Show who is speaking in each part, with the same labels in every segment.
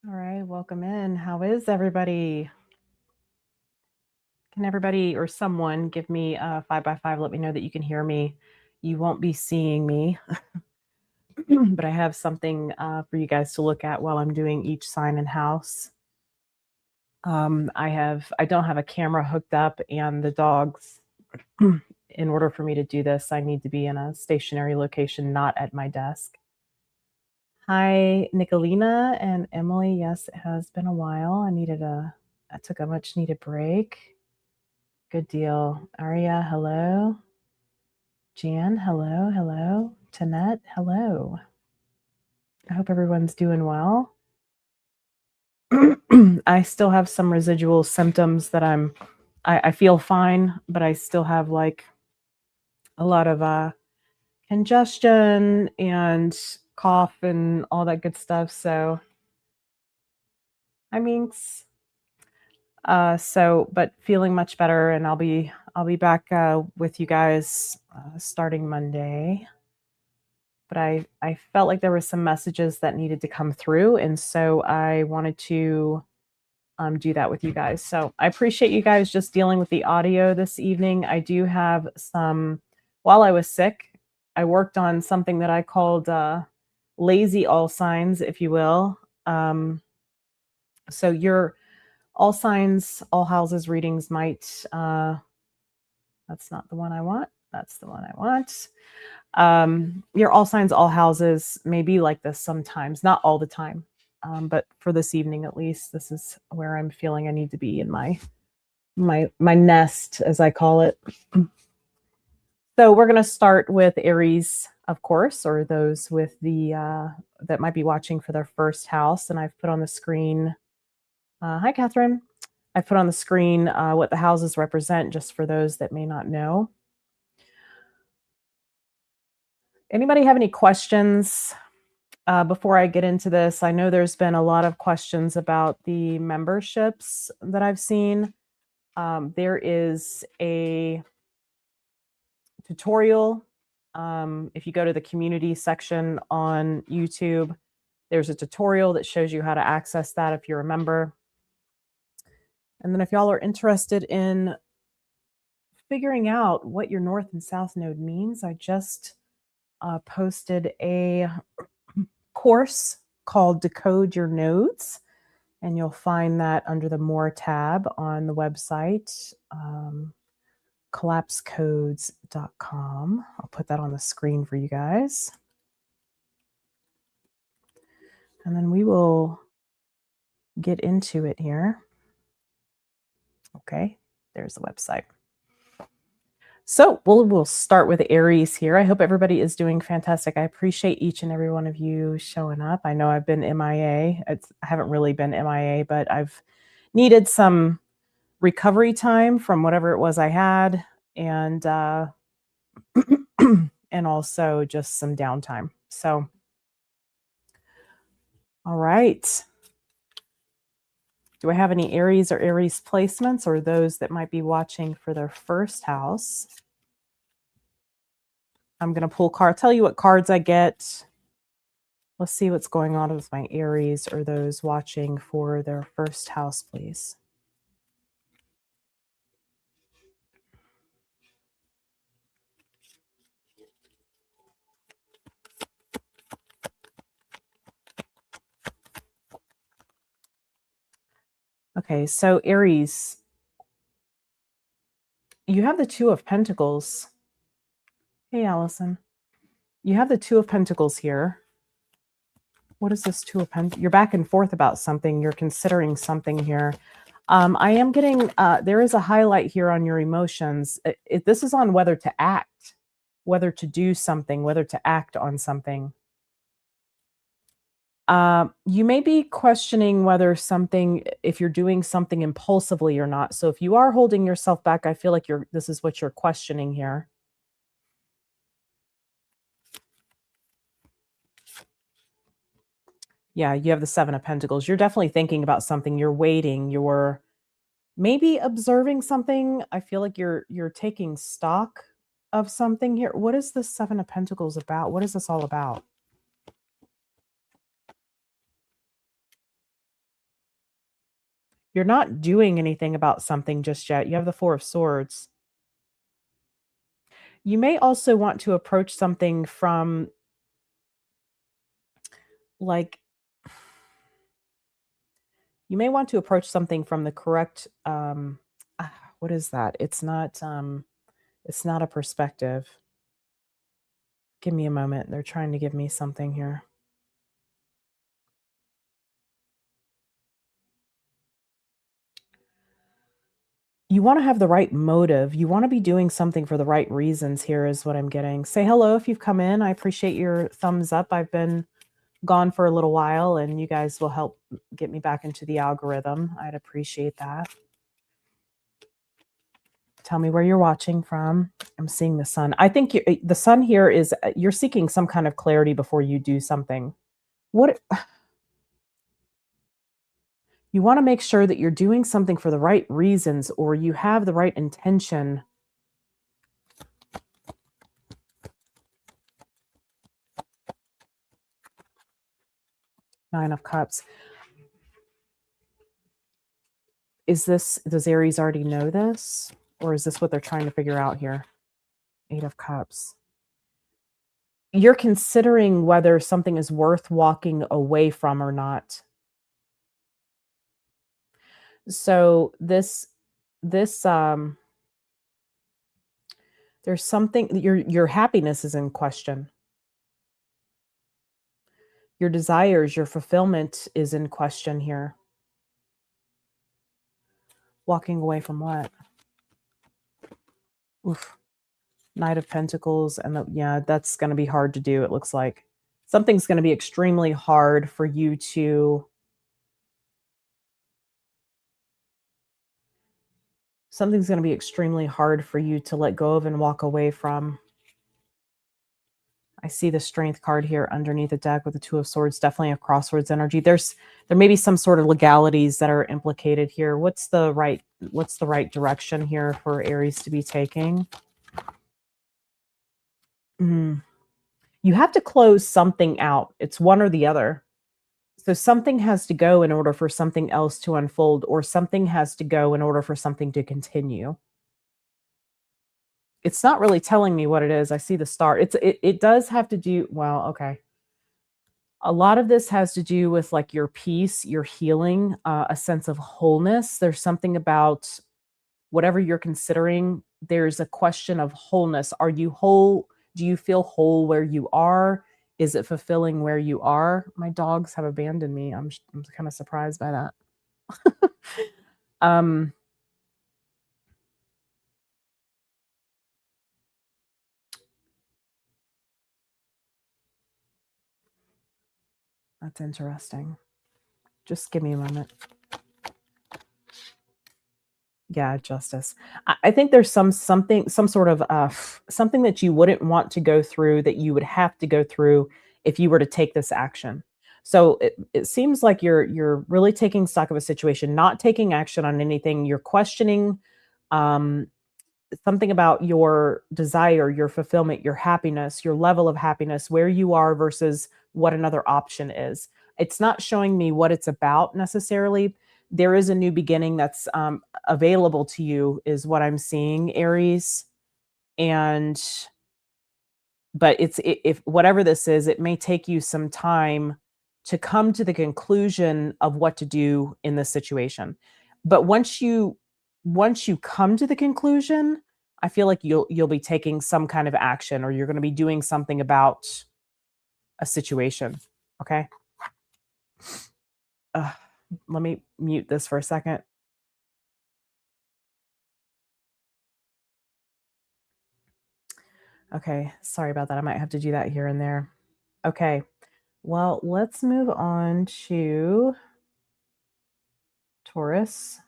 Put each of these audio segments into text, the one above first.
Speaker 1: All right, welcome in. How is everybody? Can everybody or someone give me a 5 by 5? Let me know that you can hear me. You won't be seeing me, but I have something for you guys to look at while I'm doing each sign and house. I don't have a camera hooked up, and the dogs. In order for me to do this, I need to be in a stationary location, not at my desk. Hi, Nicolina and Emily. Yes, it has been a while. I took a much needed break. Good deal. Aria, hello. Jan, hello. Hello. Tanette, hello. I hope everyone's doing well. I still have some residual symptoms that I feel fine, but I still have like a lot of congestion and cough and all that good stuff. So, I mean, but feeling much better, and I'll be back with you guys starting Monday. But I felt like there were some messages that needed to come through, and so I wanted to do that with you guys. So I appreciate you guys just dealing with the audio this evening. I do have some. While I was sick, I worked on something that I called lazy all signs, if you will. So your all signs, all houses readings might. That's not the one I want. That's the one I want. Your all signs, all houses may be like this sometimes, not all the time. But for this evening, at least, this is where I'm feeling I need to be in my nest, as I call it. So we're going to start with Aries, of course, or those with the that might be watching for their first house. And I've put on the screen. Hi, Catherine. I put on the screen what the houses represent, just for those that may not know. Anybody have any questions before I get into this? I know there's been a lot of questions about the memberships that I've seen. There is a tutorial. If you go to the community section on YouTube, there's a tutorial that shows you how to access that if you're a member. And then if y'all are interested in figuring out what your north and south node means, I just posted a course called Decode Your Nodes, and you'll find that under the More tab on the website, collapsecodes.com. I'll put that on the screen for you guys. And then we will get into it here. Okay, there's the website. So we'll start with Aries here. I hope everybody is doing fantastic. I appreciate each and every one of you showing up. I know I've been MIA. I haven't really been MIA, but I've needed some recovery time from whatever it was I had, and and also just some downtime. So, all right. Do I have any Aries or Aries placements, or those that might be watching for their first house? I'm going to pull cards, tell you what cards I get. Let's see what's going on with my Aries or those watching for their first house, please. Okay, so Aries, you have the Two of Pentacles. Hey, Allison. You have the Two of Pentacles here. What is this Two of Pentacles? You're back and forth about something. You're considering something here. I am getting, there is a highlight here on your emotions. This is on whether to act, whether to do something, whether to act on something. You may be questioning whether if you're doing something impulsively or not. So if you are holding yourself back, I feel like this is what you're questioning here. Yeah, you have the Seven of Pentacles. You're definitely thinking about something. You're waiting. You're maybe observing something. I feel like you're taking stock of something here. What is the Seven of Pentacles about? What is this all about? You're not doing anything about something just yet. You have the Four of Swords. You may also want to approach something from, like, you may want to approach something from the correct, what is that? It's not a perspective. Give me a moment. They're trying to give me something here. You wanna have the right motive. You wanna be doing something for the right reasons here is what I'm getting. Say hello if you've come in. I appreciate your thumbs up. I've been gone for a little while, and you guys will help get me back into the algorithm. I'd appreciate that. Tell me where you're watching from. I'm seeing the sun. I think the sun here is, you're seeking some kind of clarity before you do something. What you wanna make sure that you're doing something for the right reasons or you have the right intention. 9 of Cups. Does Aries already know this? Or is this what they're trying to figure out here? 8 of Cups. You're considering whether something is worth walking away from or not. So this there's something, your happiness is in question. Your desires, your fulfillment is in question here. Walking away from what? Oof. Knight of Pentacles, and yeah, that's going to be hard to do, it looks like. Something's going to be extremely hard for you to let go of and walk away from. I see the Strength card here underneath the deck with the Two of Swords, definitely a crossroads energy. There may be some sort of legalities that are implicated here. What's the right direction here for Aries to be taking? You have to close something out. It's one or the other. So something has to go in order for something else to unfold, or something has to go in order for something to continue. It's not really telling me what it is. I see the star. It does have to do, well, okay. A lot of this has to do with like your peace, your healing, a sense of wholeness. There's something about whatever you're considering. There's a question of wholeness. Are you whole? Do you feel whole where you are? Is it fulfilling where you are? My dogs have abandoned me. I'm kind of surprised by that. That's interesting. Just give me a moment. Yeah, justice. I think there's some sort of something that you wouldn't want to go through that you would have to go through if you were to take this action. So it seems like you're really taking stock of a situation, not taking action on anything. You're questioning um, something about your desire, your fulfillment, your happiness, your level of happiness, where you are versus what another option is. It's not showing me what it's about necessarily. There is a new beginning that's available to you, is what I'm seeing, Aries. And but if whatever this is, it may take you some time to come to the conclusion of what to do in this situation. But once you come to the conclusion, I feel like you'll be taking some kind of action, or you're going to be doing something about a situation. Okay. Let me mute this for a second. Okay, sorry about that. I might have to do that here and there. Okay. Well, let's move on to Taurus.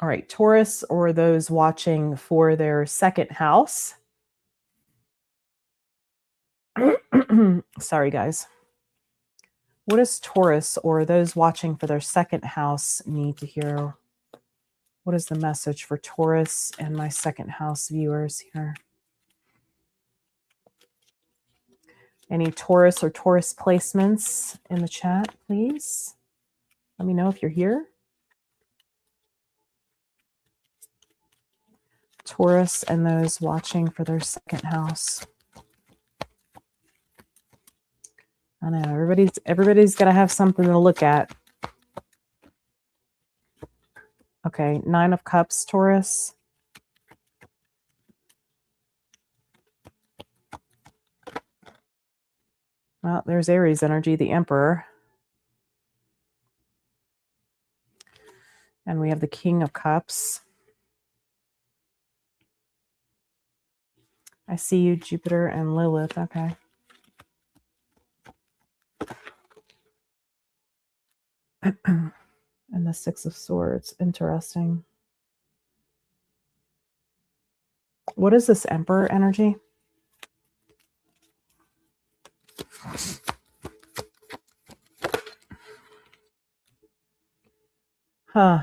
Speaker 1: All right, Taurus, or those watching for their second house. Sorry, guys. What does Taurus, or those watching for their second house, need to hear? What is the message for Taurus and my second house viewers here? Any Taurus or Taurus placements in the chat, please? Let me know if you're here. Taurus and those watching for their second house. I know everybody's got to have something to look at. Okay, 9 of Cups, Taurus. Well, there's Aries energy, the Emperor. And we have the King of Cups. I see you, Jupiter and Lilith. Okay. And the 6 of Swords. Interesting. What is this Emperor energy? Huh.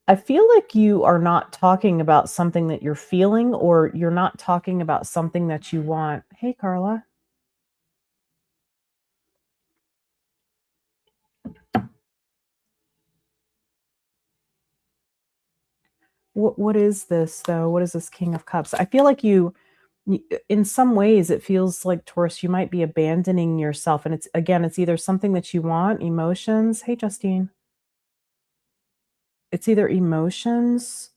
Speaker 1: I feel like you are not talking about something that you're feeling, or you're not talking about something that you want. Hey, Carla. What is this, though? What is this King of Cups? I feel like you, in some ways, it feels like, Taurus, you might be abandoning yourself. And it's either something that you want, emotions. Hey, Justine. It's either emotions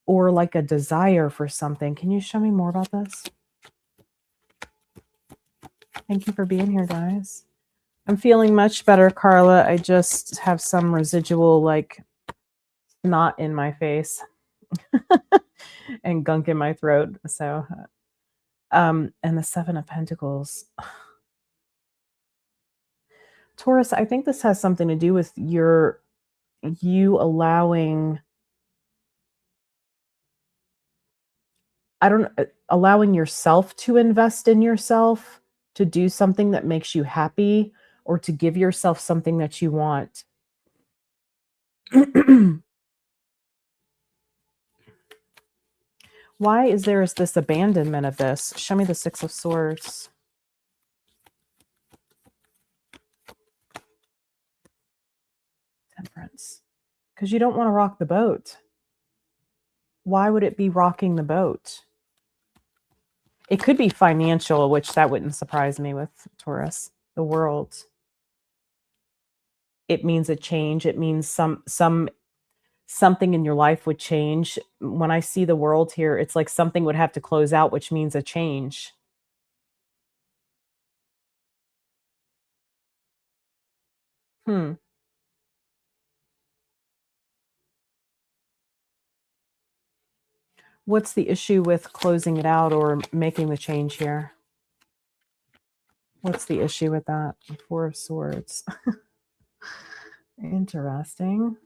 Speaker 1: or like a desire for something. Can you show me more about this? Thank you for being here, guys. I'm feeling much better, Carla. I just have some residual, like, knot in my face and gunk in my throat. So, and the 7 of Pentacles. Taurus, I think this has something to do with you allowing, allowing yourself to invest in yourself, to do something that makes you happy, or to give yourself something that you want. Why is there this abandonment of this? Show me the 6 of Swords. Temperance. Because you don't want to rock the boat. Why would it be rocking the boat? It could be financial, which that wouldn't surprise me with Taurus. The World. It means a change. It means something in your life would change. When I see the World here, it's like something would have to close out, which means a change. What's the issue with closing it out or making the change here? What's the issue with that? 4 of Swords. Interesting.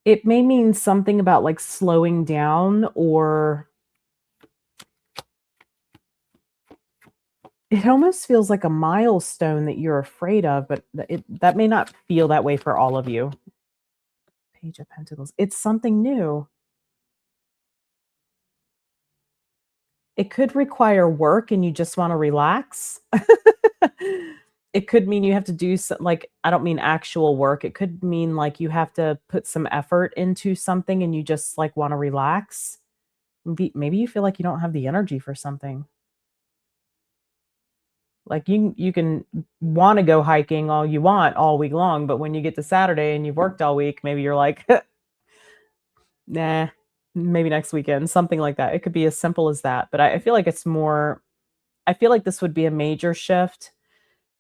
Speaker 1: It may mean something about like slowing down, or it almost feels like a milestone that you're afraid of, but that may not feel that way for all of you. Page of Pentacles. It's something new. It could require work and you just want to relax. It could mean you have to do some, like, I don't mean actual work. It could mean like you have to put some effort into something and you just like want to relax. Maybe you feel like you don't have the energy for something. Like you can want to go hiking all you want all week long, but when you get to Saturday and you've worked all week, maybe you're like, nah, maybe next weekend, something like that. It could be as simple as that. But I feel like it's more, I feel like this would be a major shift.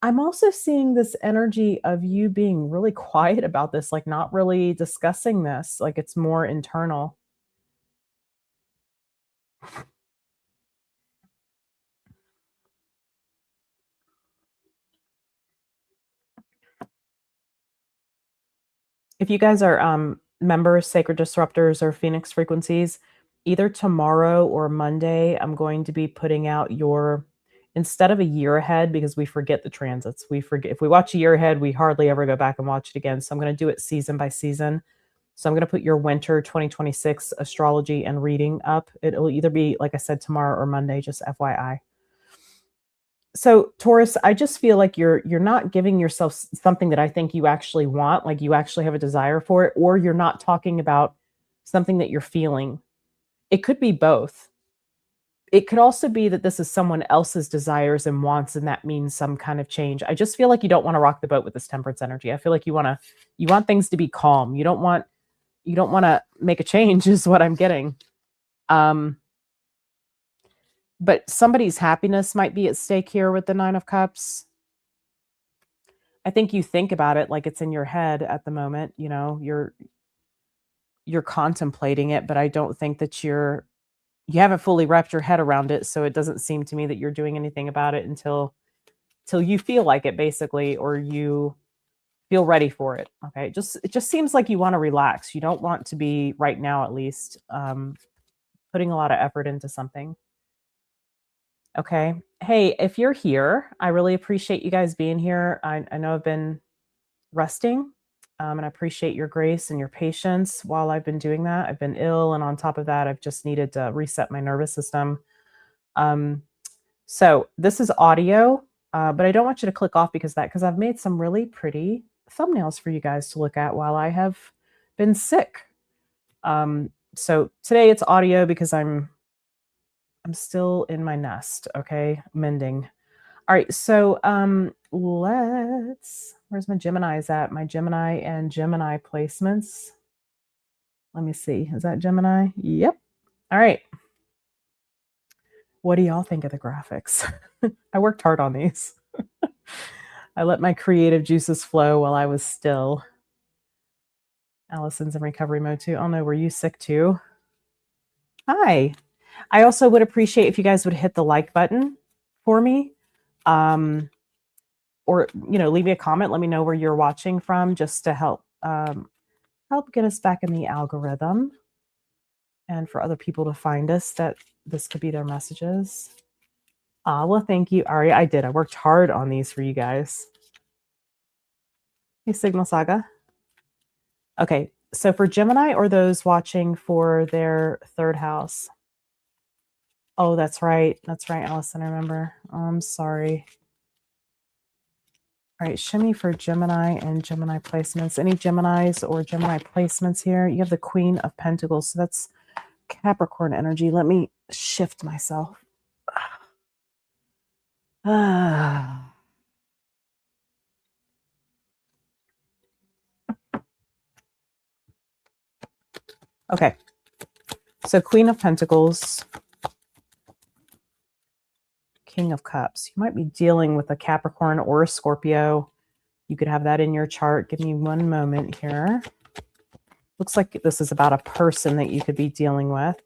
Speaker 1: I'm also seeing this energy of you being really quiet about this, like not really discussing this, like it's more internal. If you guys are members, Sacred Disruptors or Phoenix Frequencies, either tomorrow or Monday, I'm going to be putting out instead of a year ahead, because we forget the transits. We forget, if we watch a year ahead, we hardly ever go back and watch it again. So I'm going to do it season by season. So I'm going to put your winter 2026 astrology and reading up. It'll either be, like I said, tomorrow or Monday, just FYI. So Taurus, I just feel like you're not giving yourself something that I think you actually want, like you actually have a desire for it, or you're not talking about something that you're feeling. It could be both. It could also be that this is someone else's desires and wants, and that means some kind of change. I just feel like you don't want to rock the boat with this temperance energy. I feel like you want things to be calm. You don't want to make a change is what I'm getting. Um, but somebody's happiness might be at stake here with the 9 of cups. I think you think about it like it's in your head at the moment, you know, you're contemplating it, but I don't think that you haven't fully wrapped your head around it, so it doesn't seem to me that you're doing anything about it until till you feel like it basically, or you feel ready for it. Okay. It just seems like you want to relax. You don't want to be right now, at least, putting a lot of effort into something. Okay. Hey, if you're here, I really appreciate you guys being here. I know I've been resting, and I appreciate your grace and your patience while I've been doing that. I've been ill, and on top of that, I've just needed to reset my nervous system. Um, so this is audio, but I don't want you to click off because I've made some really pretty thumbnails for you guys to look at while I have been sick. So today it's audio because I'm still in my nest. Okay, mending. All right, so where's my Gemini's at? My Gemini and Gemini placements. Let me see. Is that Gemini? Yep. All right. What do y'all think of the graphics? I worked hard on these. I let my creative juices flow while I was still. Allison's in recovery mode too. Oh no, were you sick too? Hi. I also would appreciate if you guys would hit the like button for me. Or, you know, leave me a comment. Let me know where you're watching from just to help get us back in the algorithm and for other people to find us that this could be their messages. Well, thank you, Ari. I did. I worked hard on these for you guys. Hey, Signal Saga. Okay, so for Gemini or those watching for their third house. Oh, that's right. That's right, Allison. I remember. Oh, I'm sorry. All right, shimmy for Gemini and Gemini placements. Any Geminis or Gemini placements here? You have the Queen of Pentacles. So that's Capricorn energy. Let me shift myself. Okay. So Queen of Pentacles, King of Cups. You might be dealing with a Capricorn or a Scorpio. You could have that in your chart. Give me one moment here. Looks like this is about a person that you could be dealing with.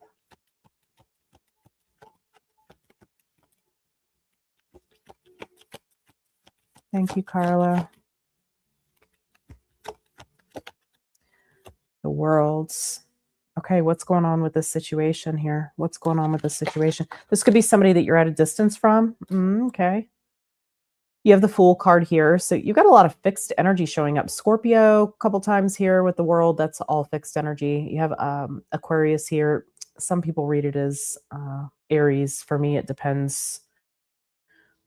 Speaker 1: Thank you, Carla. The Worlds. Okay, what's going on with this situation here? What's going on with this situation? This could be somebody that you're at a distance from. Okay. You have the Fool card here. So you've got a lot of fixed energy showing up. Scorpio a couple times here with the World. That's all fixed energy. You have Aquarius here. Some people read it as Aries. For me, it depends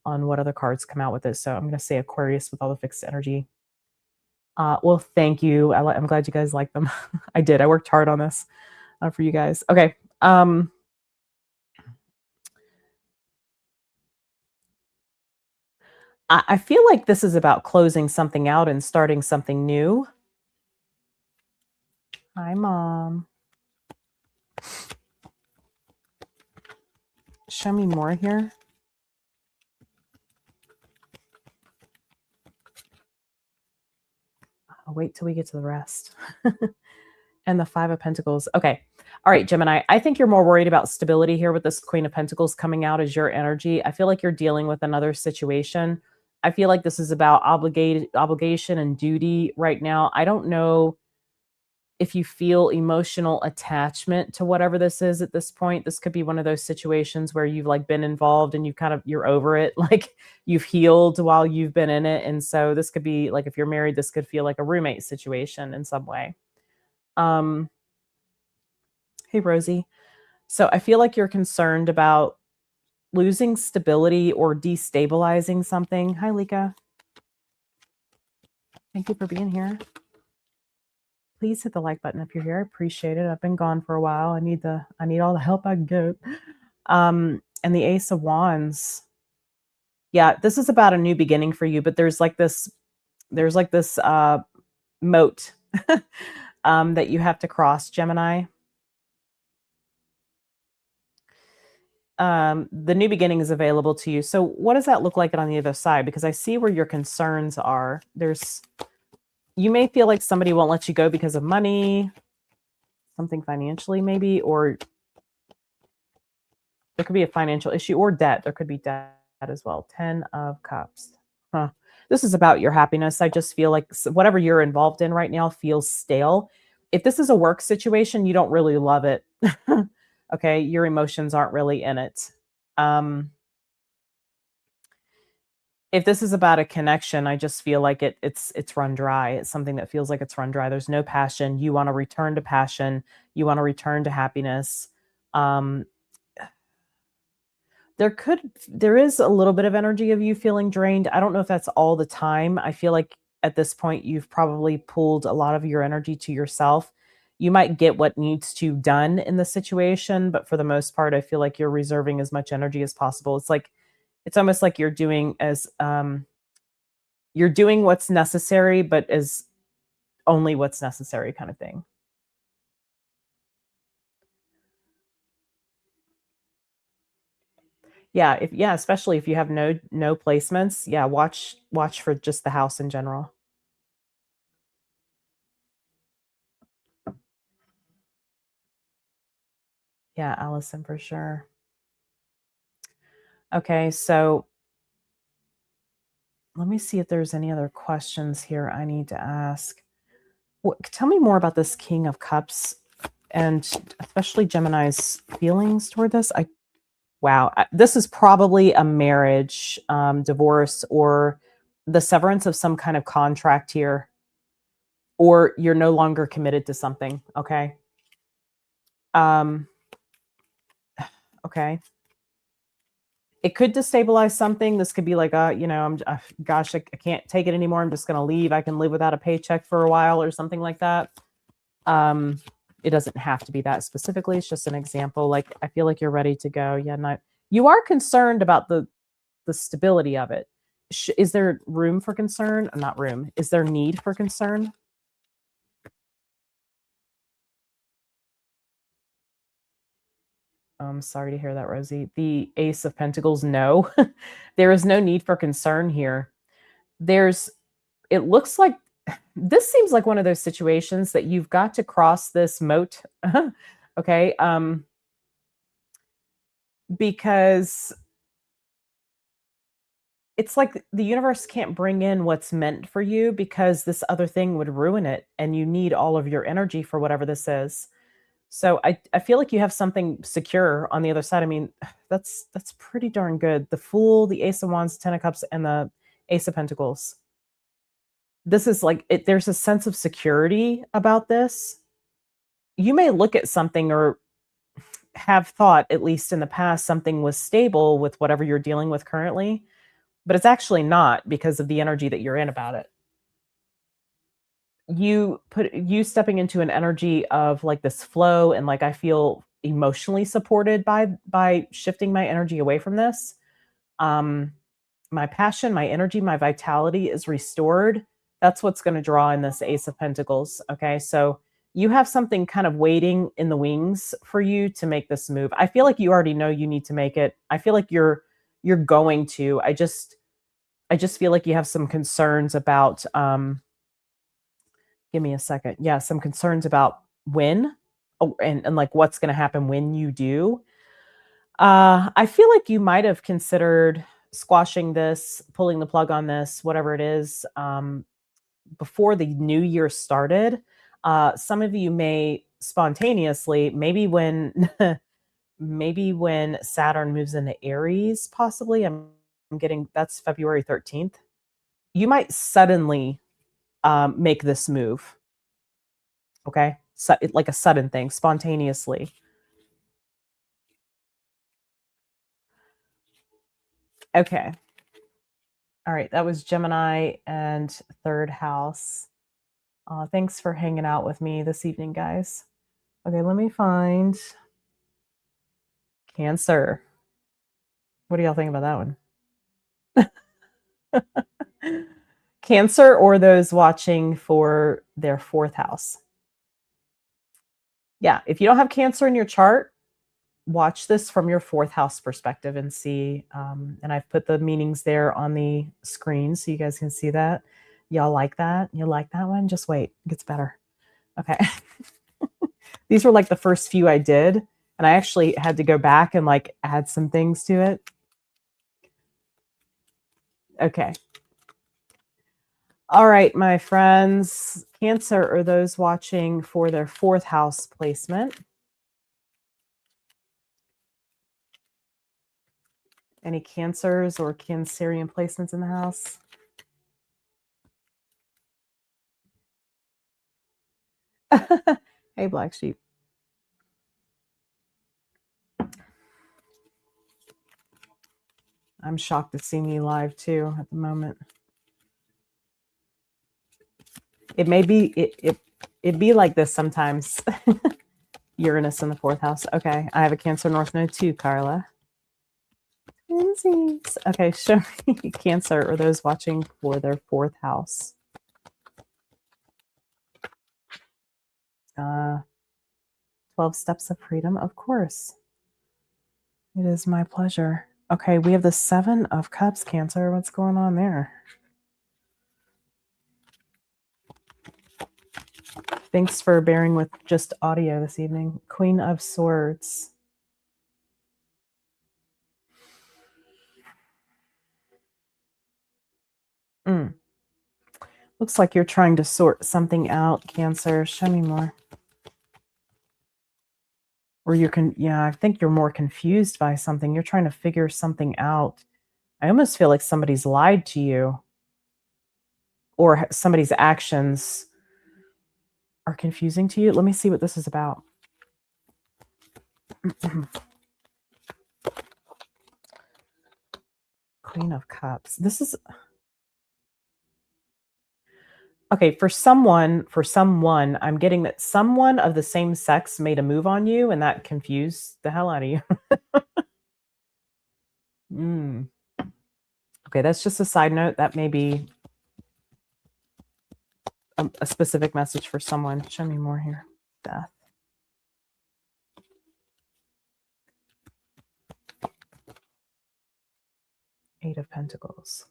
Speaker 1: on what other cards come out with it. So I'm going to say Aquarius with all the fixed energy. Well, thank you. I'm glad you guys like them. I did. I worked hard on this for you guys. Okay. I feel like this is about closing something out and starting something new. Hi, Mom. Show me more here. I'll wait till we get to the rest. And the Five of Pentacles. Okay. All right, Gemini. I think you're more worried about stability here with this Queen of Pentacles coming out as your energy. I feel like you're dealing with another situation. I feel like this is about obligation and duty right now. I don't know if you feel emotional attachment to whatever this is at this point. This could be one of those situations where you've like been involved and you're over it. Like you've healed while you've been in it. And so this could be like, if you're married, this could feel like a roommate situation in some way. Hey, Rosie. So I feel like you're concerned about losing stability or destabilizing something. Hi, Lika. Thank you for being here. Please hit the like button if you're here. I appreciate it. I've been gone for a while. I need all the help I can get. And the Ace of Wands. Yeah, this is about a new beginning for you, but there's like this moat that you have to cross, Gemini. The new beginning is available to you. So what does that look like on the other side? Because I see where your concerns are. You may feel like somebody won't let you go because of money, something financially maybe, or there could be a financial issue or debt. There could be debt as well. 10 of Cups. Huh. This is about your happiness. I just feel like whatever you're involved in right now feels stale. If this is a work situation, you don't really love it. Okay, your emotions aren't really in it. If this is about a connection, I just feel like it's run dry. It's something that feels like it's run dry. There's no passion. You want to return to passion. You want to return to happiness. Um, there is a little bit of energy of you feeling drained. I don't know if that's all the time. I feel like at this point you've probably pulled a lot of your energy to yourself. You might get what needs to done in the situation, but for the most part, I feel like you're reserving as much energy as possible. It's almost like you're doing what's necessary, but as only what's necessary kind of thing. Yeah, especially if you have no placements. Yeah, watch for just the house in general. Yeah, Allison for sure. Okay, so let me see if there's any other questions here I need to ask. Tell me more about this King of Cups and especially Gemini's feelings toward this. Wow, this is probably a marriage, divorce, or the severance of some kind of contract here, or you're no longer committed to something. Okay. Um, okay. It could destabilize something. This could be like, gosh, I can't take it anymore. I'm just going to leave. I can live without a paycheck for a while or something like that. Um, it doesn't have to be that specifically. It's just an example. Like, I feel like you're ready to go. Yeah. You are concerned about the stability of it. Is there room for concern? Not room. Is there need for concern? I'm sorry to hear that, Rosie. The Ace of Pentacles, no. There is no need for concern here. It looks like this seems like one of those situations that you've got to cross this moat. Okay. Because it's like the universe can't bring in what's meant for you because this other thing would ruin it. And you need all of your energy for whatever this is. So I feel like you have something secure on the other side. I mean, that's pretty darn good. The Fool, the Ace of Wands, Ten of Cups, and the Ace of Pentacles. This is like there's a sense of security about this. You may look at something or have thought, at least in the past, something was stable with whatever you're dealing with currently, but it's actually not because of the energy that you're in about it. You stepping into an energy of like this flow and like I feel emotionally supported by shifting my energy away from this. Um my passion, my energy, my vitality is restored. That's what's going to draw in this Ace of Pentacles. Okay. So you have something kind of waiting in the wings for you to make this move. I feel like you already know you need to make it. I feel like you're going to. I just feel like you have some concerns about give me a second. Yeah, some concerns about when and like what's going to happen when you do. I feel like you might have considered squashing this, pulling the plug on this, whatever it is, before the new year started. Some of you may spontaneously, maybe when maybe when Saturn moves into Aries, possibly. I'm getting that's February 13th. You might suddenly make this move. Okay. So, like a sudden thing, spontaneously. Okay. All right. That was Gemini and third house. Thanks for hanging out with me this evening, guys. Okay, let me find Cancer. What do y'all think about that one? Cancer or those watching for their fourth house? Yeah, if you don't have Cancer in your chart, watch this from your fourth house perspective and see. And I've put the meanings there on the screen so you guys can see that. Y'all like that? You like that one? Just wait, it gets better. Okay. These were like the first few I did, and I actually had to go back and like add some things to it. Okay. All right, my friends. Cancer are those watching for their fourth house placement. Any Cancers or Cancerian placements in the house? Hey, Black Sheep. I'm shocked to see me live too at the moment. It may be it be like this sometimes. Uranus in the fourth house. Okay, I have a Cancer North Node too, Carla. Twinsies. Okay, show me Cancer or those watching for their fourth house. 12 Steps of Freedom, of course. It is my pleasure. Okay, we have the 7 of Cups, Cancer. What's going on there? Thanks for bearing with just audio this evening. Queen of Swords. Looks like you're trying to sort something out, Cancer. Show me more. Or you can, yeah, I think you're more confused by something. You're trying to figure something out. I almost feel like somebody's lied to you, or somebody's actions are confusing to you. Let me see what this is about. Queen of Cups. This is okay for someone. I'm getting that someone of the same sex made a move on you, and that confused the hell out of you. Okay, that's just a side note. That may be a specific message for someone. Show me more here. Death. Eight of Pentacles.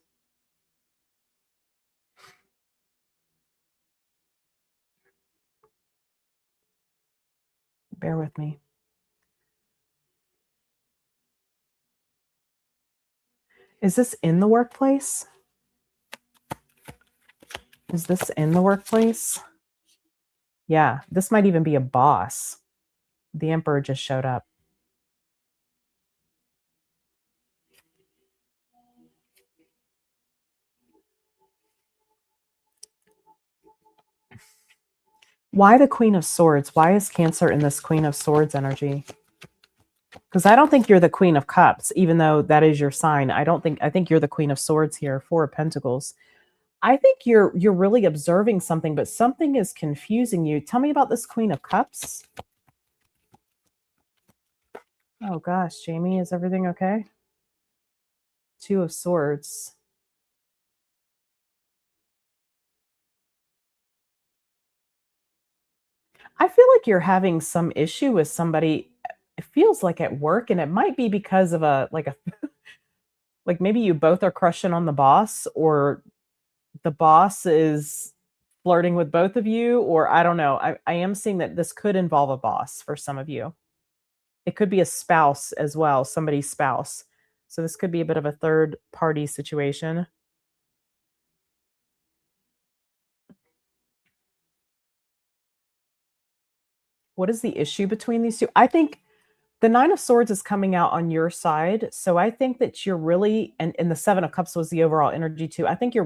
Speaker 1: Bear with me. Is this in the workplace? Is this in the workplace? Yeah, this might even be a boss. The Emperor just showed up. Why the Queen of Swords? Why is Cancer in this Queen of Swords energy? Because I don't think you're the Queen of Cups, even though that is your sign. I think you're the Queen of Swords here, 4 of Pentacles. I think you're really observing something, but something is confusing you. Tell me about this Queen of Cups. Oh gosh, Jamie, is everything okay? 2 of Swords. I feel like you're having some issue with somebody. It feels like at work, and it might be because of like maybe you both are crushing on the boss, or the boss is flirting with both of you, or I don't know. I am seeing that this could involve a boss for some of you. It could be a spouse as well, somebody's spouse. So this could be a bit of a third party situation. What is the issue between these two? I think the 9 of Swords is coming out on your side. So I think that you're really, and the 7 of Cups was the overall energy too. I think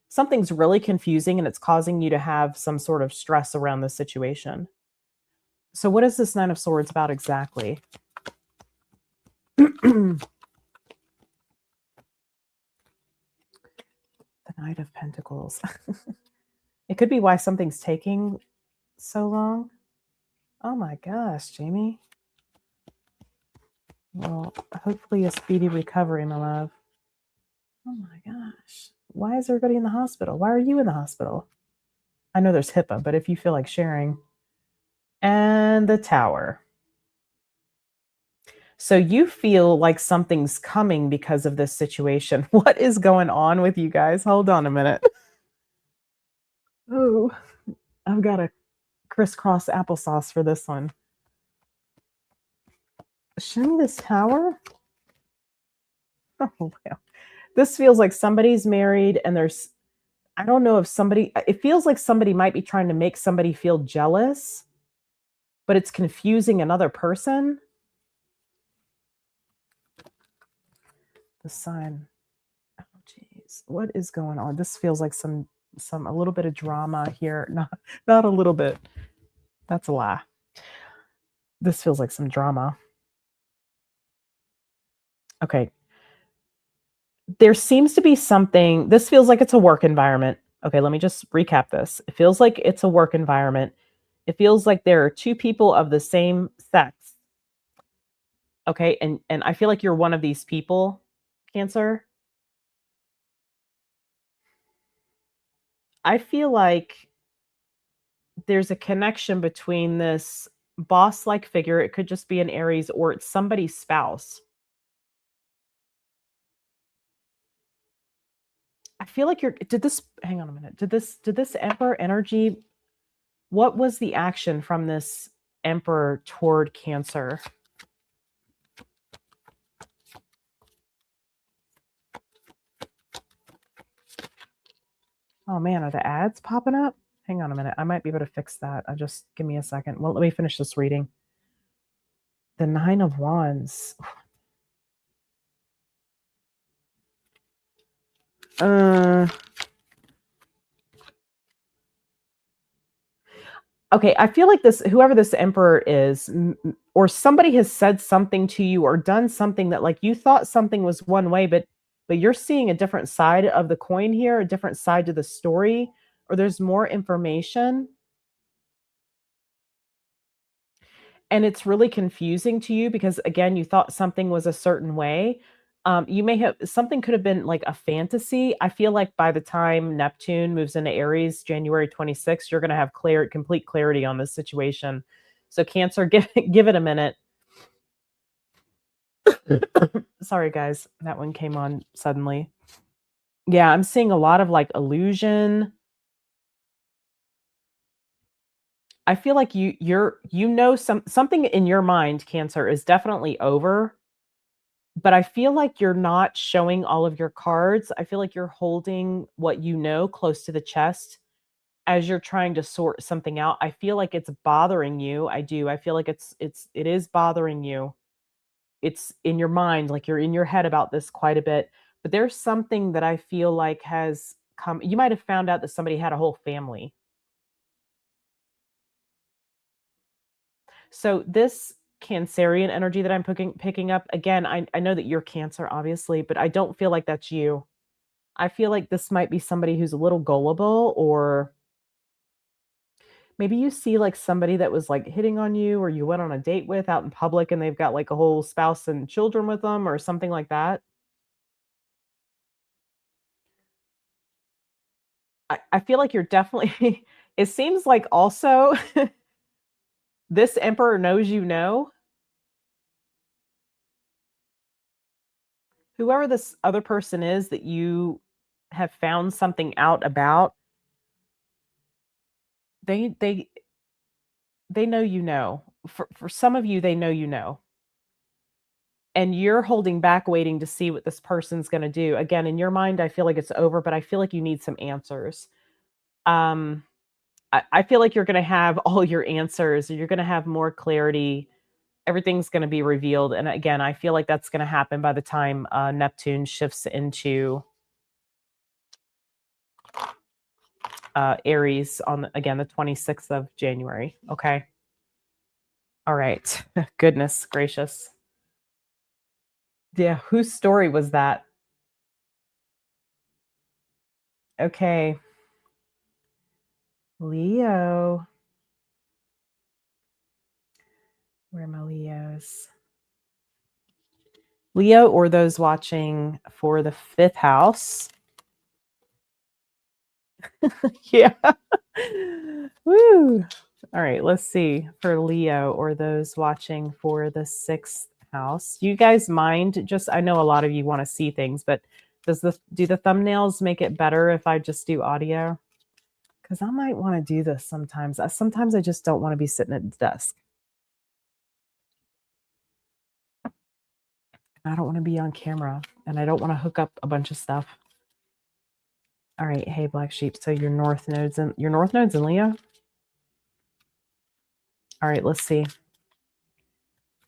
Speaker 1: something's really confusing, and it's causing you to have some sort of stress around this situation. So what is this 9 of Swords about exactly? Knight of Pentacles. It could be why something's taking so long. Oh my gosh, Jamie. Well, hopefully a speedy recovery, my love. Oh my gosh. Why is everybody in the hospital? Why are you in the hospital? I know there's HIPAA, but if you feel like sharing. And the Tower. So you feel like something's coming because of this situation. What is going on with you guys? Hold on a minute. Oh, I've got a crisscross applesauce for this one. Show me this Tower. Oh, wow. This feels like somebody's married and there's, I don't know if somebody, it feels like somebody might be trying to make somebody feel jealous, but it's confusing another person. The Sun. Oh, geez. What is going on? This feels like a little bit of drama here. Not a little bit. That's a lie. This feels like some drama. Okay. There seems to be something. This feels like it's a work environment. Okay, let me just recap this. It feels like it's a work environment. It feels like there are two people of the same sex. Okay, and I feel like you're one of these people, Cancer. I feel like there's a connection between this boss-like figure. It could just be an Aries or it's somebody's spouse. I feel like hang on a minute. Did this Emperor energy, what was the action from this Emperor toward Cancer? Oh man, are the ads popping up? Hang on a minute. I might be able to fix that. Just give me a second. Well, let me finish this reading. The Nine of Wands. Okay, I feel like whoever this Emperor is, or somebody has said something to you or done something that like you thought something was one way, but you're seeing a different side of the coin here, a different side to the story, or there's more information. And it's really confusing to you because again, you thought something was a certain way. You may have something could have been like a fantasy. I feel like by the time Neptune moves into Aries, January 26th, you're going to have complete clarity on this situation. So Cancer, give it a minute. Sorry, guys, that one came on suddenly. Yeah, I'm seeing a lot of like illusion. I feel like something in your mind, Cancer, is definitely over. But I feel like you're not showing all of your cards. I feel like you're holding what you know close to the chest as you're trying to sort something out. I feel like it's bothering you. I do. I feel like it is bothering you. It's in your mind, like you're in your head about this quite a bit. But there's something that I feel like has come. You might have found out that somebody had a whole family. So this Cancerian energy that I'm picking up, again, I know that you're Cancer, obviously, but I don't feel like that's you. I feel like this might be somebody who's a little gullible, or maybe you see like somebody that was like hitting on you or you went on a date with out in public and they've got like a whole spouse and children with them or something like that. I feel like you're definitely it seems like also this Emperor knows you know. Whoever this other person is that you have found something out about, they they they know you know. For some of you, they know you know. And you're holding back waiting to see what this person's going to do. Again, in your mind, I feel like it's over, but I feel like you need some answers. Um, I feel like you're going to have all your answers. You're going to have more clarity. Everything's going to be revealed. And again, I feel like that's going to happen by the time Neptune shifts into Aries on, again, the 26th of January. Okay. All right. Goodness gracious. Yeah. Whose story was that? Okay. Leo. Where are my Leos? Leo or those watching for the fifth house. Yeah. Woo. All right, let's see for Leo or those watching for the sixth house. Do you guys mind? Just I know a lot of you want to see things, but do the thumbnails make it better if I just do audio? Because I might want to do this sometimes. Sometimes I just don't want to be sitting at the desk. I don't want to be on camera and I don't want to hook up a bunch of stuff. All right, hey Black Sheep. So your north nodes in Leo? All right, let's see.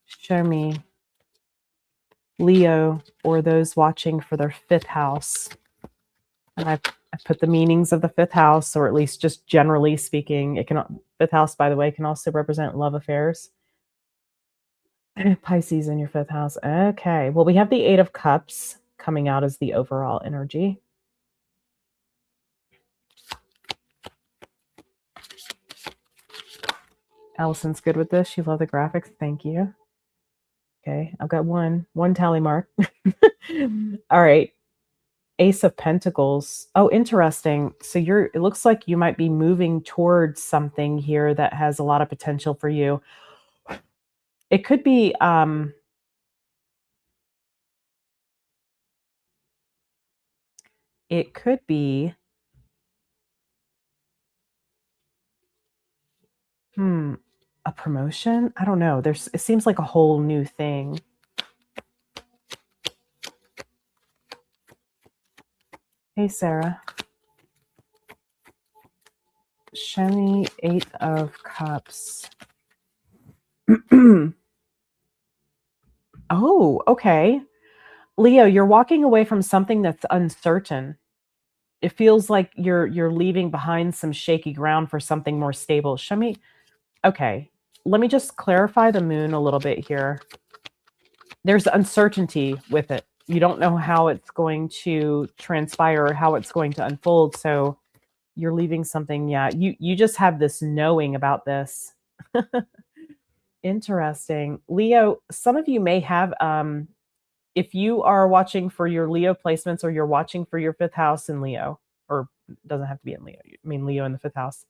Speaker 1: Show me Leo or those watching for their fifth house. And I put the meanings of the fifth house, or at least just generally speaking, it can fifth house, by the way, can also represent love affairs. Pisces in your fifth house. Okay. Well, we have the Eight of Cups coming out as the overall energy. Allison's good with this. She loved the graphics. Thank you. Okay. I've got one tally mark. All right. Ace of Pentacles. Oh, interesting. So it looks like you might be moving towards something here that has a lot of potential for you. It could be a promotion. I don't know. It seems like a whole new thing. Hey, Sarah. Show me Eight of Cups. Oh, okay. Leo, you're walking away from something that's uncertain. It feels like you're leaving behind some shaky ground for something more stable. Show me. Okay. Let me just clarify the moon a little bit here. There's uncertainty with it. You don't know how it's going to transpire or how it's going to unfold. So you're leaving something. Yeah. You just have this knowing about this. Interesting. Leo, some of you may have, if you are watching for your Leo placements or you're watching for your fifth house in Leo, or it doesn't have to be in Leo. I mean, Leo in the fifth house.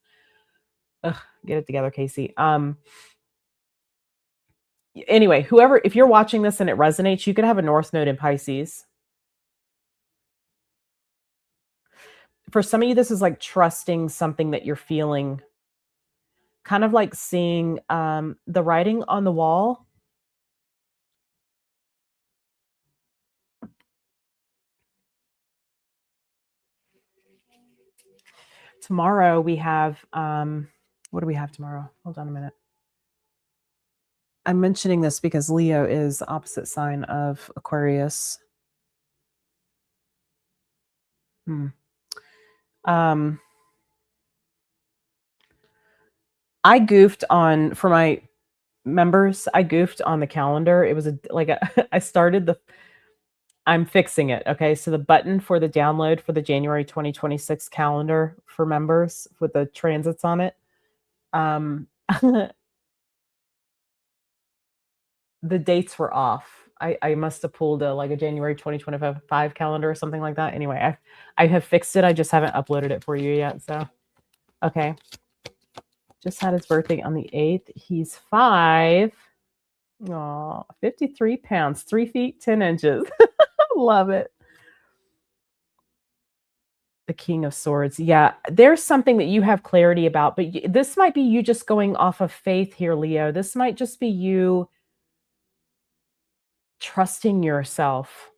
Speaker 1: Ugh, get it together, Casey. Anyway, if you're watching this and it resonates, you could have a North Node in Pisces. For some of you, this is like trusting something that you're feeling, kind of like seeing the writing on the wall. Tomorrow we have, what do we have tomorrow? Hold on a minute. I'm mentioning this because Leo is the opposite sign of Aquarius. I goofed on, for my members, I goofed on the calendar. It was I started I'm fixing it. Okay. So the button for the download for the January 2026 calendar for members with the transits on it. The dates were off. I must have pulled a January 2025 calendar or something like that. Anyway, I have fixed it. I just haven't uploaded it for you yet. So, okay. Just had his birthday on the 8th. He's 5. Oh, 53 pounds, 3 feet, 10 inches. Love it. The King of Swords. Yeah, there's something that you have clarity about, but this might be you just going off of faith here, Leo. This might just be you trusting yourself.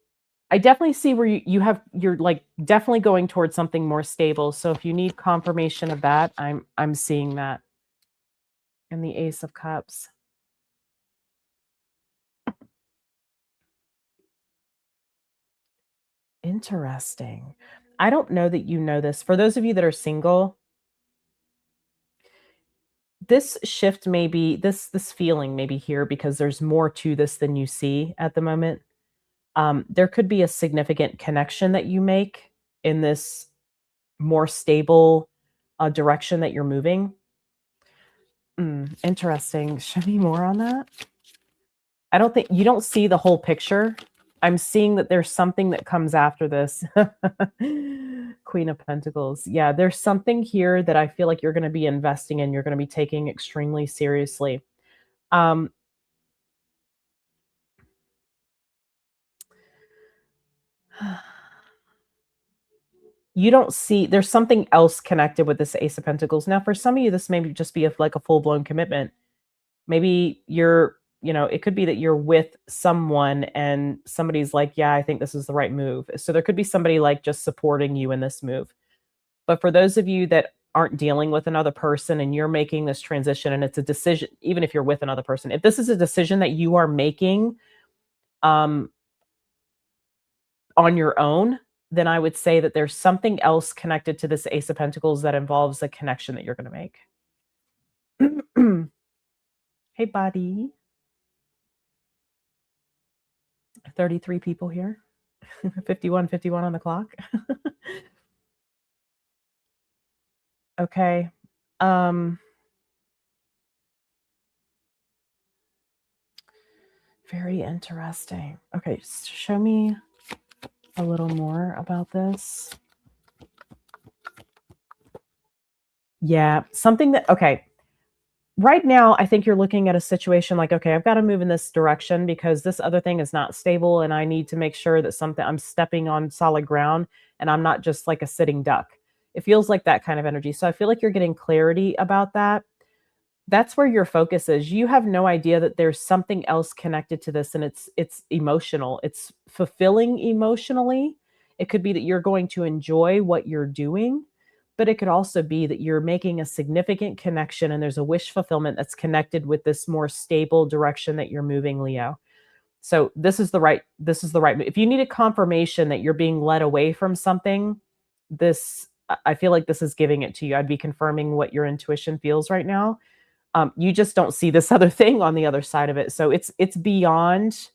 Speaker 1: I definitely see where you're like definitely going towards something more stable. So if you need confirmation of that, I'm seeing that. And the Ace of Cups. Interesting. I don't know that you know this. For those of you that are single, this shift may be this feeling may be here because there's more to this than you see at the moment. There could be a significant connection that you make in this more stable direction that you're moving. Interesting. Show me more on that. I don't think you don't see the whole picture. I'm seeing that there's something that comes after this. Queen of Pentacles. Yeah, there's something here that I feel like you're going to be investing in, you're going to be taking extremely seriously. Um, you don't see there's something else connected with this Ace of Pentacles. Now, for some of you, this may just be like a full-blown commitment. Maybe you're, it could be that you're with someone and somebody's like, yeah, I think this is the right move. So there could be somebody like just supporting you in this move. But for those of you that aren't dealing with another person and you're making this transition and it's a decision, even if you're with another person, if this is a decision that you are making um, on your own, then I would say that there's something else connected to this Ace of Pentacles that involves a connection that you're going to make. Hey, buddy. 33 people here. 51 on the clock. Okay. Very interesting. Okay, show me a little more about this. Yeah, something that, okay. Right now, I think you're looking at a situation like, okay, I've got to move in this direction because this other thing is not stable and I need to make sure that I'm stepping on solid ground and I'm not just like a sitting duck. It feels like that kind of energy. So I feel like you're getting clarity about that. That's where your focus is. You have no idea that there's something else connected to this and it's emotional. It's fulfilling emotionally. It could be that you're going to enjoy what you're doing, but it could also be that you're making a significant connection and there's a wish fulfillment that's connected with this more stable direction that you're moving, Leo. So this is the right if you need a confirmation that you're being led away from something, this I feel like this is giving it to you. I'd be confirming what your intuition feels right now. You just don't see this other thing on the other side of it. So it's beyond.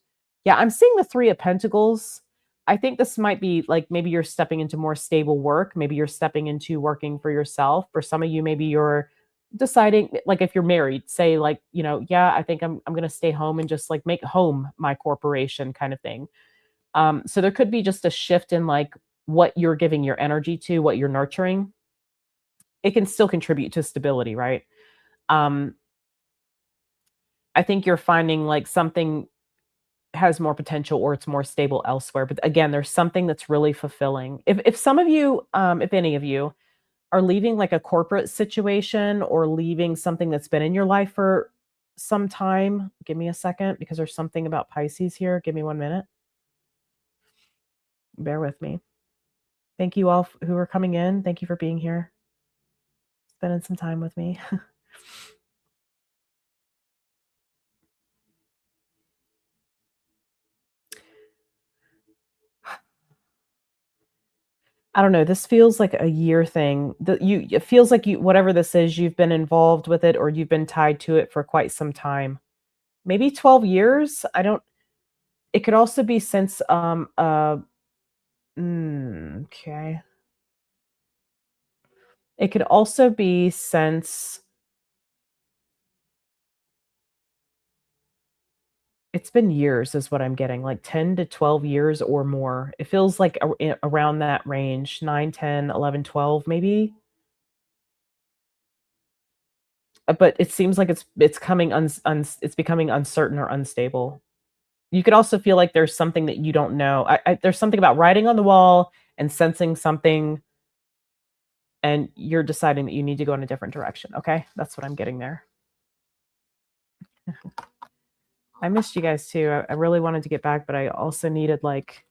Speaker 1: Yeah, I'm seeing the 3 of Pentacles. I think this might be like maybe you're stepping into more stable work. Maybe you're stepping into working for yourself. For some of you, maybe you're deciding, like if you're married, say like, yeah, I think I'm going to stay home and just like make home my corporation kind of thing. So there could be just a shift in like what you're giving your energy to, what you're nurturing. It can still contribute to stability, right? Um, I think you're finding like something has more potential or it's more stable elsewhere. But again, there's something that's really fulfilling. If some of you, if any of you are leaving like a corporate situation or leaving something that's been in your life for some time, give me a second because there's something about Pisces here. Give me 1 minute. Bear with me. Thank you all who are coming in. Thank you for being here, spending some time with me. I don't know. This feels like a year thing. It feels like whatever this is, you've been involved with it or you've been tied to it for quite some time. Maybe 12 years. I don't. It could also be since okay. It could also be since it's been years is what I'm getting, like 10 to 12 years or more. It feels like around that range, 9, 10, 11, 12, maybe. But it seems like it's coming it's becoming uncertain or unstable. You could also feel like there's something that you don't know. There's something about writing on the wall and sensing something, and you're deciding that you need to go in a different direction. Okay, that's what I'm getting there. I missed you guys too. I really wanted to get back, but I also needed like.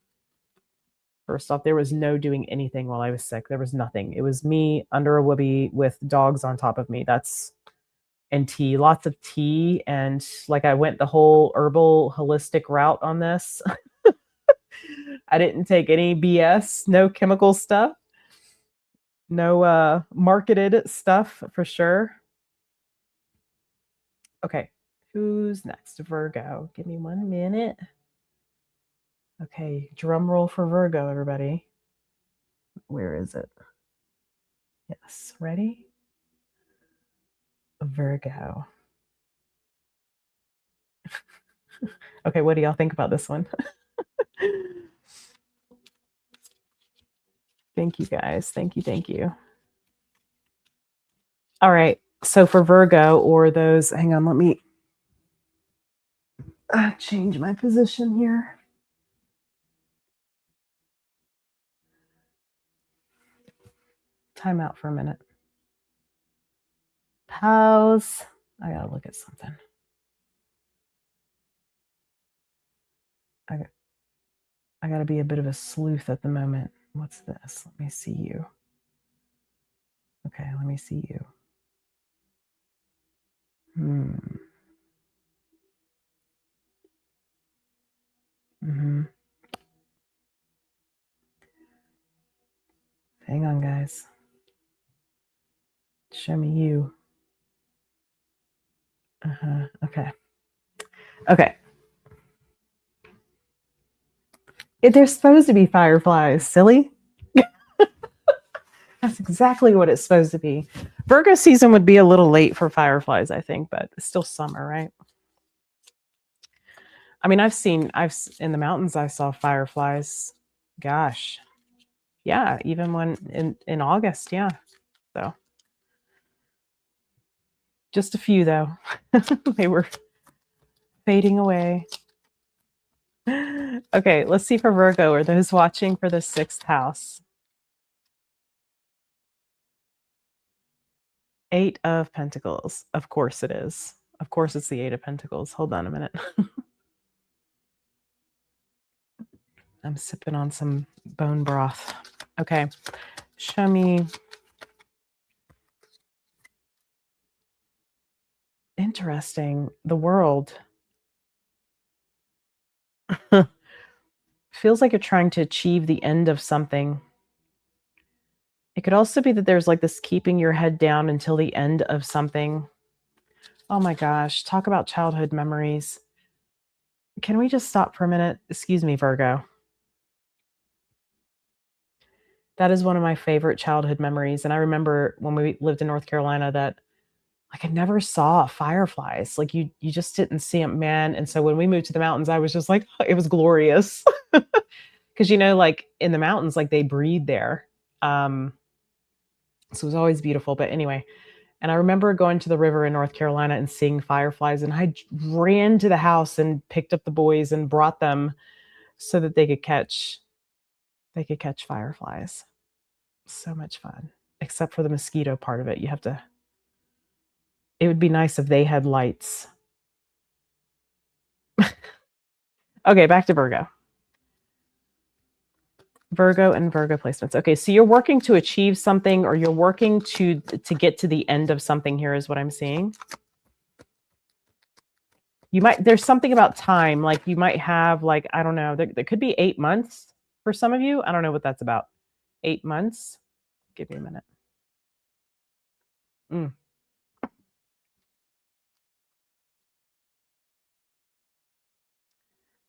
Speaker 1: First off, there was no doing anything while I was sick. There was nothing. It was me under a whoopee with dogs on top of me. And tea, lots of tea. And like I went the whole herbal holistic route on this. I didn't take any BS, no chemical stuff, no marketed stuff for sure. Okay, who's next? Virgo. Give me 1 minute. Okay, drum roll for Virgo, everybody. Where is it? Yes, ready? Virgo. Okay, what do y'all think about this one? Thank you guys. Thank you. Thank you. All right. So for Virgo or those, hang on, let me change my position here. Time out for a minute. Pause. I gotta look at something. I gotta be a bit of a sleuth at the moment. What's this? Let me see you. Okay, let me see you. Mm-hmm. Hang on, guys. Show me you. Okay. Okay. They're supposed to be fireflies, silly. That's exactly what it's supposed to be. Virgo season would be a little late for fireflies, I think, but it's still summer, right? I mean, I've in the mountains, I saw fireflies. Gosh. Yeah, even when in August, yeah. So just a few though. They were fading away. Okay, let's see for Virgo. Are those watching for the 6th house? 8 of Pentacles. Of course it is. Of course it's the 8 of Pentacles. Hold on a minute. I'm sipping on some bone broth. Okay, show me. Interesting. The World. Feels like you're trying to achieve the end of something. It could also be that there's like this keeping your head down until the end of something. Oh my gosh, talk about childhood memories. Can we just stop for a minute? Excuse me, Virgo. That is one of my favorite childhood memories. And I remember when we lived in North Carolina that like I never saw fireflies. Like you just didn't see them, man. And so when we moved to the mountains, I was just like, it was glorious. Because like in the mountains, like they breed there. So it was always beautiful. But anyway, and I remember going to the river in North Carolina and seeing fireflies, and I ran to the house and picked up the boys and brought them so that they could catch fireflies. So much fun. Except for the mosquito part of it. It would be nice if they had lights. Okay, back to Virgo. Virgo and Virgo placements. Okay, so you're working to achieve something, or you're working to get to the end of something here is what I'm seeing. There's something about time, like you might have like, I don't know, there could be 8 months for some of you. I don't know what that's about. 8 months. Give me a minute.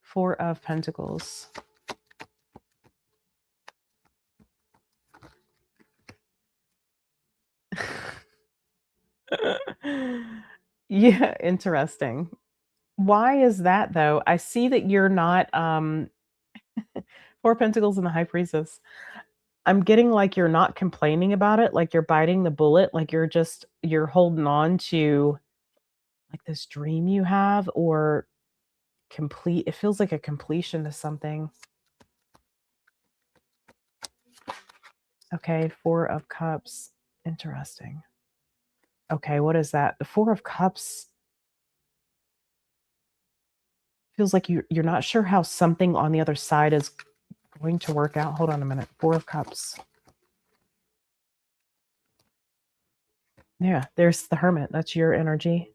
Speaker 1: 4 of Pentacles. Yeah, interesting. Why is that though? I see that you're not 4 Pentacles and the High Priestess. I'm getting like you're not complaining about it, like you're biting the bullet, like you're holding on to like this dream you have, or it feels like a completion to something. Okay, 4 of Cups. Interesting. Okay, what is that? The 4 of Cups feels like you're not sure how something on the other side is going to work out. Hold on a minute. 4 of Cups. Yeah, there's the Hermit. That's your energy.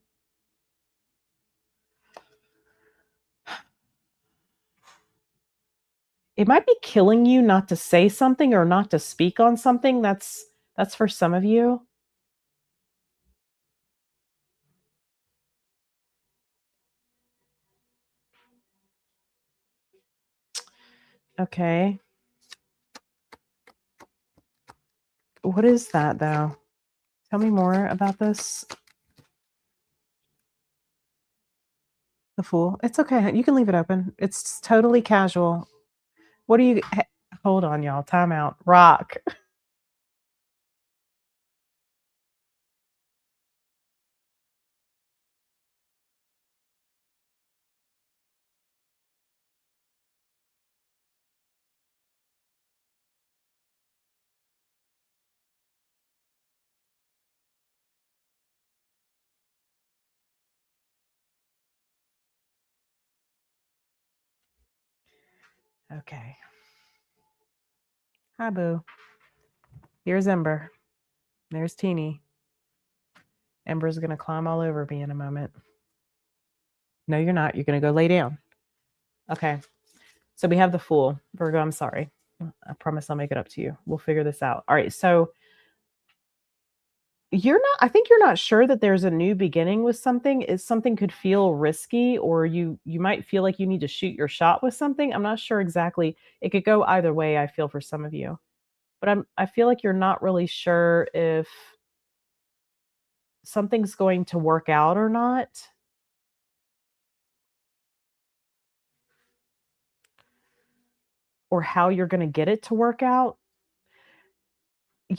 Speaker 1: It might be killing you not to say something or not to speak on something. That's for some of you. Okay. What is that, though? Tell me more about this. The Fool. It's okay. You can leave it open. It's totally casual. What do you hold on, y'all. Time out. Rock. Okay. Hi, Boo. Here's Ember. There's Teeny. Ember's gonna climb all over me in a moment. No, you're not. You're gonna go lay down. Okay. So we have the Fool. Virgo, I'm sorry. I promise I'll make it up to you. We'll figure this out. All right. So I think you're not sure that there's a new beginning with something. Is something could feel risky, or you might feel like you need to shoot your shot with something. I'm not sure exactly. It could go either way, I feel, for some of you. But I feel like you're not really sure if something's going to work out or not, or how you're gonna get it to work out.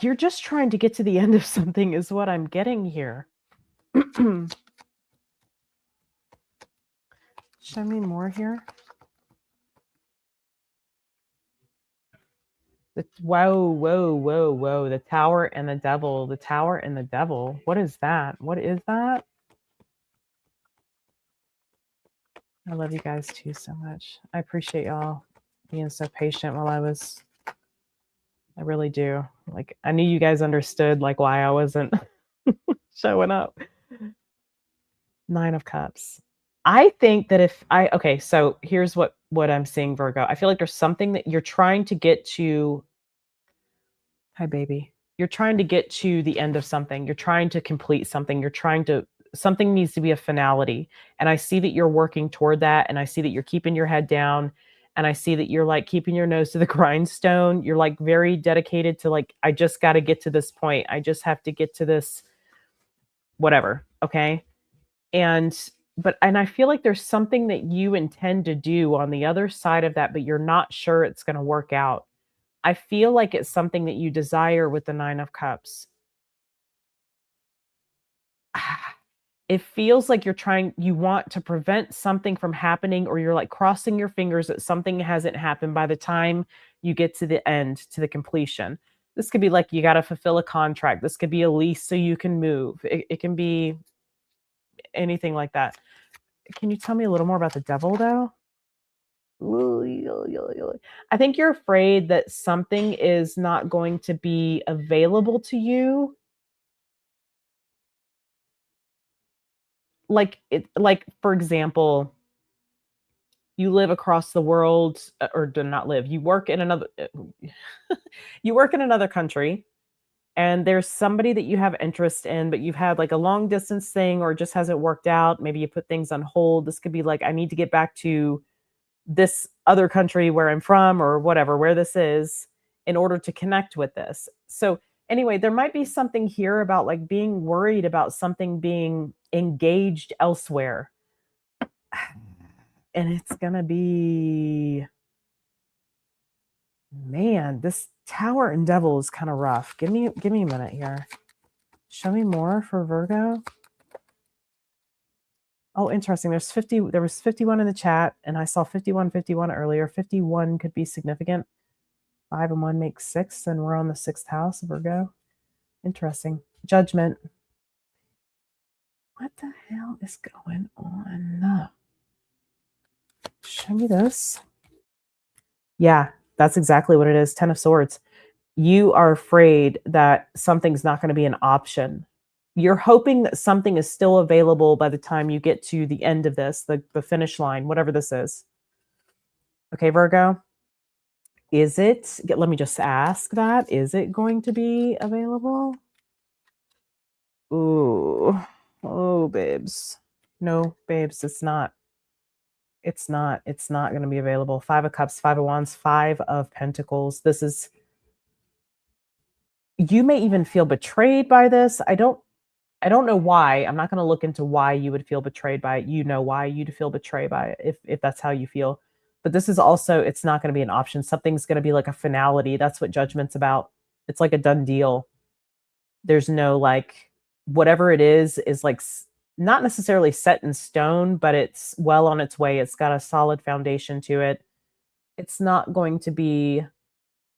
Speaker 1: You're just trying to get to the end of something is what I'm getting here. Show me more here. Whoa, whoa, whoa, whoa. The Tower and the Devil. The Tower and the Devil. What is that? What is that? I love you guys too so much. I appreciate y'all being so patient while I really do. Like, I knew you guys understood like why I wasn't showing up. 9 of Cups. I think that okay, so here's what I'm seeing, Virgo. I feel like there's something that you're trying to get to. Hi, baby. You're trying to get to the end of something. You're trying to complete something. Something needs to be a finality. And I see that you're working toward that. And I see that you're keeping your head down. And I see that you're like keeping your nose to the grindstone. You're like very dedicated to like, I just got to get to this point. I just have to get to this, whatever. Okay. And I feel like there's something that you intend to do on the other side of that, but you're not sure it's going to work out. I feel like it's something that you desire with the 9 of Cups. It feels like you want to prevent something from happening, or you're like crossing your fingers that something hasn't happened by the time you get to the end, to the completion. This could be like you got to fulfill a contract. This could be a lease so you can move. It can be anything like that. Can you tell me a little more about the Devil, though? I think you're afraid that something is not going to be available to you. Like for example, you live across the world, or do not live. You work in another you work in another country, and there's somebody that you have interest in, but you've had like a long distance thing, or it just hasn't worked out. Maybe you put things on hold. This could be like, I need to get back to this other country where I'm from, or whatever, where this is, in order to connect with this. So anyway, there might be something here about like being worried about something being engaged elsewhere. And it's going to be, man, this Tower and Devil is kind of rough. Give me a minute here. Show me more for Virgo. Oh, interesting. There was 51 in the chat, and I saw 51 earlier. 51 could be significant. 5 and 1 makes 6, and we're on the 6th house, Virgo. Interesting. Judgment. What the hell is going on? Show me this. Yeah, that's exactly what it is. 10 of Swords. You are afraid that something's not going to be an option. You're hoping that something is still available by the time you get to the end of this, the finish line, whatever this is. Okay, Virgo? Let me just ask that. Is it going to be available? Ooh. Oh, babes. No, babes, it's not. It's not. It's not going to be available. 5 of Cups, 5 of Wands, 5 of Pentacles. This is You may even feel betrayed by this. I don't know why. I'm not going to look into why you would feel betrayed by it. You know why you'd feel betrayed by it if that's how you feel. But this is also, it's not going to be an option. Something's going to be like a finality. That's what judgment's about. It's like a done deal. There's no like whatever it is like not necessarily set in stone, but it's well on its way. It's got a solid foundation to it. It's not going to be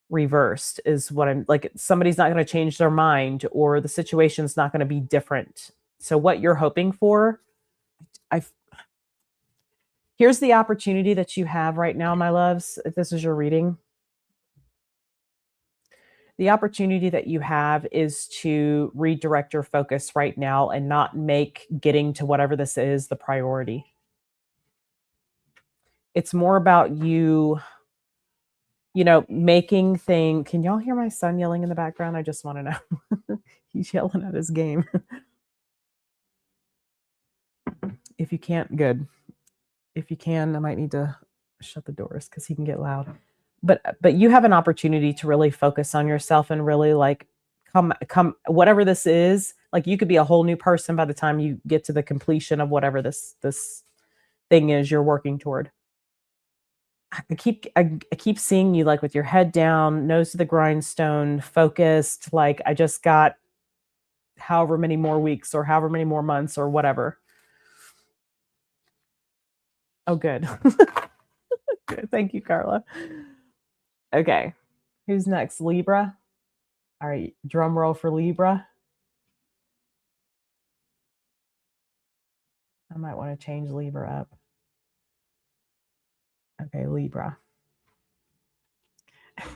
Speaker 1: reversed is what I'm like somebody's not going to change their mind or the situation's not going to be different. So what you're hoping for, I here's the opportunity that you have right now, my loves, if this is your reading. The opportunity that you have is to redirect your focus right now and not make getting to whatever this is the priority. It's more about making thing. Can y'all hear my son yelling in the background? I just want to know. He's yelling at his game. If you can't, good. If you can, I might need to shut the doors because he can get loud. But you have an opportunity to really focus on yourself and really like come whatever this is. Like you could be a whole new person by the time you get to the completion of whatever this thing is you're working toward. I keep seeing you like with your head down, nose to the grindstone, focused. Like I just got however many more weeks or however many more months or whatever. Oh, good. Good. Thank you, Carla. Okay. Who's next? Libra. All right. Drum roll for Libra. I might want to change Libra up. Okay, Libra.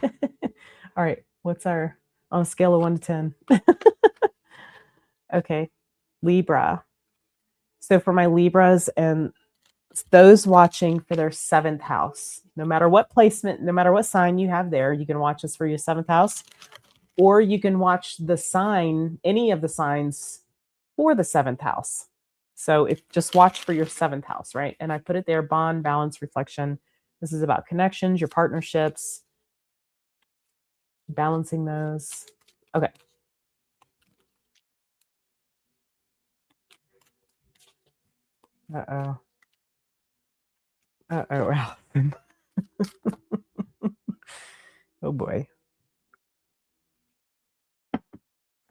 Speaker 1: All right. What's our on a scale of 1 to 10? Okay. Libra. So for my Libras and those watching for their 7th house, no matter what placement, no matter what sign you have there, you can watch this for your 7th house, or you can watch the sign, any of the signs for the 7th house. So if just watch for your 7th house, right? And I put it there, bond, balance, reflection. This is about connections, your partnerships, balancing those. Okay. Uh-oh. Uh-oh, Allison. Oh boy.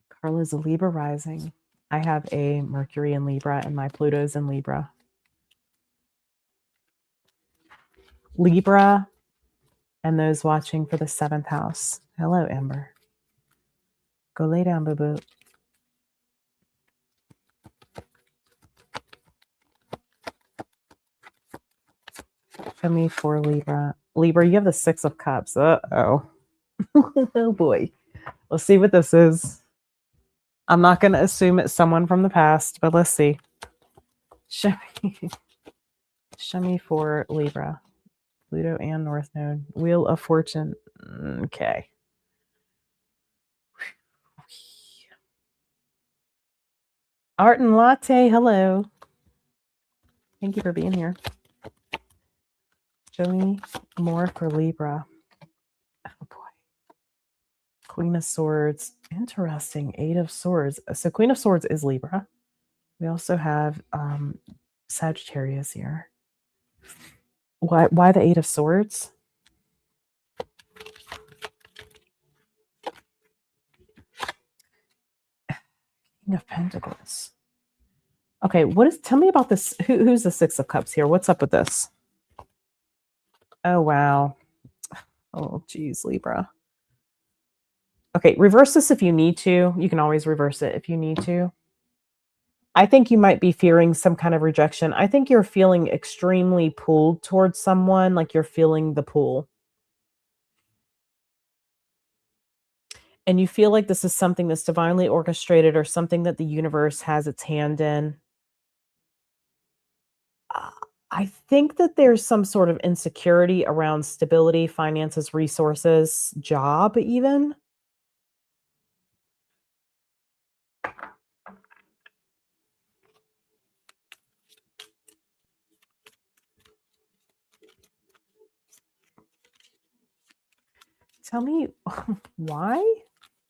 Speaker 1: Carla's a Libra rising. I have a Mercury in Libra and my Pluto's in Libra. Libra and those watching for the 7th house. Hello, Amber. Go lay down, boo-boo. Show me for Libra. Libra, you have the 6 of Cups. Uh-oh. Oh, boy. Let's see what this is. I'm not going to assume it's someone from the past, but let's see. Show me for Libra. Pluto and North Node. Wheel of Fortune. Okay. Art and Latte, hello. Thank you for being here. Show me more for Libra. Oh boy. Queen of Swords. Interesting. 8 of Swords. So Queen of Swords is Libra. We also have Sagittarius here. Why the 8 of Swords? King of Pentacles. Okay, tell me about this. Who's the 6 of Cups here? What's up with this? Oh, wow. Oh, geez, Libra. Okay, reverse this if you need to. You can always reverse it if you need to. I think you might be fearing some kind of rejection. I think you're feeling extremely pulled towards someone, like you're feeling the pull. And you feel like this is something that's divinely orchestrated or something that the universe has its hand in. I think that there's some sort of insecurity around stability, finances, resources, job even. Tell me why?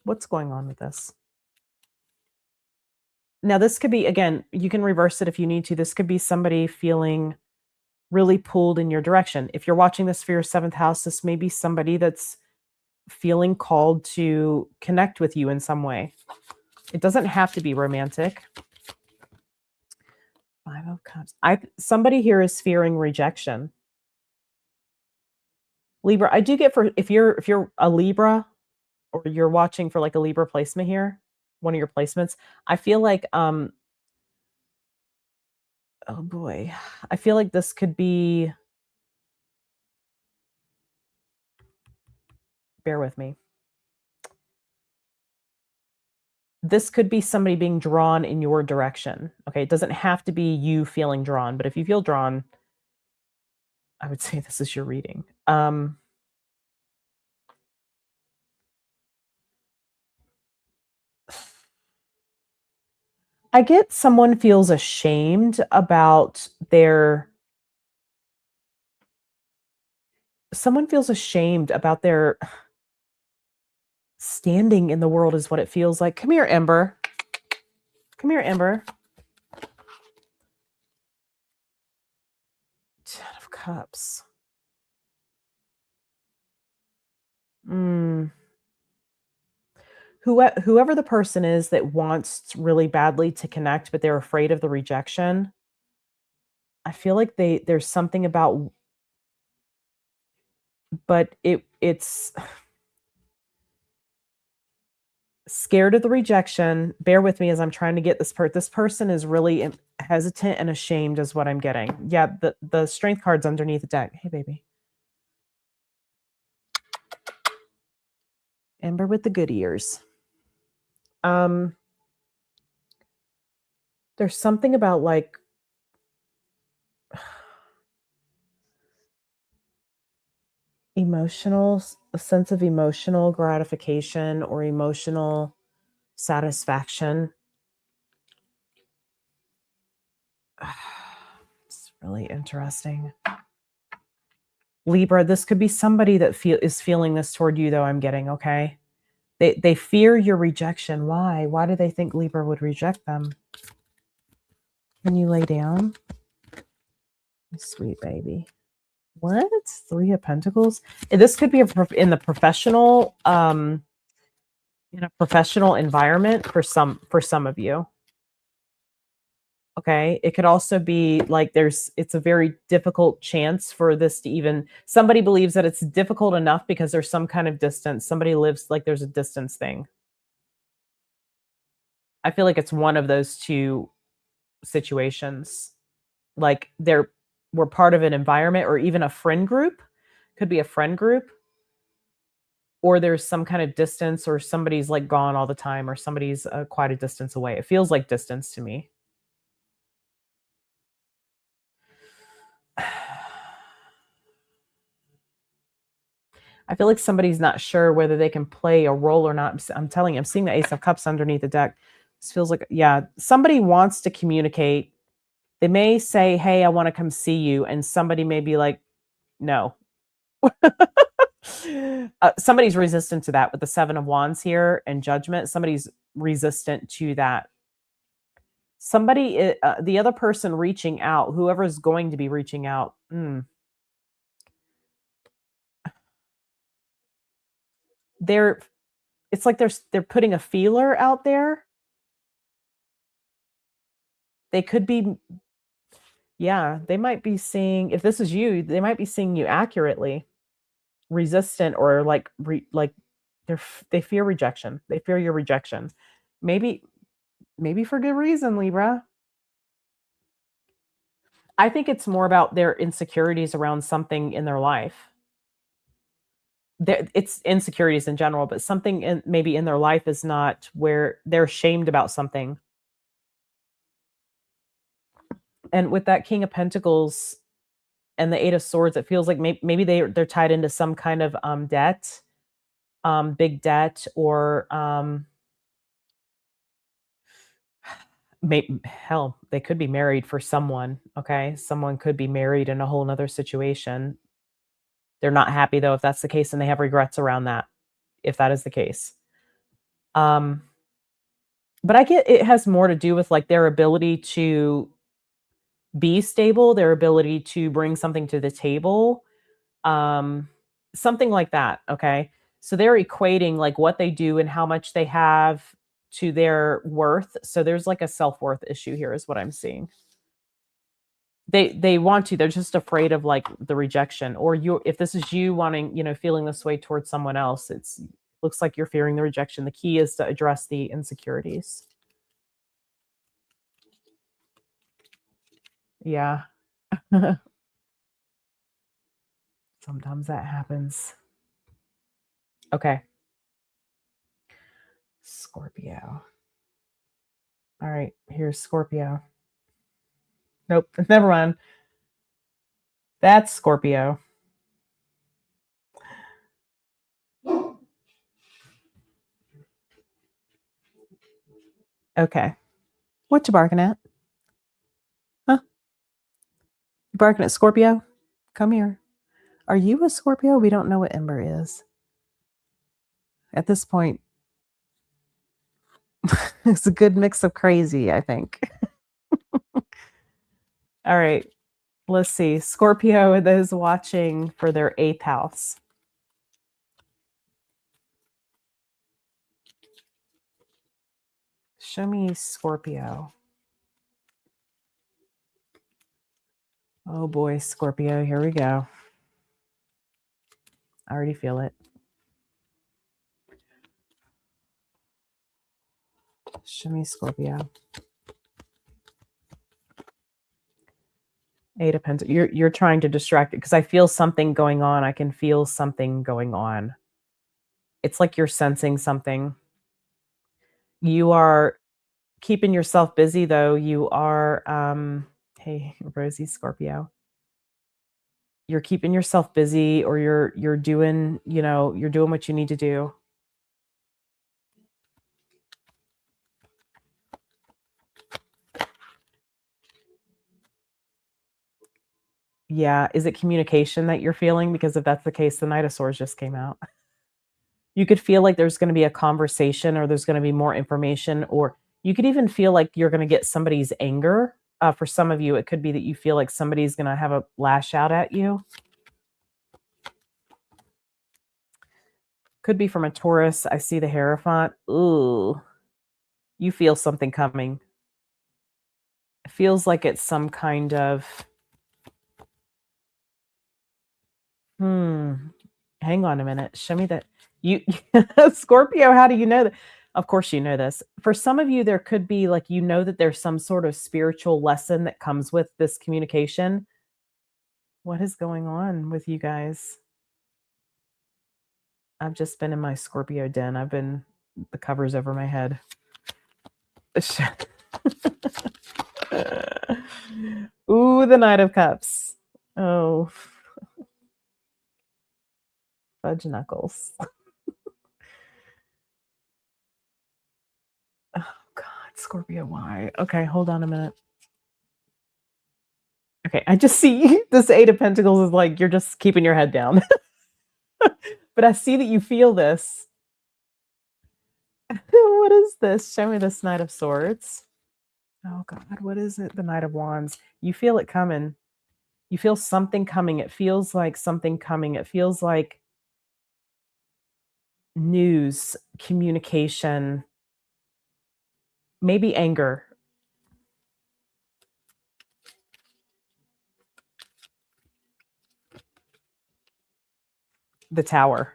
Speaker 1: What's going on with this? Now, this could be, again, you can reverse it if you need to. This could be somebody feeling really pulled in your direction. If you're watching this for your seventh house, this may be somebody that's feeling called to connect with you in some way. It doesn't have to be romantic. Five of Cups. Somebody here is fearing rejection. Libra, I do get for if you're a Libra or you're watching for like a Libra placement here, one of your placements, I feel like oh boy. I feel like this could be, bear with me. This could be somebody being drawn in your direction. Okay, it doesn't have to be you feeling drawn, but if you feel drawn, I would say this is your reading. I get someone feels ashamed about their standing in the world is what it feels like. Come here, Ember. Come here, Ember. 10 of Cups. Whoever the person is that wants really badly to connect, but they're afraid of the rejection, I feel like there's something about, but it's scared of the rejection. Bear with me as I'm trying to get this person is really hesitant and ashamed is what I'm getting. Yeah, the strength card's underneath the deck. Hey, baby. Ember with the good ears. There's something about like a sense of emotional gratification or emotional satisfaction. It's really interesting. Libra, this could be somebody that is feeling this toward you, though, I'm getting, okay? They fear your rejection. Why? Why do they think Libra would reject them? Can you lay down? Sweet baby. What? 3 of Pentacles? This could be in a professional environment for some of you. Okay. It could also be like it's a very difficult chance for this to even, somebody believes that it's difficult enough because there's some kind of distance. Somebody lives like there's a distance thing. I feel like it's one of those two situations. Like we're part of an environment or even a friend group, could be a friend group, or there's some kind of distance or somebody's like gone all the time or somebody's quite a distance away. It feels like distance to me. I feel like somebody's not sure whether they can play a role or not. I'm telling you, I'm seeing the Ace of Cups underneath the deck. This feels like, yeah, somebody wants to communicate. They may say, hey, I want to come see you. And somebody may be like, no. Somebody's resistant to that with the 7 of Wands here and Judgment. Somebody's resistant to that. Somebody, the other person reaching out, whoever's going to be reaching out. It's like they're putting a feeler out there. They could be, yeah, they might be seeing, if this is you, they might be seeing you accurately, resistant or like they fear rejection. They fear your rejection. Maybe for good reason, Libra. I think it's more about their insecurities around something in their life. It's insecurities in general, but something maybe in their life is not where they're ashamed about something. And with that King of Pentacles and the 8 of Swords, it feels like maybe they're tied into some kind of debt, big debt, or hell, they could be married for someone. Okay, someone could be married in a whole nother situation. They're not happy though if that's the case, and they have regrets around that if that is the case. Um, but I get it has more to do with like their ability to be stable, their ability to bring something to the table, um, something like that. Okay. So they're equating like what they do and how much they have to their worth. So there's like a self worth issue here, is what I'm seeing. They want to. They're just afraid of like the rejection, or you. If this is you wanting, feeling this way towards someone else, it's looks like you're fearing the rejection. The key is to address the insecurities. Yeah. Sometimes that happens. Okay. Scorpio. All right. Here's Scorpio. Nope. Never mind. That's Scorpio. Okay. What you barking at? Huh? You barking at Scorpio? Come here. Are you a Scorpio? We don't know what Ember is. At this point, it's a good mix of crazy, I think. All right. Let's see. Scorpio is watching for their eighth house. Show me Scorpio. Oh boy, Scorpio. Here we go. I already feel it. Show me Scorpio. Eight of Pentacles. You're trying to distract it because I feel something going on. I can feel something going on. It's like you're sensing something. You are keeping yourself busy though. You are hey, Rosie Scorpio. You're keeping yourself busy, or you're doing, you're doing what you need to do. Yeah, is it communication that you're feeling? Because if that's the case, the Knight of Swords just came out. You could feel like there's gonna be a conversation, or there's gonna be more information, or you could even feel like you're gonna get somebody's anger. For some of you, it could be that you feel like somebody's gonna have a lash out at you. Could be from a Taurus. I see the Hierophant. Ooh, you feel something coming. It feels like it's some kind of hang on a minute. Show me that you Scorpio, how do you know that? Of course you know this. For some of you, there could be like, that there's some sort of spiritual lesson that comes with this communication. What is going on with you guys? I've just been in my Scorpio den. I've been the covers over my head. Ooh, the Knight of Cups. Oh, fudge knuckles. Oh God, Scorpio, why? Okay, hold on a minute. Okay, I just see this Eight of Pentacles is like you're just keeping your head down. But I see that you feel this. What is this? Show me this Knight of Swords. Oh God, what is it? The Knight of Wands. You feel it coming. You feel something coming. It feels like something coming. It feels like news, communication, maybe anger. The Tower.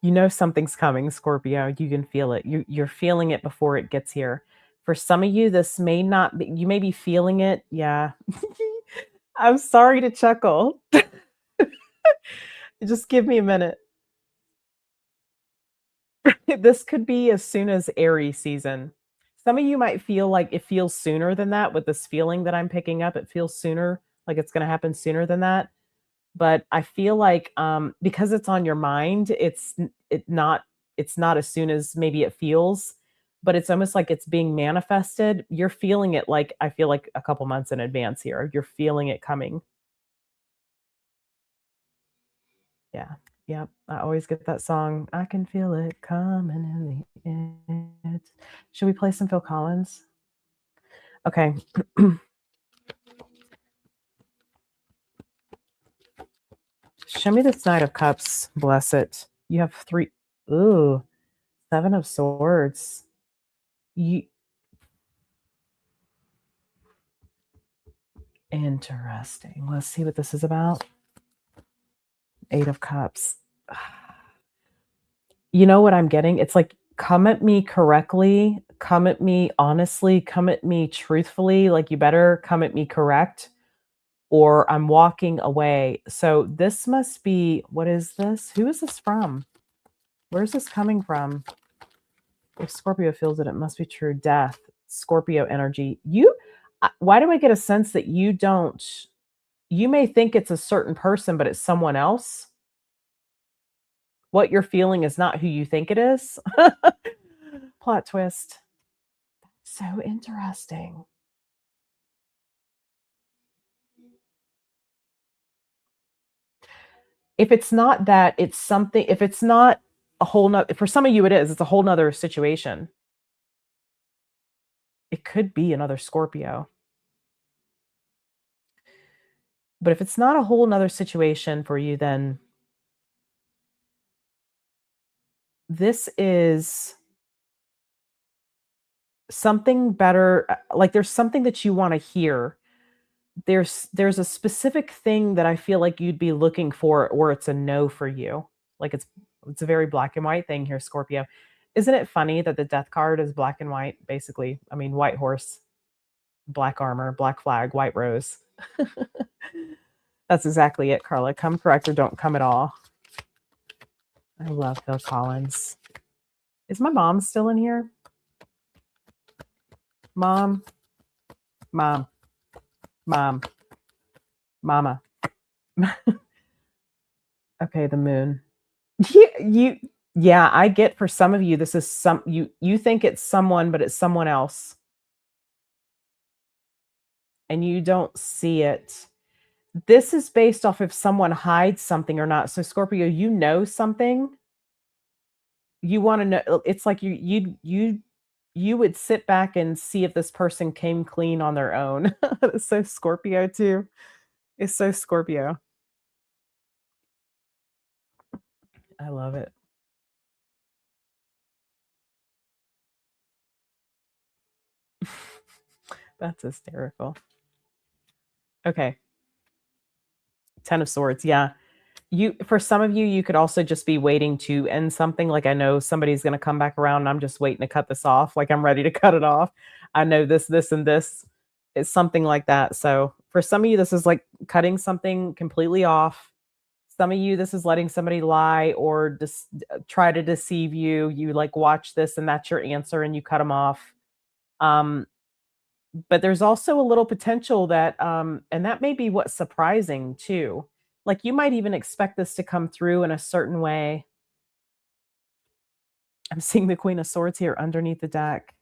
Speaker 1: You know something's coming, Scorpio. You can feel it. You're feeling it before it gets here. For some of you, this may not be, you may be feeling it. Yeah. I'm sorry to chuckle. Just give me a minute. This could be as soon as Aries season. Some of you might feel like it feels sooner than that with this feeling that I'm picking up. It feels sooner, like it's going to happen sooner than that. But I feel like because it's on your mind, it's not as soon as maybe it feels, but it's almost like it's being manifested. You're feeling it like I feel like a couple months in advance here. You're feeling it coming. Yeah. Yep, I always get that song. I can feel it coming in the air. Should we play some Phil Collins? Okay. Show me this Knight of Cups. Bless it. You have three. Ooh, Seven of Swords. You interesting. Let's see what this is about. Eight of Cups. You know what I'm getting? It's like, come at me correctly, come at me honestly, come at me truthfully. Like, you better come at me correct, or I'm walking away. So, this must be, what is this? Who is this from? Where's this coming from? If Scorpio feels it, it must be true. Death, Scorpio energy. Why do I get a sense that you don't, you may think it's a certain person, but it's someone else? What you're feeling is not who you think it is. Plot twist. So interesting. If it's not that, it's something, if it's not a whole nother, for some of you it is, it's a whole nother situation. It could be another Scorpio. But if it's not a whole nother situation for you, then this is something better. Like, there's something that you want to hear. There's a specific thing that I feel like you'd be looking for, or it's a no for you. Like, it's a very black and white thing here, Scorpio. Isn't it funny that the death card is black and white, basically? I mean, white horse, black armor, black flag, white rose. That's exactly it, Carla. Come correct or don't come at all. I love Phil Collins. Is my mom still in here? Mom, mom, mom, mama. Okay, the moon. Yeah, I get, for some of you, this is you think it's someone, but it's someone else, and you don't see it. This is based off if someone hides something or not. So, Scorpio, you know something. You wanna know, it's like you would sit back and see if this person came clean on their own. It's so Scorpio too. It's so Scorpio. I love it. That's hysterical. Okay, 10 of Swords, yeah. You, for some of you, you could also just be waiting to end something. Like, I know somebody's gonna come back around, and I'm just waiting to cut this off. Like, I'm ready to cut it off. I know this, and this. It's something like that. So, for some of you, this is like cutting something completely off. Some of you, this is letting somebody lie or just try to deceive you. You, like, watch this, and that's your answer, and you cut them off. Um, but there's also a little potential that, and that may be what's surprising too. Like, you might even expect this to come through in a certain way. I'm seeing the Queen of Swords here underneath the deck.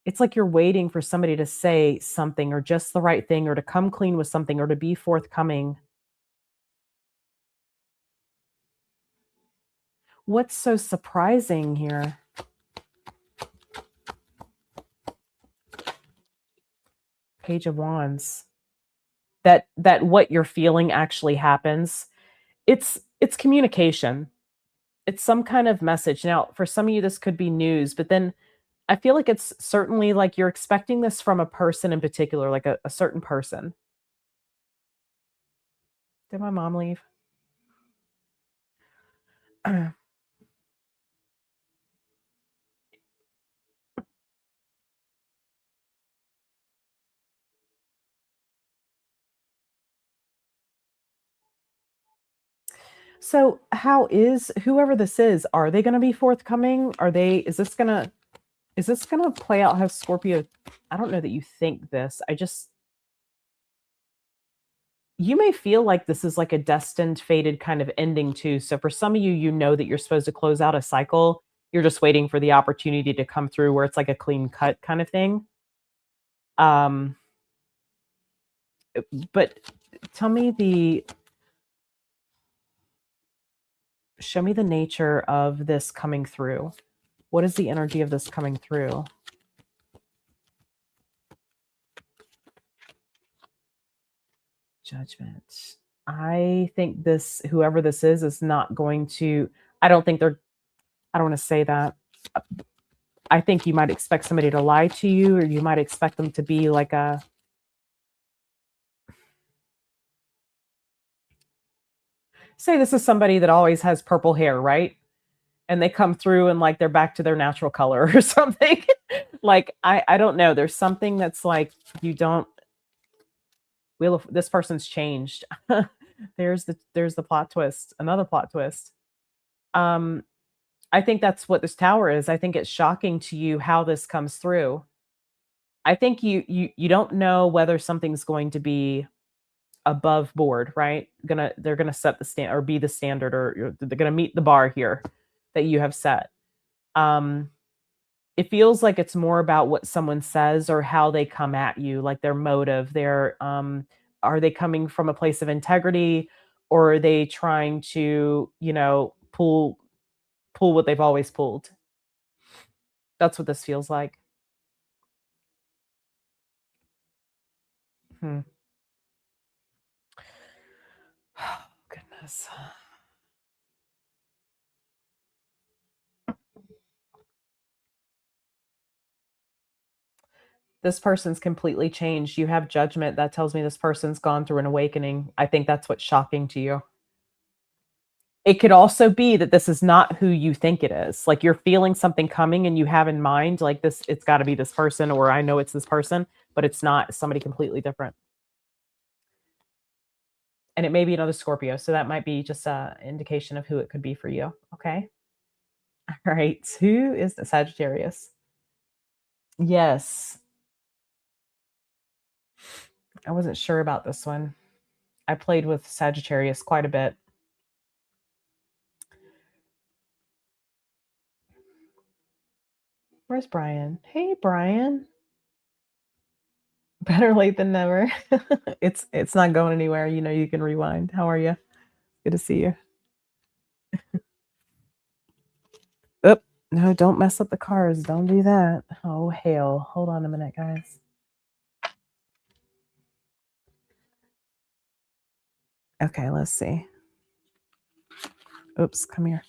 Speaker 1: It's like you're waiting for somebody to say something, or just the right thing, or to come clean with something, or to be forthcoming. What's so surprising here? Page of Wands. That what you're feeling actually happens. It's communication. It's some kind of message. Now, for some of you, this could be news, but then I feel like it's certainly like you're expecting this from a person in particular, like a certain person. Did my mom leave? So, how is whoever this is, are they gonna be forthcoming? Are they is this gonna play out how Scorpio, I don't know that you think this. I just, you may feel like this is like a destined, fated kind of ending too. So, for some of you, you know that you're supposed to close out a cycle. You're just waiting for the opportunity to come through where it's like a clean cut kind of thing. Um, but tell me Show me the nature of this coming through. What is the energy of this coming through? Judgment. I think this, whoever this is not going to, I don't think they're, I don't want to say that. I think you might expect somebody to lie to you, or you might expect them to be like a, say this is somebody that always has purple hair, right? And they come through and like they're back to their natural color or something. Like I don't know. There's something that's like you don't wheel of this person's changed. There's the plot twist, another plot twist. Um, I think that's what this tower is. I think it's shocking to you how this comes through. I think you don't know whether something's going to be above board, right? They're gonna set the stand or be the standard, or they're gonna meet the bar here that you have set. Um, it feels like it's more about what someone says or how they come at you, like their motive. Are they coming from a place of integrity, or are they trying to, pull what they've always pulled? That's what this feels like. Hmm. Oh, goodness. This person's completely changed. You have judgment. That tells me this person's gone through an awakening. I think that's what's shocking to you. It could also be that this is not who you think it is. Like you're feeling something coming and you have in mind, like this, it's got to be this person, or I know it's this person, but it's not. It's somebody completely different. And it may be another Scorpio. So that might be just a indication of who it could be for you. Okay. All right. Who is the Sagittarius? Yes. I wasn't sure about this one. I played with Sagittarius quite a bit. Where's Brian? Hey, Brian. Better late than never. It's not going anywhere. You can rewind. How are you? Good to see you. Oop. No, don't mess up the cars. Don't do that. Oh, hell. Hold on a minute, guys. Okay, let's see. Oops, come here.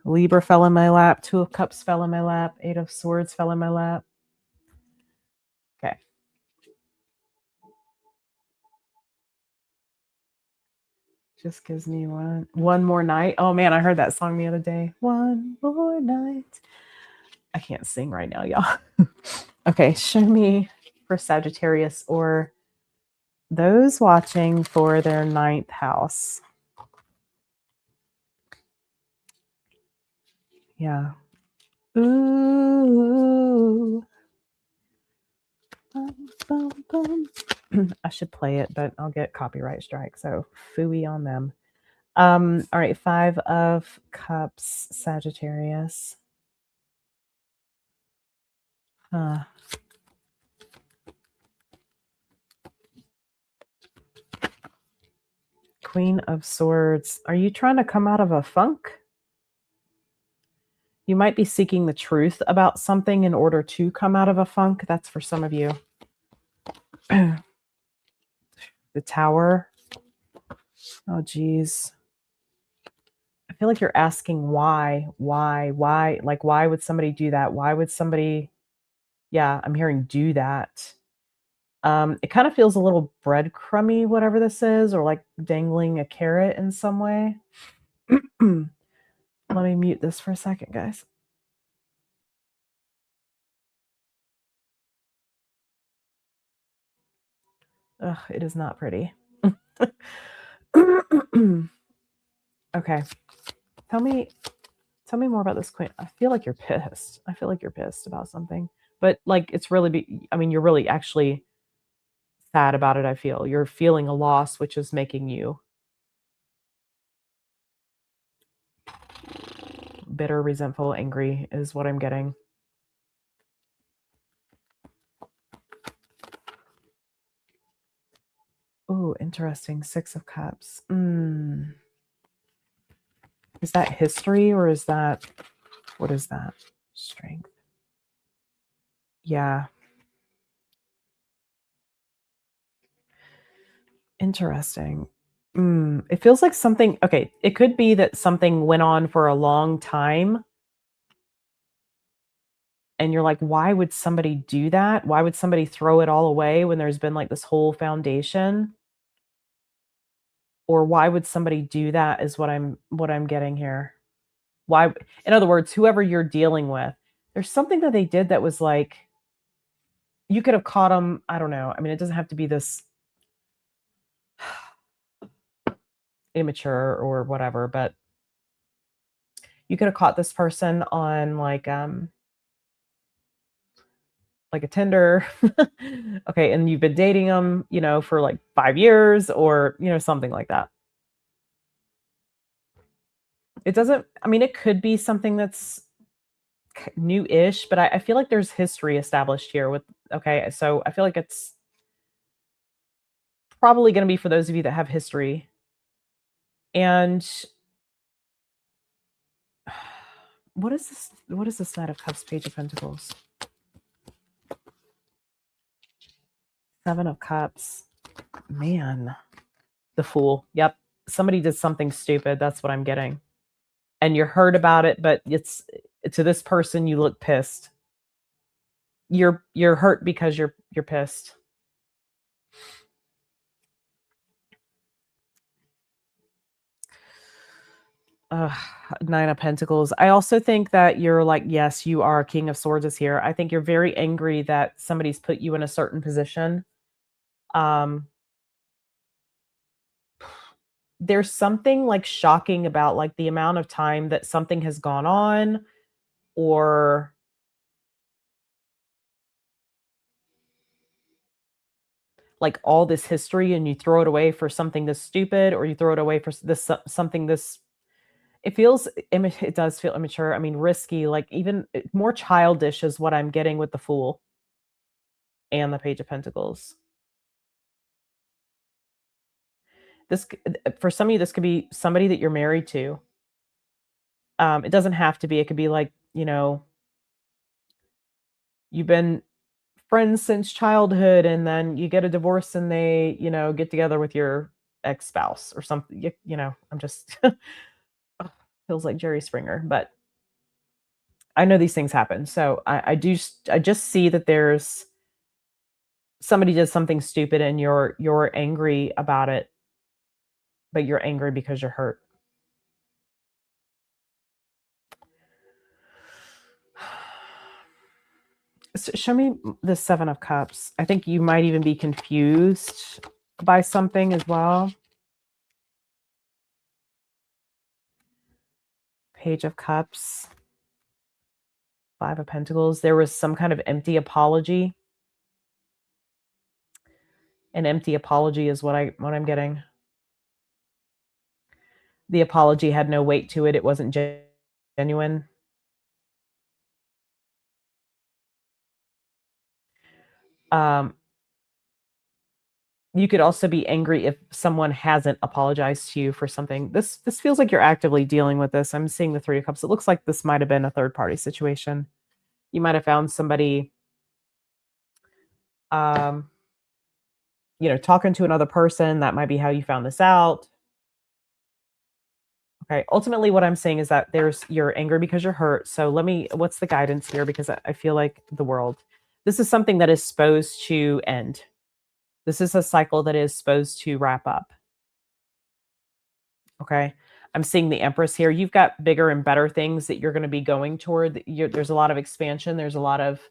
Speaker 1: Libra fell in my lap. Two of Cups fell in my lap. Eight of Swords fell in my lap. Okay. Just gives me one more night. Oh man, I heard that song the other day. One more night. I can't sing right now, y'all. Okay, show me for Sagittarius or those watching for their ninth house. Yeah. Ooh. Bum, bum, bum. I should play it, but I'll get copyright strike. So phooey on them. All right, Five of Cups, Sagittarius. Queen of Swords. Are you trying to come out of a funk? You might be seeking the truth about something in order to come out of a funk. That's for some of you. The Tower. Oh, geez. I feel like you're asking why? Like, why would somebody do that? Why would somebody, yeah, I'm hearing do that. It kind of feels a little breadcrumby, whatever this is, or like dangling a carrot in some way. Let me mute this for a second, guys. Ugh, it is not pretty. Okay. Tell me more about this queen. I feel like you're pissed. I feel like you're pissed about something. But like it's really I mean, you're really actually sad about it, I feel. You're feeling a loss, which is making you bitter, resentful, angry is what I'm getting. Oh, interesting. Six of Cups. Is that history or is that, what is that? Strength. Yeah. Interesting. It feels like something, okay, it could be that something went on for a long time and you're like, why would somebody do that? Why would somebody throw it all away when there's been like this whole foundation? Or why would somebody do that is what I'm getting here. Why, in other words, whoever you're dealing with, there's something that they did that was like you could have caught them, I don't know. I mean, it doesn't have to be this immature or whatever, but you could have caught this person on like a Tinder. Okay, and you've been dating them, for like 5 years or, something like that. It doesn't, I mean, it could be something that's new-ish, but I feel like there's history established here with, okay, so I feel like it's probably going to be for those of you that have history. And what is this? What is this Knight of Cups, Page of Pentacles? Seven of Cups. Man, the Fool. Yep. Somebody did something stupid. That's what I'm getting. And you're hurt about it, but it's to this person you look pissed. You're hurt because you're pissed. Ugh, Nine of Pentacles. I also think that you're like, yes, you are King of Swords is here. I think you're very angry that somebody's put you in a certain position. Um, there's something like shocking about like the amount of time that something has gone on, or like all this history and you throw it away for something this stupid, or you throw it away for this something this, it feels it does feel immature. I mean, risky, like even more childish is what I'm getting with the Fool and the Page of Pentacles. This for some of you, this could be somebody that you're married to. It doesn't have to be. It could be like, you've been friends since childhood and then you get a divorce and they, get together with your ex-spouse or something. I'm just feels like Jerry Springer, but I know these things happen. So I just see that there's somebody did something stupid and you're angry about it, but you're angry because you're hurt. Show me the Seven of Cups. I think you might even be confused by something as well. Page of Cups, Five of Pentacles. There was some kind of empty apology. An empty apology is what I'm getting. The apology had no weight to it. It wasn't genuine. You could also be angry if someone hasn't apologized to you for something. This feels like you're actively dealing with this. I'm seeing the Three of Cups. It looks like this might have been a third party situation. You might have found somebody, talking to another person. That might be how you found this out. Okay. Ultimately, what I'm saying is that you're angry because you're hurt. So what's the guidance here? Because I feel like the world, this is something that is supposed to end. This is a cycle that is supposed to wrap up. Okay. I'm seeing the Empress here. You've got bigger and better things that you're going to be going toward. There's a lot of expansion. There's a lot of,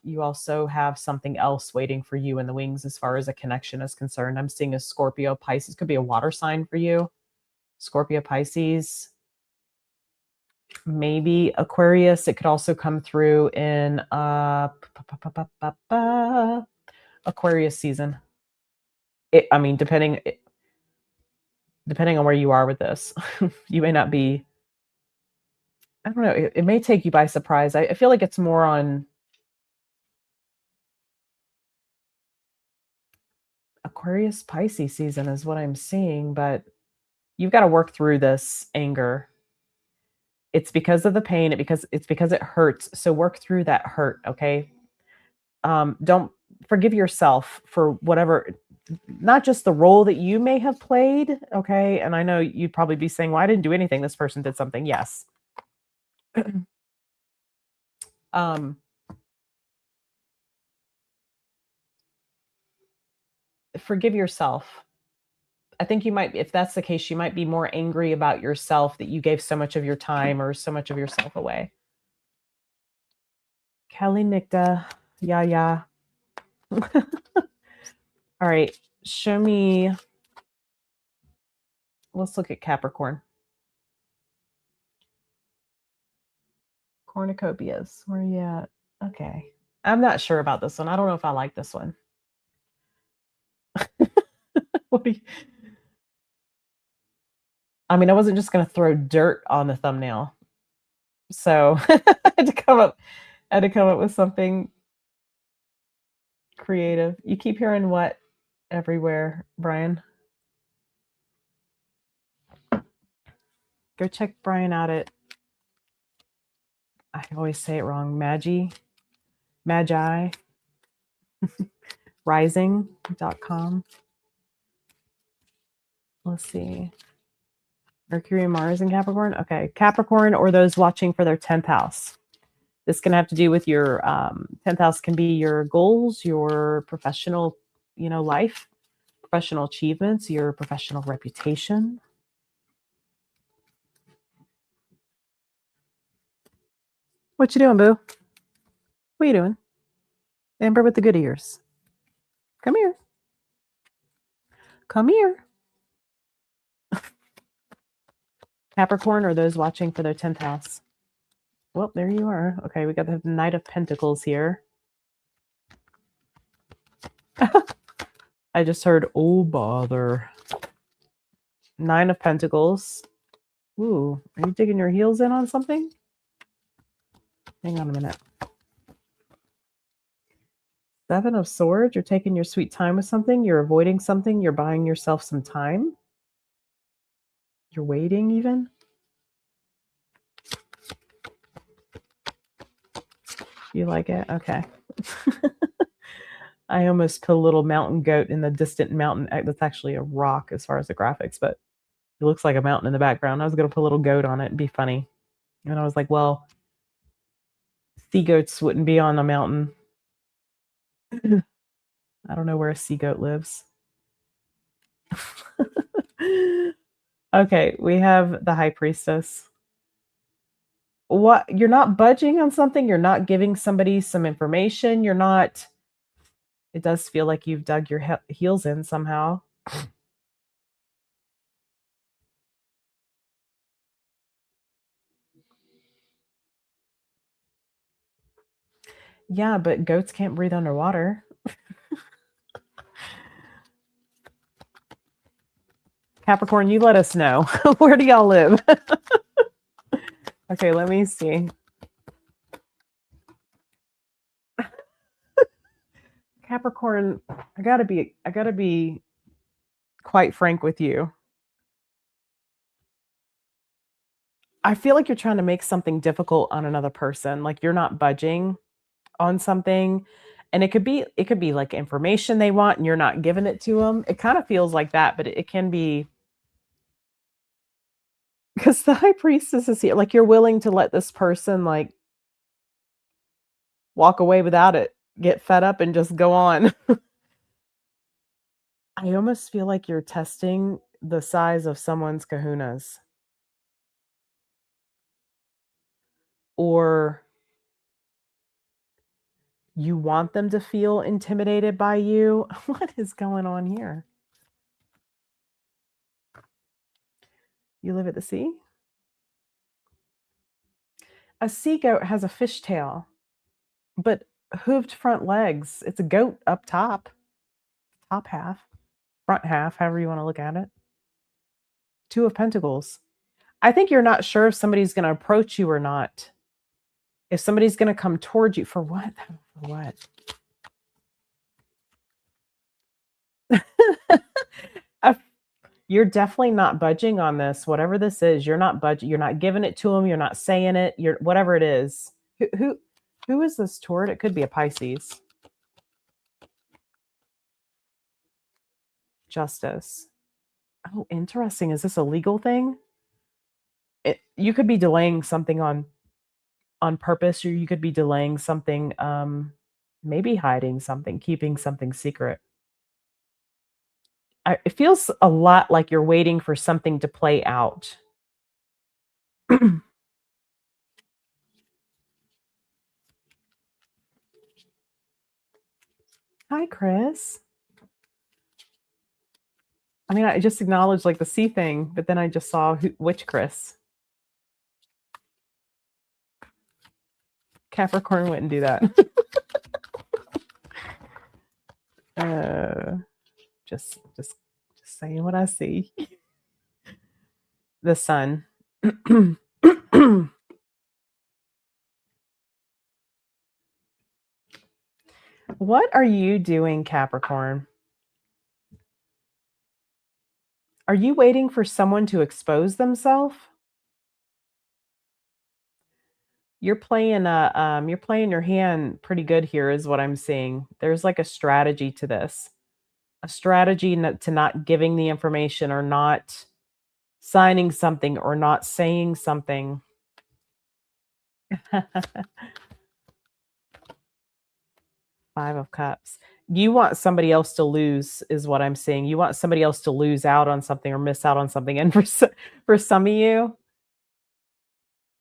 Speaker 1: you also have something else waiting for you in the wings as far as a connection is concerned. I'm seeing a Scorpio, Pisces. Could be a water sign for you. Scorpio, Pisces. Maybe Aquarius. It could also come through in Aquarius season. I mean, depending on where you are with this, you may not be. I don't know. It may take you by surprise. I feel like it's more on Aquarius Pisces season is what I'm seeing, but you've got to work through this anger. It's because of the pain, it's because it hurts. So work through that hurt, okay? Don't forgive yourself for whatever, not just the role that you may have played, okay? And I know you'd probably be saying, "Well, I didn't do anything. This person did something." Yes. um, Forgive yourself. I think you might, if that's the case, you might be more angry about yourself that you gave so much of your time or so much of yourself away. Kelly Nikta, yeah, yeah. All right, show me. Let's look at Capricorn. Cornucopias. Where are you at? Okay. I'm not sure about this one. I don't know if I like this one. What do you, I mean, I wasn't just going to throw dirt on the thumbnail. So I had to come up with something creative. You keep hearing what everywhere, Brian? Go check Brian out at, I always say it wrong, Magi, rising.com. Let's see. Mercury and Mars in Capricorn. Okay. Capricorn, or those watching for their 10th house. This can have to do with your 10th house, can be your goals, your professional, life, professional achievements, your professional reputation. What you doing, boo? What you doing? Amber with the good ears. Come here. Come here. Capricorn, or those watching for their 10th house. Well, there you are. Okay, we got the Knight of Pentacles here. I just heard, oh, bother. 9 of Pentacles. Ooh, are you digging your heels in on something? Hang on a minute. 7 of Swords. You're taking your sweet time with something. You're avoiding something. You're buying yourself some time. You're waiting even. You like it? Okay. I almost put a little mountain goat in the distant mountain. That's actually a rock as far as the graphics, but it looks like a mountain in the background. I was going to put a little goat on it and be funny. And I was like, well, sea goats wouldn't be on a mountain. I don't know where a sea goat lives. Okay, we have the High Priestess. What? You're not budging on something. You're not giving somebody some information. You're not. It does feel like you've dug your heels in somehow. Yeah, but goats can't breathe underwater. Capricorn, you let us know. Where do y'all live? Okay, let me see. Capricorn, I gotta be quite frank with you. I feel like you're trying to make something difficult on another person. Like you're not budging on something. And it could be like information they want and you're not giving it to them. It kind of feels like that, but it can be because the High Priestess is here. Like you're willing to let this person like walk away without it, get fed up and just go on. I almost feel like you're testing the size of someone's kahunas. Or you want them to feel intimidated by you. What is going on here? You live at the sea? A sea goat has a fishtail, but hooved front legs. It's a goat up top half, front half, however you want to look at it. 2 of Pentacles. I think you're not sure if somebody's going to approach you or not. If somebody's going to come towards you. For what? For what? You're definitely not budging on this. Whatever this is, you're not budging. You're not giving it to them. You're not saying it. You're whatever it is. Who is this toward? It could be a Pisces. Justice. Oh, interesting. Is this a legal thing? You could be delaying something on purpose, or you could be delaying something, maybe hiding something, keeping something secret. It feels a lot like you're waiting for something to play out. Hi, Chris. I mean, I just acknowledged like the C thing, but then I just saw which Chris. Capricorn wouldn't do that. uh, just saying what I see. The sun. What are you doing, Capricorn? Are you waiting for someone to expose themselves? You're playing you're playing your hand pretty good here is what I'm seeing. There's like a strategy to this. A strategy to not giving the information or not signing something or not saying something. 5 of Cups. You want somebody else to lose is what I'm seeing. You want somebody else to lose out on something or miss out on something. And for some of you,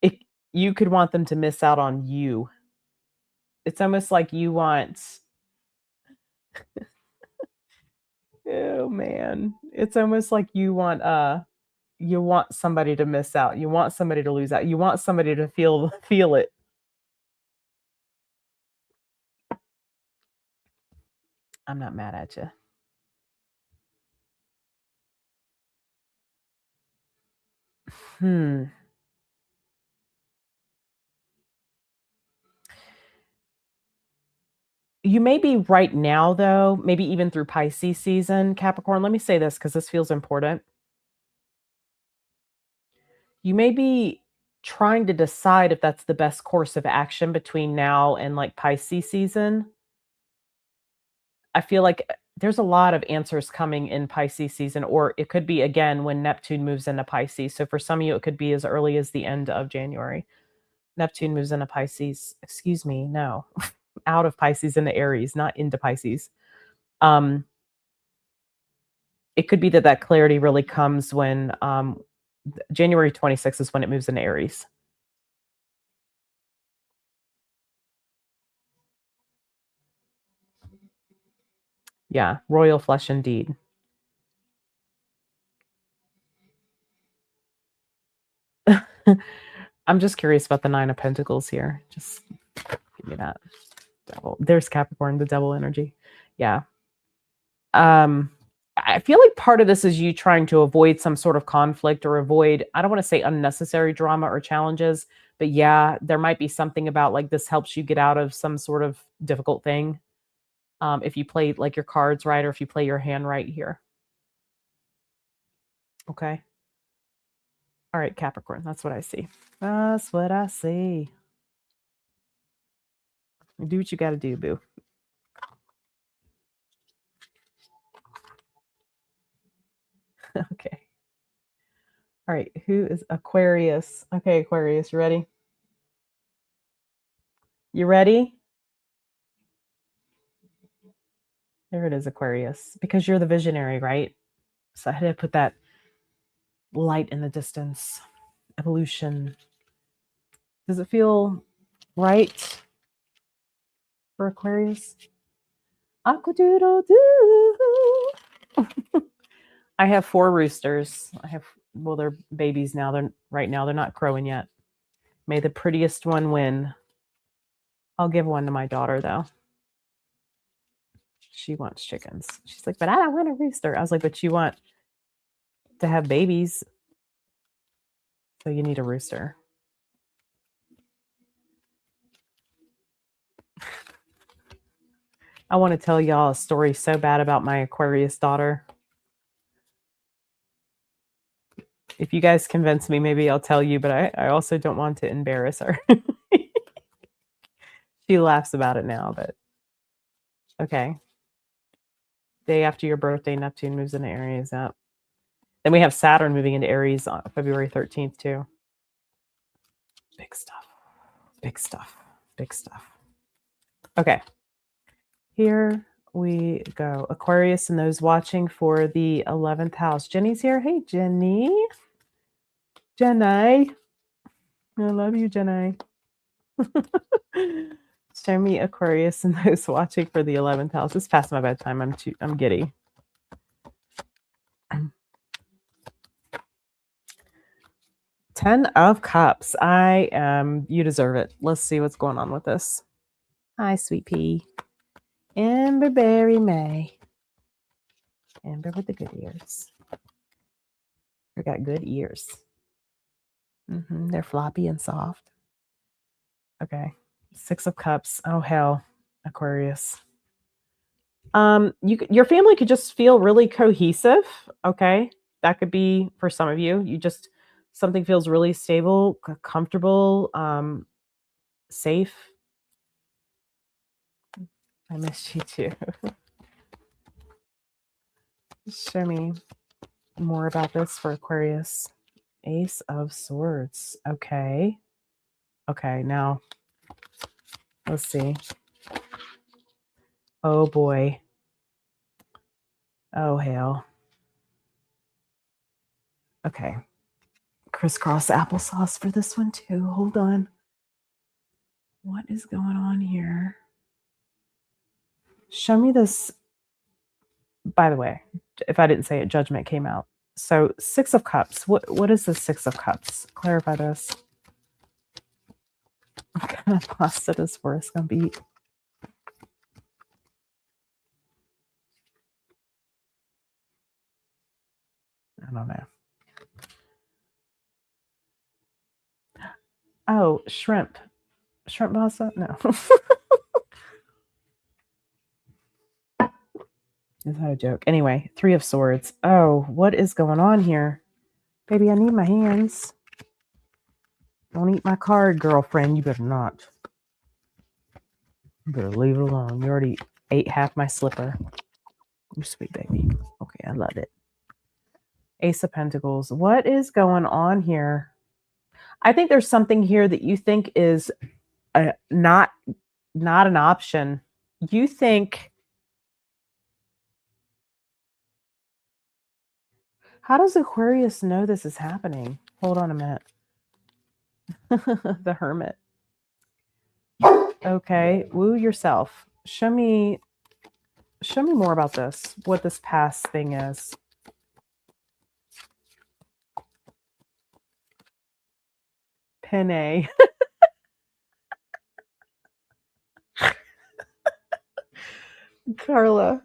Speaker 1: it you could want them to miss out on you. It's almost like you want oh man. It's almost like you want somebody to miss out. You want somebody to lose out. You want somebody to feel it. I'm not mad at you. Hmm. You may be right now, though, maybe even through Pisces season, Capricorn. Let me say this because this feels important. You may be trying to decide if that's the best course of action between now and like Pisces season. I feel like there's a lot of answers coming in Pisces season, or it could be again when Neptune moves into Pisces. So for some of you, it could be as early as the end of January. Neptune moves into Pisces. Excuse me, no, out of Pisces into Aries, not into Pisces. It could be that that clarity really comes when January 26th is when it moves into Aries. Yeah, royal flesh indeed. I'm just curious about the 9 of Pentacles here. Just give me that. Devil. There's Capricorn, the devil energy. Yeah. I feel like part of this is you trying to avoid some sort of conflict or avoid, I don't want to say unnecessary drama or challenges, but yeah, there might be something about like this helps you get out of some sort of difficult thing. If you play like your cards right, or if you play your hand right here. Okay. All right, Capricorn. That's what I see. That's what I see. Do what you got to do, boo. Okay. All right. Who is Aquarius? Okay, Aquarius, you ready? You ready? There it is, Aquarius. Because you're the visionary, right? So I had to put that light in the distance. Evolution. Does it feel right for Aquarius? Aquadoodle doo. I have 4 roosters. Well, they're babies now. They're not crowing yet. May the prettiest one win. I'll give one to my daughter though. She wants chickens. She's like, but I don't want a rooster. I was like, but you want to have babies, so you need a rooster. I want to tell y'all a story so bad about my Aquarius daughter. If you guys convince me, maybe I'll tell you, but I also don't want to embarrass her. She laughs about it now, but okay. Day after your birthday, Neptune moves into Aries. Yep. Then we have Saturn moving into Aries on February 13th, too. Big stuff. Big stuff. Big stuff. Okay. Here we go. Aquarius and those watching for the 11th house. Jenny's here. Hey, Jenny. Jenny. I love you, Jenny. Show me Aquarius and those watching for the 11th house. It's past my bedtime. I'm giddy. Ten of Cups. You deserve it. Let's see what's going on with this. Hi, sweet pea. Amberberry May. Amber with the good ears. I got good ears. They're floppy and soft. Okay. 6 of Cups. Oh, hell. Aquarius. Your family could just feel really cohesive. Okay. That could be for some of you. Something feels really stable, comfortable, safe. I missed you too. Show me more about this for Aquarius. Ace of Swords. Okay. Okay, now let's see. Oh boy. Oh hell. Okay. Crisscross applesauce for this one too. Hold on. What is going on here? Show me this. By the way, if I didn't say it, Judgment came out. So 6 of Cups. What is the 6 of Cups? Clarify this. What kind of pasta does Forrest Gump eat? I don't know. Oh, shrimp. Shrimp pasta? No. Is that a joke? Anyway, 3 of Swords. Oh, what is going on here? Baby, I need my hands. Don't eat my card, girlfriend. You better not. You better leave it alone. You already ate half my slipper. You sweet baby. Okay, I love it. Ace of Pentacles. What is going on here? I think there's something here that you think is not an option. You think... How does Aquarius know this is happening? Hold on a minute. The Hermit. Okay, woo yourself. Show me more about this. What this past thing is. Penne. Carla.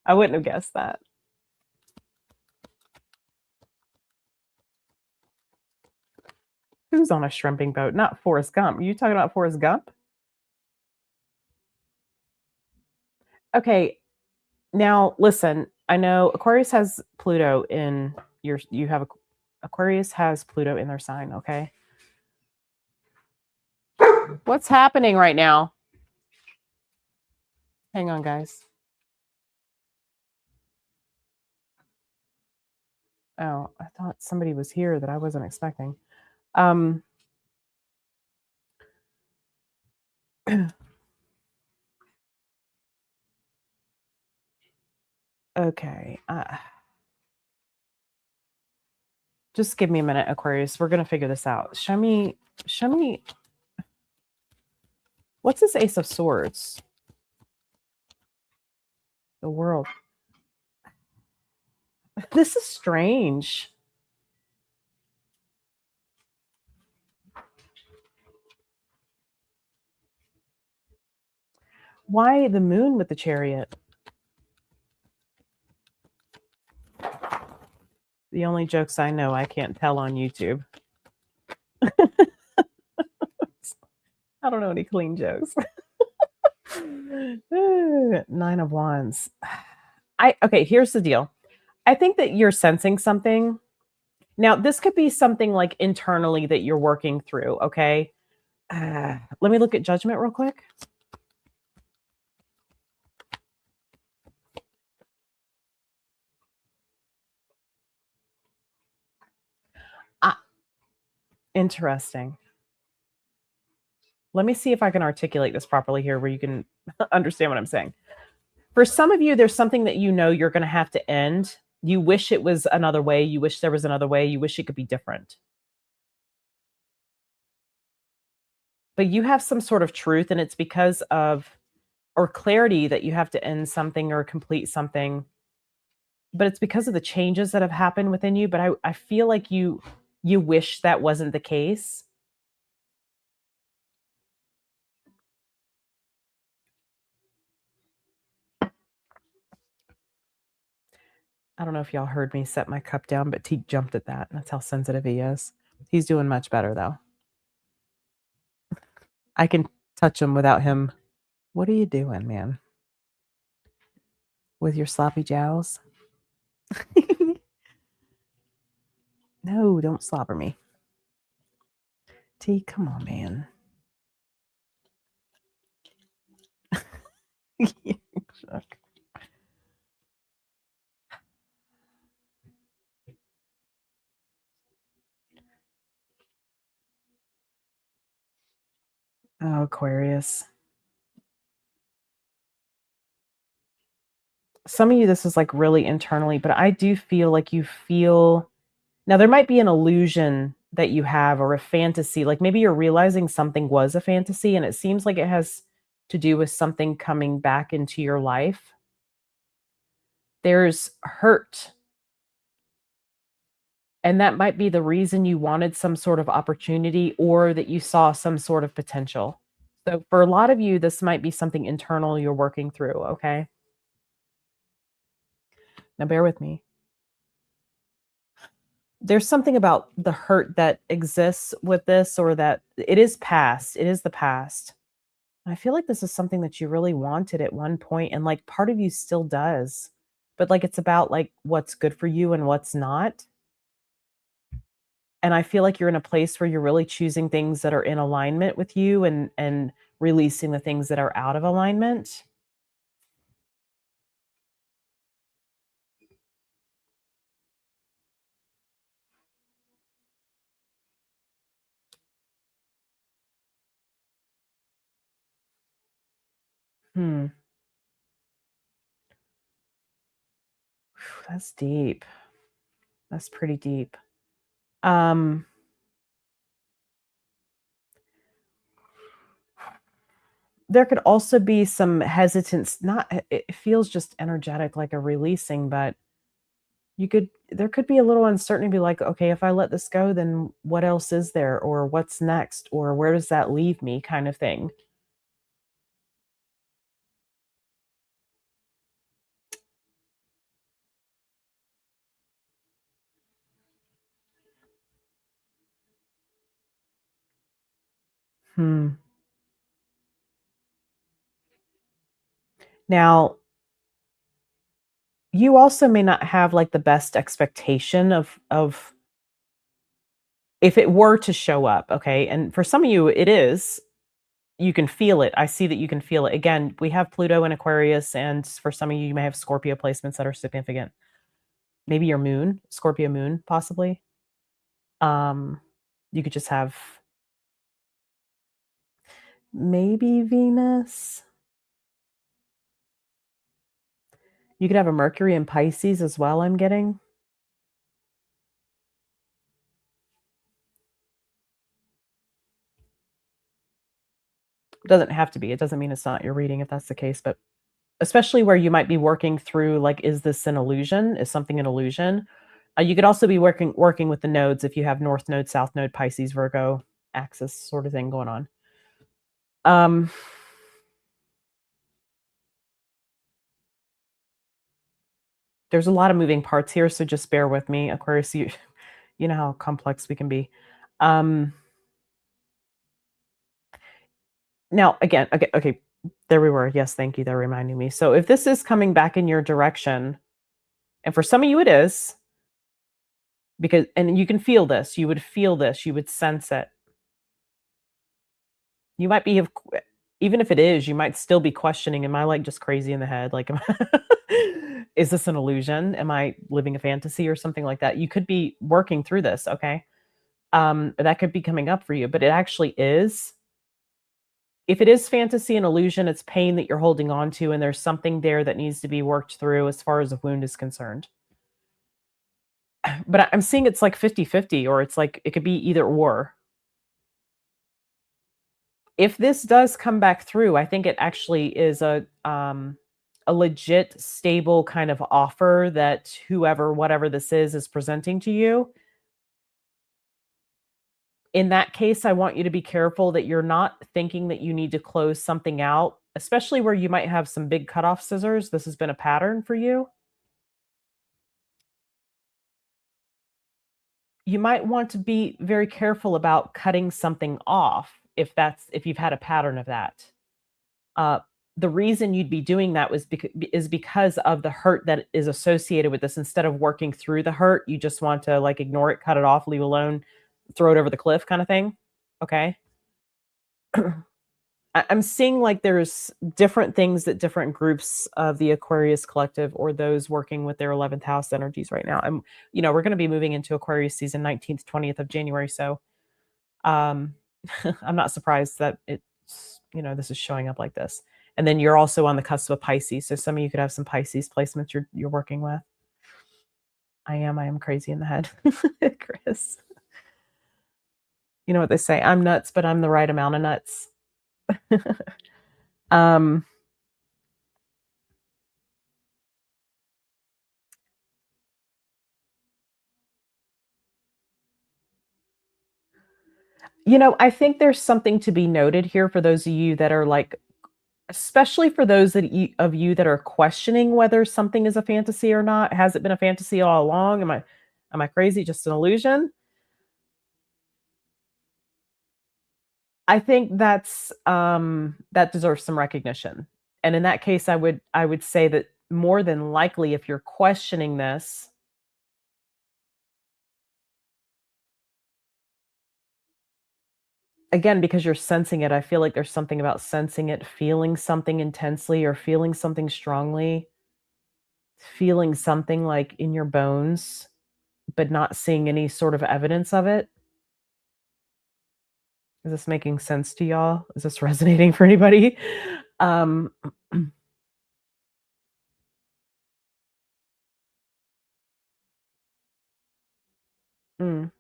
Speaker 1: I wouldn't have guessed that. Who's on a shrimping boat? Not Forrest Gump. Are you talking about Forrest Gump? Okay. Now, listen, I know Aquarius has Pluto in Aquarius has Pluto in their sign, okay? What's happening right now? Hang on, guys. Oh, I thought somebody was here that I wasn't expecting. Okay. Just give me a minute, Aquarius. We're going to figure this out. Show me. What's this Ace of Swords? The World. This is strange. Why the Moon with the Chariot? The only jokes I know I can't tell on YouTube. I don't know any clean jokes. 9 of Wands. Okay, here's the deal. I think that you're sensing something. Now, this could be something like internally that you're working through, okay? Let me look at judgment real quick. Ah, interesting. Let me see if I can articulate this properly here where you can understand what I'm saying. For some of you, there's something that you know you're going to have to end. You wish it was another way. You wish there was another way. You wish it could be different. But you have some sort of truth, and it's because of, or clarity that you have to end something or complete something. But it's because of the changes that have happened within you. But I feel like you wish that wasn't the case. I don't know if y'all heard me set my cup down, but Teak jumped at that. That's how sensitive he is. He's doing much better though. I can touch him without him. What are you doing, man? With your sloppy jowls? No, don't slobber me. T, come on, man. Oh, Aquarius. Some of you, this is like really internally, but I do feel like you feel now there might be an illusion that you have or a fantasy. Like maybe you're realizing something was a fantasy and it seems like it has to do with something coming back into your life. There's hurt. And that might be the reason you wanted some sort of opportunity or that you saw some sort of potential. So for a lot of you, this might be something internal you're working through. Okay. Now bear with me. There's something about the hurt that exists with this, or that it is past. It is the past. I feel like this is something that you really wanted at one point, and like part of you still does. But like it's about like what's good for you and what's not. And I feel like you're in a place where you're really choosing things that are in alignment with you, and releasing the things that are out of alignment. Hmm. That's deep. That's pretty deep. Um, there could also be some hesitance, not it feels just energetic like a releasing, but there could be a little uncertainty, be like, "Okay, if I let this go, then what else is there? Or what's next? Or where does that leave me?" kind of thing. Hmm. Now, you also may not have, like, the best expectation of if it were to show up, okay? And for some of you, it is. You can feel it. I see that you can feel it. Again, we have Pluto in Aquarius, and for some of you, you may have Scorpio placements that are significant. Maybe your moon, Scorpio moon, possibly. Um, you could just have maybe Venus. You could have a Mercury in Pisces as well, I'm getting. It doesn't have to be. It doesn't mean it's not your reading if that's the case, but especially where you might be working through, like, is this an illusion? Is something an illusion? You could also be working with the nodes if you have North Node, South Node, Pisces, Virgo axis sort of thing going on. Um, there's a lot of moving parts here, so just bear with me, Aquarius. You know how complex we can be. Um, now, again, okay, there we were. Yes, thank you. They're reminding me. So if this is coming back in your direction, And for some of you, it is because, and you can feel this, you would feel this, you would sense it. You might be, even if it is, you might still be questioning, am I like just crazy in the head? Like, is this an illusion? Am I living a fantasy or something like that? You could be working through this. Okay. That could be coming up for you, but it actually is. If it is fantasy and illusion, it's pain that you're holding on to, and there's something there that needs to be worked through as far as a wound is concerned. But I'm seeing it's like 50-50, or it's like it could be either or. If this does come back through, I think it actually is a legit, stable kind of offer that whoever, whatever this is presenting to you. In that case, I want you to be careful that you're not thinking that you need to close something out, especially where you might have some big cutoff scissors. This has been a pattern for you. You might want to be very careful about cutting something off if you've had a pattern of that. Uh, the reason you'd be doing that is because of the hurt that is associated with this. Instead of working through the hurt, you just want to like ignore it, cut it off, leave alone, throw it over the cliff kind of thing. Okay. I'm seeing like there's different things that different groups of the Aquarius collective or those working with their 11th house energies right now. And, we're going to be moving into Aquarius season 19th, 20th of January. So um, I'm not surprised that this is showing up like this. And then you're also on the cusp of Pisces. So some of you could have some Pisces placements you're working with. I am crazy in the head, Chris. You know what they say, I'm nuts, but I'm the right amount of nuts. um, I think there's something to be noted here for those of you that are like, especially for those of you that are questioning whether something is a fantasy or not. Has it been a fantasy all along? Am I crazy? Just an illusion? I think that deserves some recognition. And in that case, I would say that more than likely, if you're questioning this, again, because you're sensing it, I feel like there's something about sensing it, feeling something intensely or feeling something strongly, feeling something like in your bones, but not seeing any sort of evidence of it. Is this making sense to y'all? Is this resonating for anybody? Um, mm.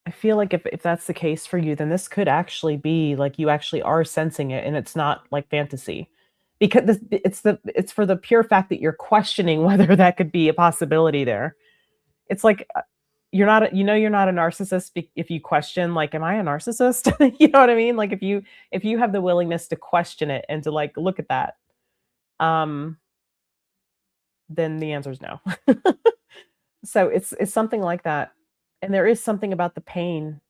Speaker 1: I feel like if that's the case for you, then this could actually be like you actually are sensing it and it's not like fantasy. Because it's for the pure fact that you're questioning whether that could be a possibility there. It's like you're not a narcissist if you question like, am I a narcissist? You know what I mean? Like if you have the willingness to question it and to like look at that, um, then the answer is no. So it's something like that. And there is something about the pain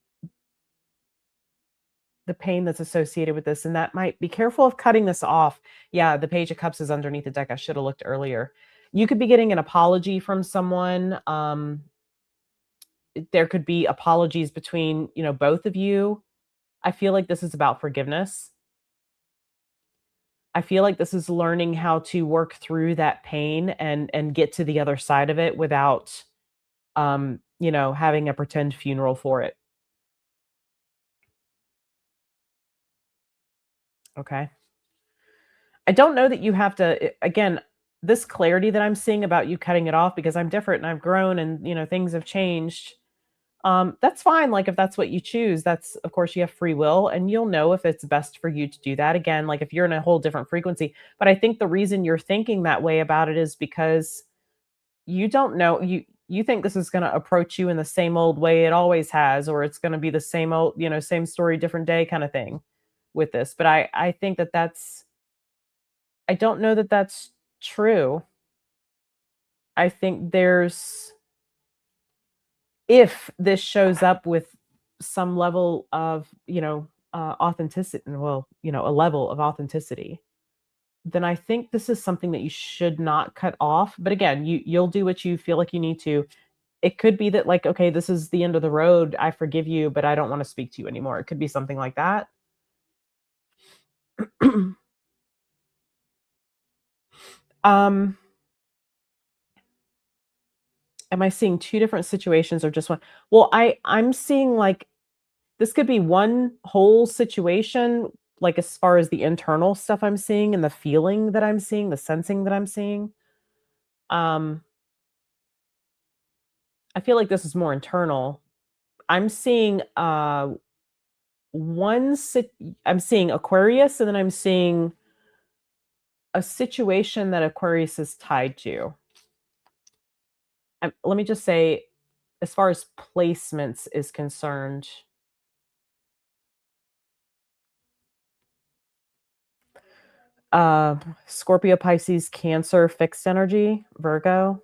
Speaker 1: that's associated with this, and that might be careful of cutting this off. Yeah, the Page of Cups is underneath the deck. I should have looked earlier. You could be getting an apology from someone. There could be apologies between, both of you. I feel like this is about forgiveness. I feel like this is learning how to work through that pain and get to the other side of it without having a pretend funeral for it. Okay. I don't know that you have to again, this clarity that I'm seeing about you cutting it off because I'm different and I've grown and, things have changed. That's fine. Like if that's what you choose, that's of course you have free will and you'll know if it's best for you to do that. Again, like if you're in a whole different frequency. But I think the reason you're thinking that way about it is because you don't know you think this is going to approach you in the same old way it always has, or it's going to be the same old, same story, different day kind of thing with this. But I think I don't know that that's true. I think if this shows up with some level of, authenticity, well, a level of authenticity, then I think this is something that you should not cut off. But again, you'll do what you feel like you need to. It could be that, like, okay, this is the end of the road. I forgive you, but I don't want to speak to you anymore. It could be something like that. um, am I seeing two different situations or just one? Well, I'm seeing like this could be one whole situation, like as far as the internal stuff I'm seeing and the feeling that I'm seeing, the sensing that I'm seeing. Um, I feel like this is more internal. I'm seeing one sit I'm seeing Aquarius, and then I'm seeing a situation that Aquarius is tied to. Let me just say, as far as placements is concerned, uh, Scorpio, Pisces, Cancer, fixed energy, Virgo.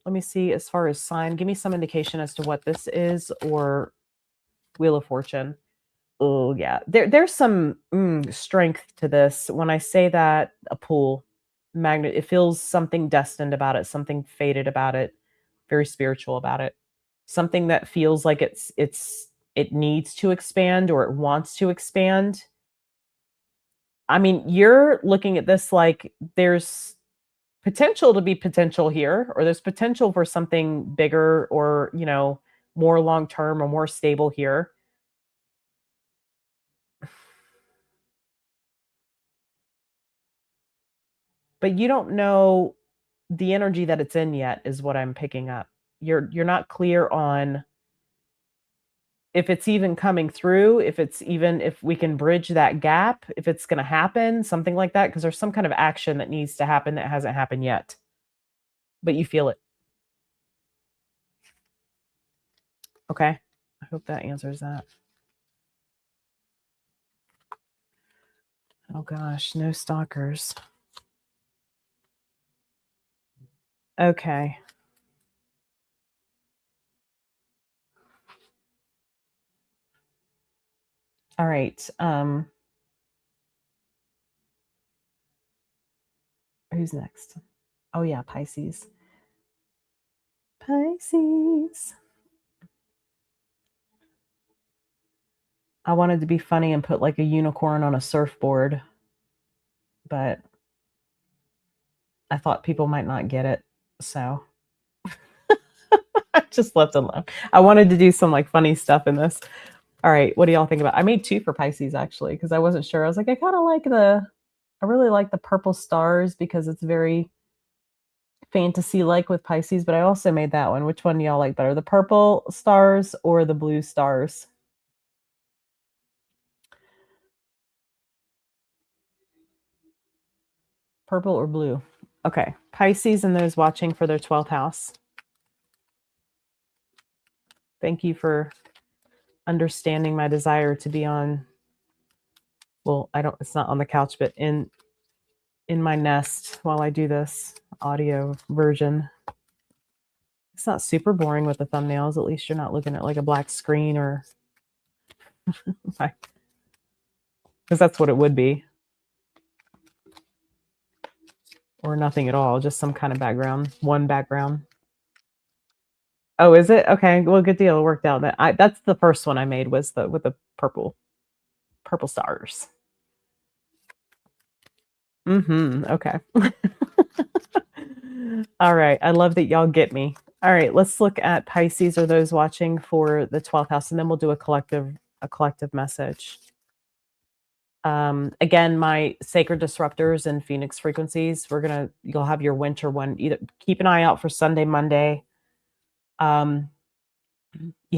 Speaker 1: Let me see as far as sign. Give me some indication as to what this is, or Wheel of Fortune. Oh yeah, there's some strength to this. When I say that, a pool magnet, it feels something destined about it, something fated about it, very spiritual about it, something that feels like it needs to expand or it wants to expand. I mean, you're looking at this like there's potential to be potential here, or there's potential for something bigger, or more long term or more stable here. But you don't know the energy that it's in yet, is what I'm picking up. You're not clear on if it's even coming through, if we can bridge that gap, if it's going to happen, something like that, because there's some kind of action that needs to happen that hasn't happened yet, but you feel it. Okay. I hope that answers that. Oh gosh, no stalkers. Okay. All right. Who's next? Oh yeah, Pisces. Pisces. I wanted to be funny and put like a unicorn on a surfboard, but I thought people might not get it. So I just left it alone. I wanted to do some like funny stuff in this. All right. What do y'all think about? I made two for Pisces actually, because I wasn't sure. I was like, I really like the purple stars because it's very fantasy like with Pisces, but I also made that one. Which one do y'all like better? The purple stars or the blue stars? Purple or blue? Okay. Pisces and those watching for their 12th house. Thank you for understanding my desire to be on, well, it's not on the couch, but in my nest while I do this audio version. It's not super boring with the thumbnails. At least you're not looking at like a black screen, or because that's what it would be, or nothing at all, just some kind of background, one background. Oh, is it? Okay, well, good deal. It worked out. That's the first one I made, was with the purple stars. Okay. All right. I love that y'all get me. All right, let's look at Pisces or those watching for the 12th house, and then we'll do a collective message. Again, my sacred disruptors and Phoenix frequencies, you'll have your winter one. Either keep an eye out for Sunday, Monday. You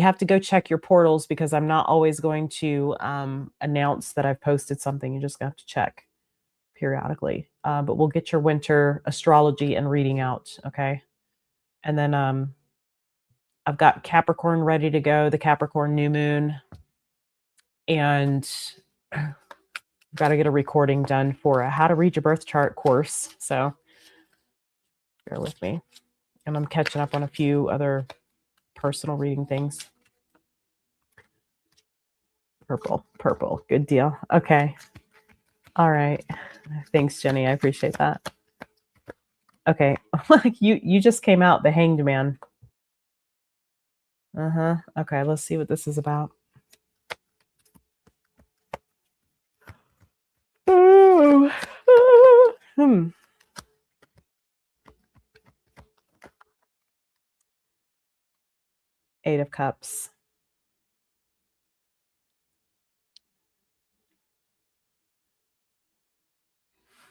Speaker 1: have to go check your portals, because I'm not always going to announce that I've posted something. You just have to check periodically. But we'll get your winter astrology and reading out, okay? And then I've got Capricorn ready to go, the Capricorn new moon, and got to get a recording done for a How to Read Your Birth Chart course. So bear with me. And I'm catching up on a few other personal reading things. Purple, purple. Good deal. Okay. All right. Thanks, Jenny. I appreciate that. Okay. Like you just came out the Hanged Man. Uh-huh. Okay, let's see what this is about. Ooh. Hmm. 8 of Cups.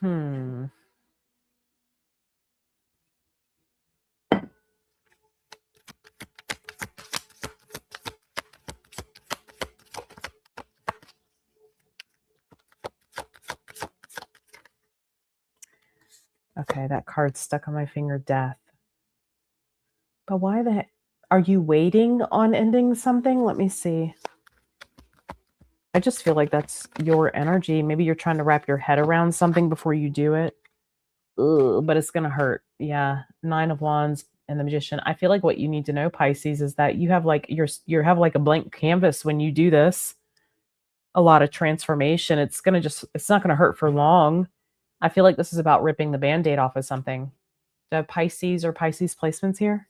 Speaker 1: Hmm. Okay, that card's stuck on my finger, Death. But why the heck? Are you waiting on ending something? Let me see. I just feel like that's your energy. Maybe you're trying to wrap your head around something before you do it. Ugh, but it's gonna hurt. Yeah. 9 of Wands and the Magician. I feel like what you need to know, Pisces, is that you have like you have like a blank canvas when you do this. A lot of transformation. It's not gonna hurt for long. I feel like this is about ripping the band-aid off of something. The Pisces or Pisces placements here.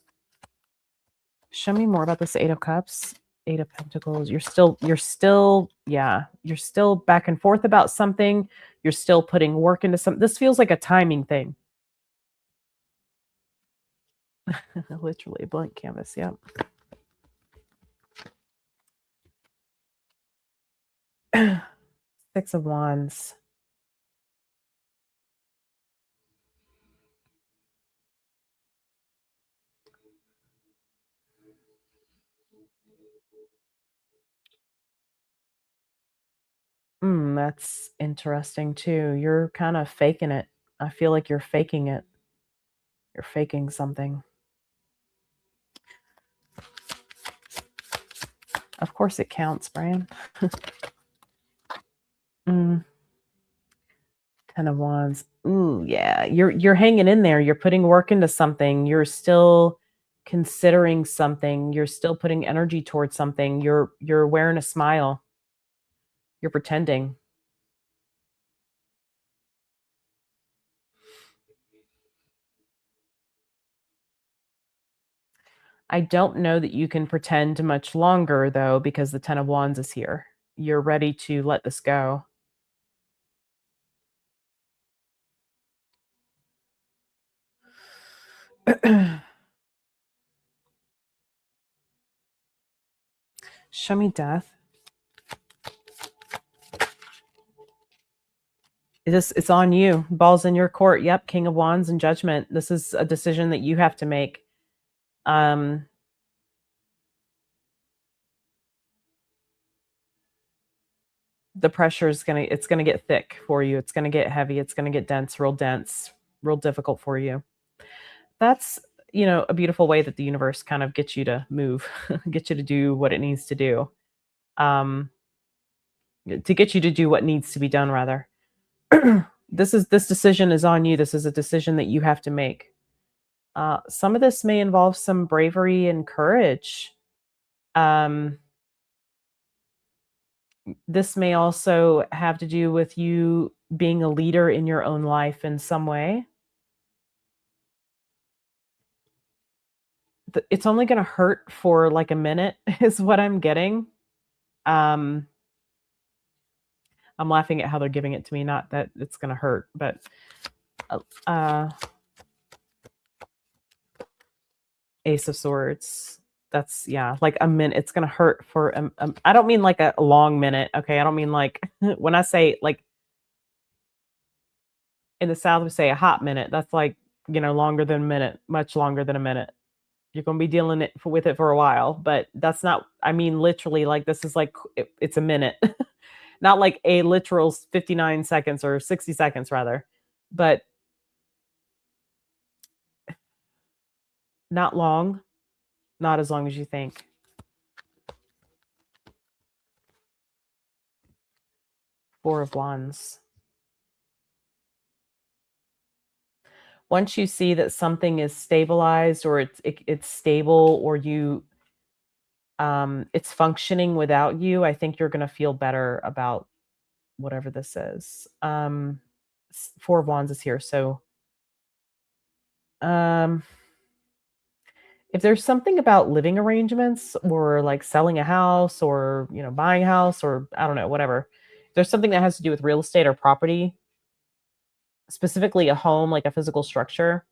Speaker 1: Show me more about this 8 of Cups. 8 of Pentacles. You're still back and forth about something. You're still putting work into something. This feels like a timing thing. Literally a blank canvas. Yep. 6 of Wands. That's interesting too. You're kind of faking it. I feel like you're faking it. You're faking something. Of course it counts, Brian. 10 of Wands. Ooh, yeah. You're hanging in there. You're putting work into something. You're still considering something. You're still putting energy towards something. You're wearing a smile. You're pretending. I don't know that you can pretend much longer though because the 10 of Wands is here. You're ready to let this go. Show me Death. It's on you. Ball's in your court. Yep, King of Wands and Judgment. This is a decision that you have to make. Um the pressure is it's gonna get thick for you. It's gonna get heavy. It's gonna get dense, real difficult for you. That's a beautiful way that the universe kind of gets you to move, get you to do what it needs to do. Um, to get you to do what needs to be done, rather. This decision is on you. This is a decision that you have to make. Some of this may involve some bravery and courage. Um, this may also have to do with you being a leader in your own life in some way. It's only going to hurt for like a minute, is what I'm getting. Um, I'm laughing at how they're giving it to me, not that it's going to hurt, but uh, Ace of Swords. That's like a minute. It's going to hurt for I don't mean like a long minute. Okay. I don't mean like when I say like in the South, we say a hot minute. That's like, longer than a minute, much longer than a minute. You're going to be dealing with it for a while, but that's not, I mean, literally like this is like, it's a minute, not like a literal 59 seconds or 60 seconds rather, but not long, not as long as you think. Four of Wands. Once you see that something is stabilized or it's stable or you It's functioning without you. I think you're going to feel better about whatever this is. Four of Wands is here. So um, if there's something about living arrangements or like selling a house or, buying a house or I don't know, whatever, if there's something that has to do with real estate or property, specifically a home, like a physical structure,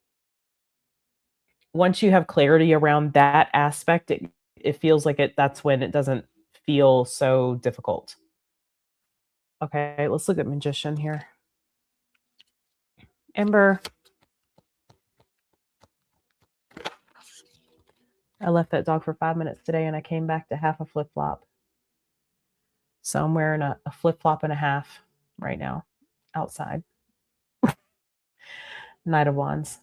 Speaker 1: once you have clarity around that aspect, it feels like that's when it doesn't feel so difficult. Okay, let's look at Magician here. Ember. I left that dog for 5 minutes today and I came back to half a flip-flop. So I'm wearing a flip-flop and a half right now outside. Knight of Wands.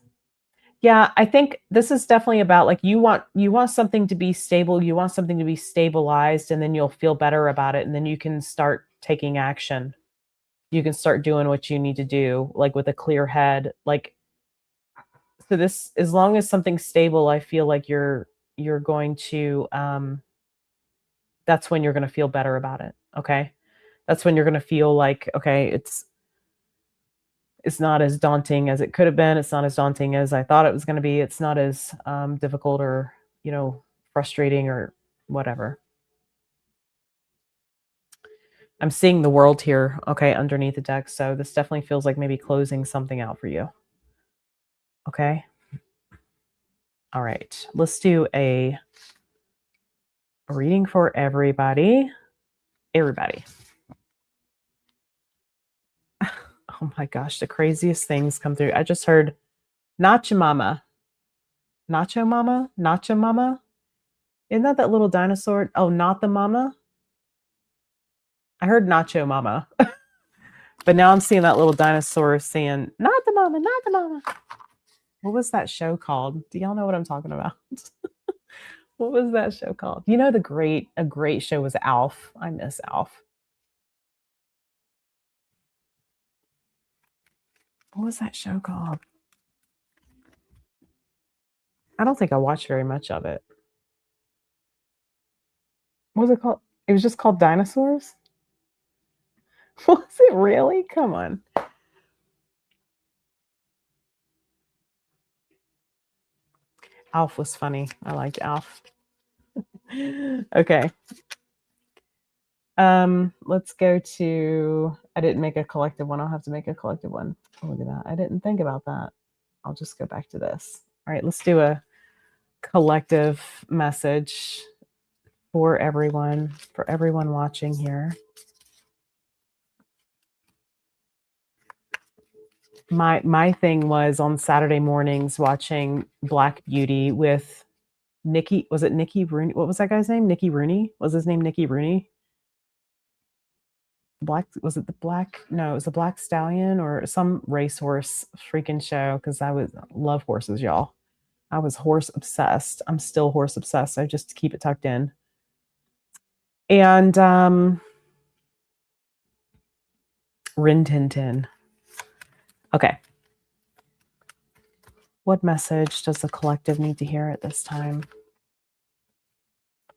Speaker 1: Yeah, I think this is definitely about like you want something to be stable, you want something to be stabilized, and then you'll feel better about it, and then you can start taking action. You can start doing what you need to do, like with a clear head. Like, so this, as long as something's stable, I feel like you're going to that's when you're going to feel better about it. Okay. That's when you're going to feel like, okay, it's not as daunting as it could have been. It's not as daunting as I thought it was going to be. It's not as difficult or, frustrating or whatever. I'm seeing the world here, okay, underneath the deck. So this definitely feels like maybe closing something out for you. Okay. All right. Let's do a reading for everybody. Everybody. Oh my gosh, the craziest things come through. I just heard Nacho Mama. Nacho Mama? Nacho Mama? Isn't that little dinosaur? Oh, not the mama? I heard Nacho Mama. But now I'm seeing that little dinosaur saying, not the mama, not the mama. What was that show called? Do y'all know what I'm talking about? What was that show called? A great show was Alf. I miss Alf. What was that show called? I don't think I watched very much of it. What was it called? It was just called Dinosaurs? Was it really? Come on. Alf was funny. I liked Alf. Okay. Let's go to, I didn't make a collective one. I'll have to make a collective one. Oh, look at that. I didn't think about that. I'll just go back to this. All right, let's do a collective message for everyone watching here. My thing was on Saturday mornings watching Black Beauty with Nikki. Was it Nikki Rooney? What was that guy's name? Nikki Rooney? Was his name Nikki Rooney? Was it the Black? No, it was the Black Stallion or some racehorse freaking show. Because I love horses, y'all. I was horse obsessed. I'm still horse obsessed. So just keep it tucked in. And Rin Tin Tin. Okay. What message does the collective need to hear at this time?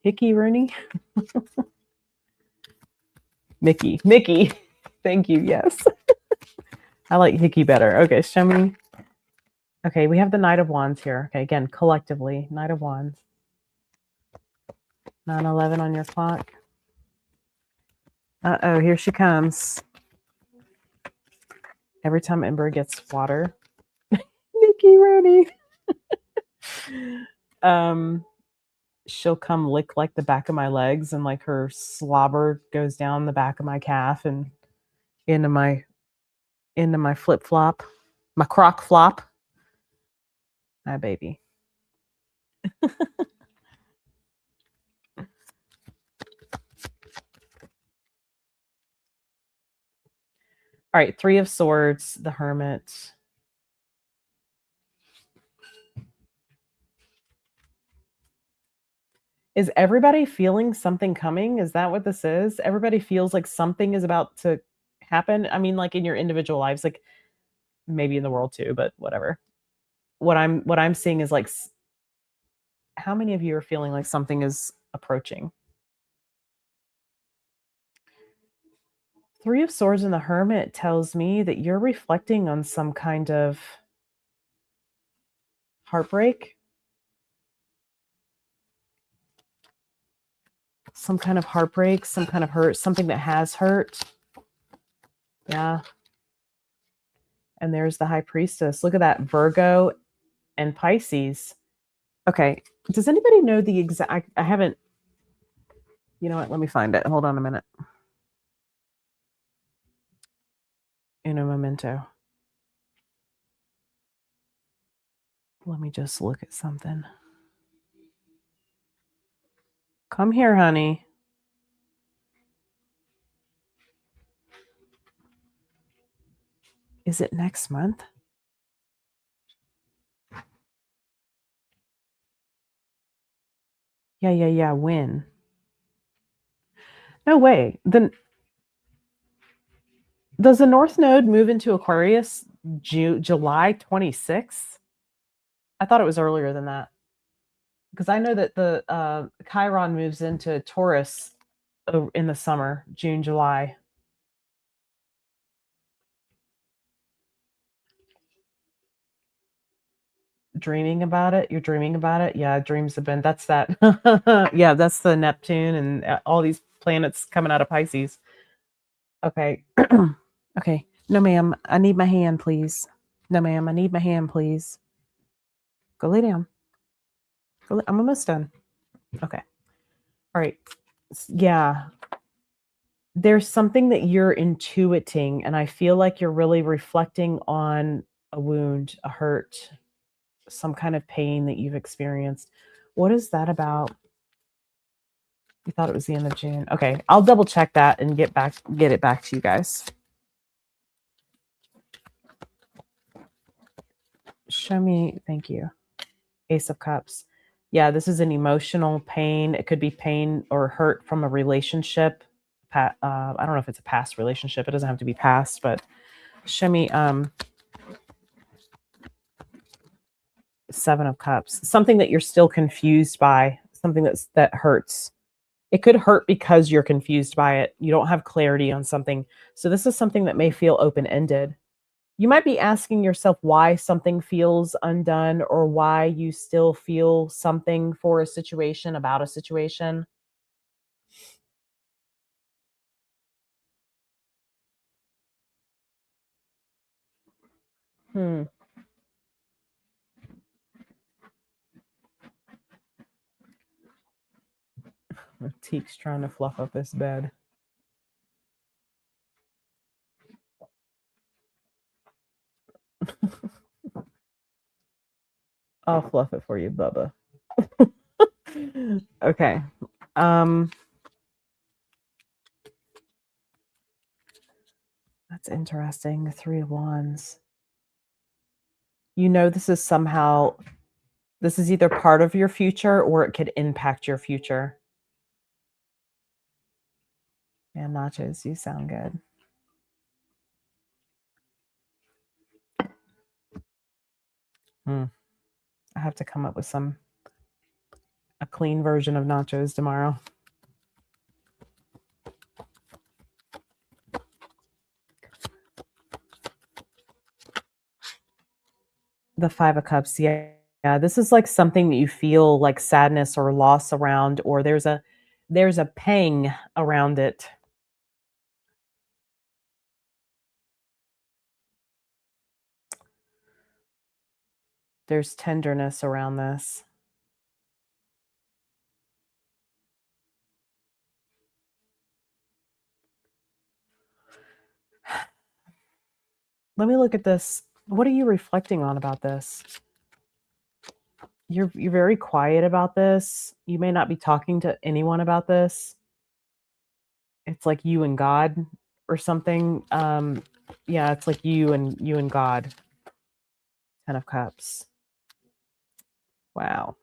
Speaker 1: Hickey Rooney? Mickey. Thank you. Yes. I like Hickey better. Okay, show me. Okay, we have the Knight of Wands here. Okay, again, collectively, Knight of Wands. 9/11 on your clock. Uh-oh, here she comes. Every time Ember gets water. Mickey Rooney. She'll come lick like the back of my legs and like her slobber goes down the back of my calf and into my flip-flop, my croc flop. My baby. All right, Three of Swords, the Hermit. Is everybody feeling something coming? Is that what this is? Everybody feels like something is about to happen. I mean, like in your individual lives, like maybe in the world too, but whatever. What I'm seeing is like, how many of you are feeling like something is approaching. Three of Swords and the Hermit tells me that you're reflecting on some kind of heartbreak, some kind of heartbreak, some kind of hurt, something that has hurt. Yeah. And there's the High Priestess. Look at that, Virgo and Pisces. Okay. Does anybody know the exact? I haven't. You know what? Let me find it. Hold on a minute. Uno momento. Let me just look at something. Come here, honey. Is it next month? Yeah. When? No way. Then does the North Node move into Aquarius July 26th? I thought it was earlier than that. Because I know that the Chiron moves into Taurus in the summer, June, July. Dreaming about it? You're dreaming about it? Yeah, dreams have been. That's that. Yeah, that's the Neptune and all these planets coming out of Pisces. Okay. Okay. No, ma'am. I need my hand, please. No, ma'am. I need my hand, please. Go lay down. I'm almost done. Okay. All right. Yeah. There's something that you're intuiting, and I feel like you're really reflecting on a wound, a hurt, some kind of pain that you've experienced. What is that about? You thought it was the end of June. Okay, I'll double check that and get it back to you guys. Show me, thank you. Ace of Cups. Yeah, this is an emotional pain. It could be pain or hurt from a relationship. I don't know if it's a past relationship. It doesn't have to be past, but show me Seven of Cups. Something that you're still confused by, something that hurts. It could hurt because you're confused by it. You don't have clarity on something. So this is something that may feel open-ended. You might be asking yourself why something feels undone or why you still feel something for a situation, about a situation. Teek's trying to fluff up this bed. I'll fluff it for you, Bubba. Okay. That's interesting. The Three of Wands. You know, this is either part of your future or it could impact your future. Yeah, nachos, you sound good. I have to come up with a clean version of nachos tomorrow. The Five of Cups, yeah. Yeah, this is like something that you feel like sadness or loss around, or there's a pang around it. There's tenderness around this. Let me look at this. What are you reflecting on about this? You're very quiet about this. You may not be talking to anyone about this. It's like you and God or something. Yeah, it's like you and God. Ten of Cups. Wow.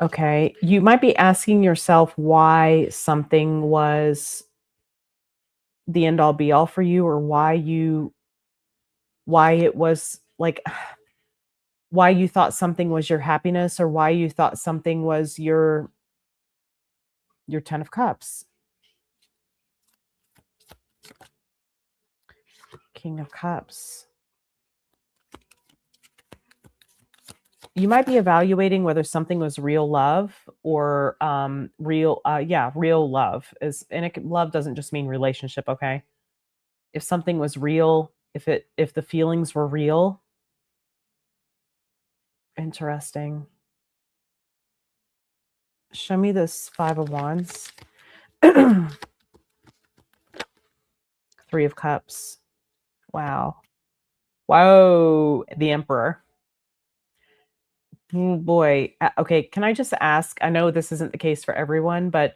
Speaker 1: Okay, you might be asking yourself why something was the end all be all for you, or why it was like why you thought something was your happiness or why you thought something was your 10 of cups, king of cups. You might be evaluating whether something was real love or real love is, and love doesn't just mean relationship, okay? If something was real, if the feelings were real. Interesting. Show me this 5 of wands. 3 of cups. Wow. Whoa, the emperor. Oh boy. Okay, can I just ask? I know this isn't the case for everyone, but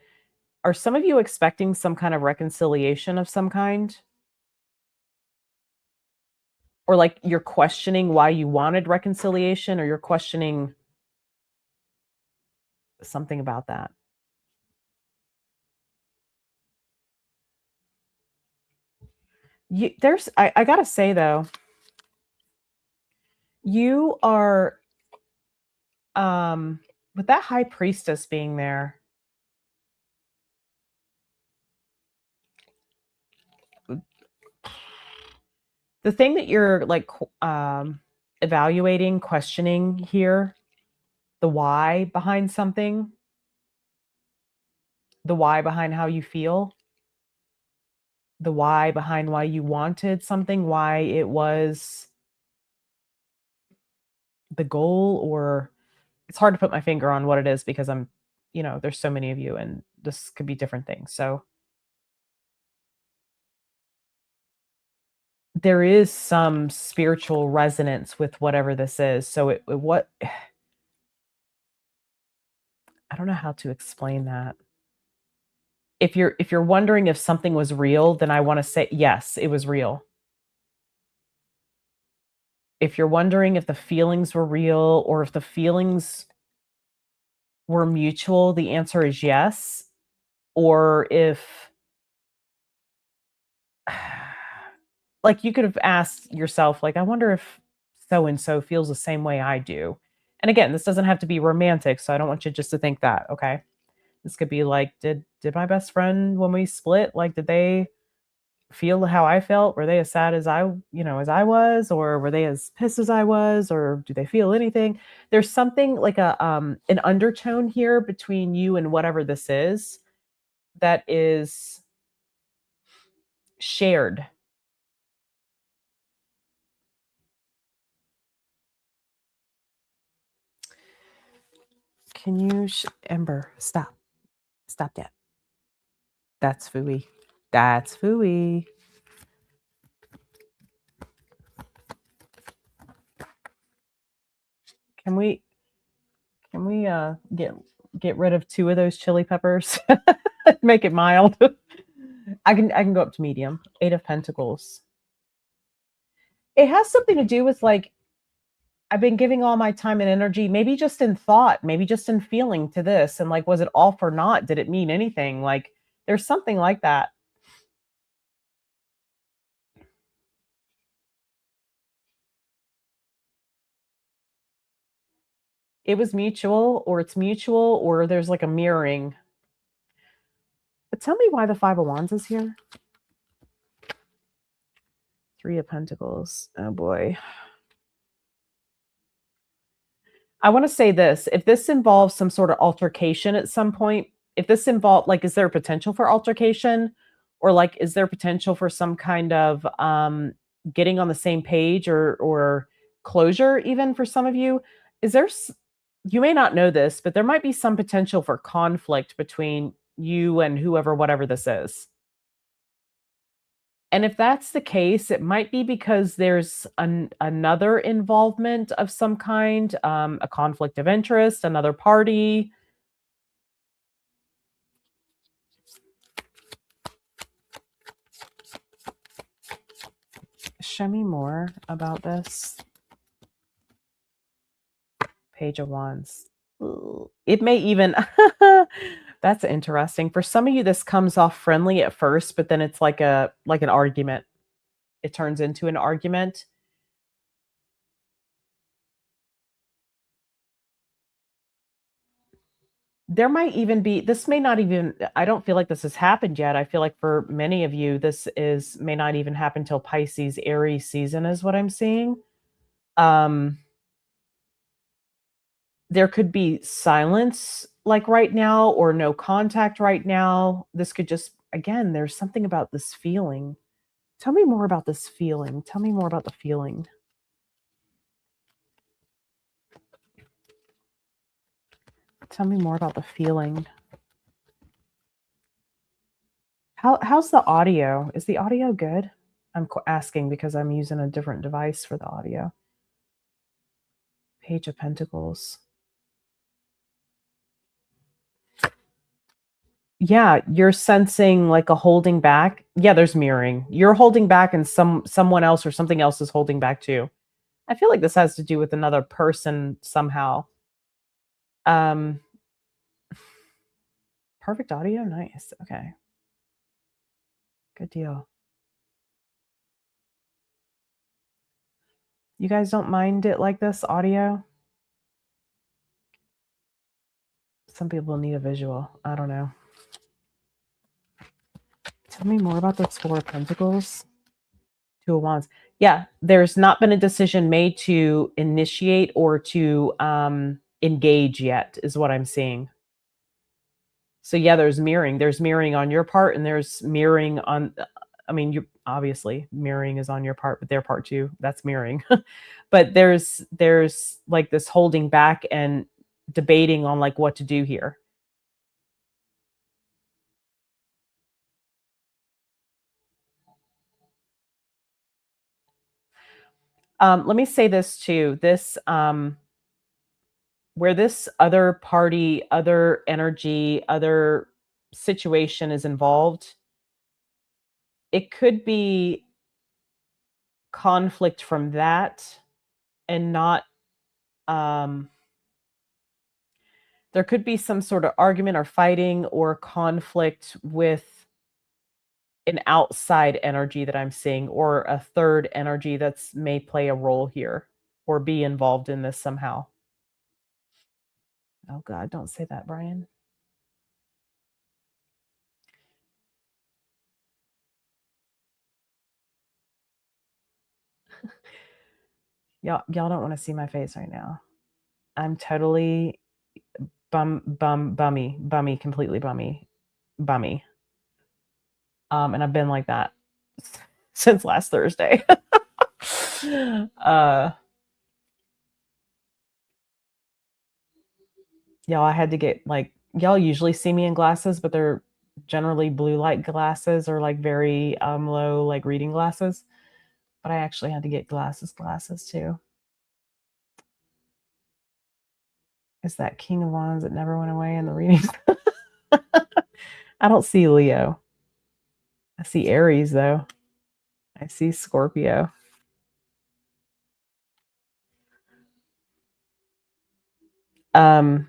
Speaker 1: are some of you expecting some kind of reconciliation of some kind? Or like you're questioning why you wanted reconciliation, or you're questioning something about that? I gotta say though, you are with that high priestess being there, the thing that you're like evaluating, questioning here, the why behind something, the why behind how you feel, the why behind why you wanted something, why it was the goal, or it's hard to put my finger on what it is because there's so many of you and this could be different things. So there is some spiritual resonance with whatever this is. So what I don't know how to explain that. If you're wondering if something was real, then I want to say yes, it was real. If you're wondering if the feelings were real or if the feelings were mutual, the answer is yes. Or if like you could have asked yourself, like, I wonder if so and so feels the same way I do. And again, this doesn't have to be romantic, so I don't want you just to think that, okay? This could be like, did my best friend when we split, like, did they feel how I felt? Were they as sad as as I was, or were they as pissed as I was, or do they feel anything? There's something like an undertone here between you and whatever this is that is shared. Can you Ember, stop. Stop that. That's fooey. That's fooey. Can we get rid of 2 of those chili peppers? Make it mild. I can go up to medium. 8 of Pentacles. It has something to do with like I've been giving all my time and energy, maybe just in thought, maybe just in feeling to this, and like was it all for naught? Did it mean anything? Like there's something like that. It was mutual, or it's mutual, or there's like a mirroring. But tell me why the 5 of Wands is here. 3 of Pentacles. Oh boy. I want to say this. If this involves some sort of altercation at some point, if this involved, like, is there potential for altercation? Or like, is there potential for some kind of getting on the same page or closure even for some of you? Is there, you may not know this, but there might be some potential for conflict between you and whoever, whatever this is. And if that's the case, it might be because there's another involvement of some kind, a conflict of interest, another party. Show me more about this. Page of Wands. Ooh, it may even, that's interesting. For some of you, this comes off friendly at first, but then it's like an argument. It turns into an argument. There might even be this may not even I don't feel like this has happened yet. I feel like for many of you, this is may not even happen till Pisces, Aries season is what I'm seeing. Um, there could be silence like right now or no contact right now. This could just again, there's something about this feeling. Tell me more about this feeling. Tell me more about the feeling. Tell me more about the feeling. How's the audio? Is the audio good? I'm asking because I'm using a different device for the audio. Page of Pentacles. Yeah, you're sensing like a holding back. Yeah, there's mirroring. You're holding back and someone else or something else is holding back too. I feel like this has to do with another person somehow. Um Perfect audio, nice. Okay. Good deal. You guys don't mind it like this audio? Some people need a visual. I don't know. Tell me more about those Four of Pentacles. Two of Wands. Yeah, there's not been a decision made to initiate or to engage yet, is what I'm seeing. So yeah, there's mirroring. There's mirroring on your part, and there's mirroring on. I mean, you obviously mirroring is on your part, but their part too. That's mirroring. But there's like this holding back and debating on like what to do here. Let me say this too. This where this other party, other energy, other situation is involved, it could be conflict from that and not um there could be some sort of argument or fighting or conflict with an outside energy that I'm seeing or a third energy that's may play a role here or be involved in this somehow. Oh God, don't say that, Brian. Y'all don't want to see my face right now. I'm totally bummy, completely bummy. And I've been like that since last Thursday. uh, y'all, I had to get like y'all usually see me in glasses, but they're generally blue light glasses or like very low like reading glasses. But I actually had to get glasses too. It's that King of Wands that never went away in the readings. I don't see Leo. I see Aries though. I see Scorpio. Um,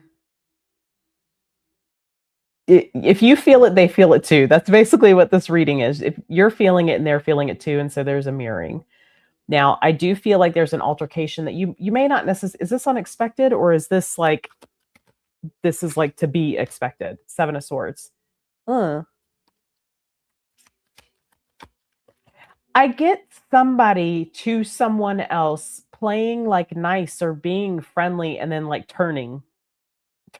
Speaker 1: if you feel it, they feel it too. That's basically what this reading is. If you're feeling it and they're feeling it too, and so there's a mirroring. Now, I do feel like there's an altercation that you may not necessarily. Is this unexpected or is this like this is like to be expected? Seven of Swords. I get somebody to someone else playing like nice or being friendly and then like turning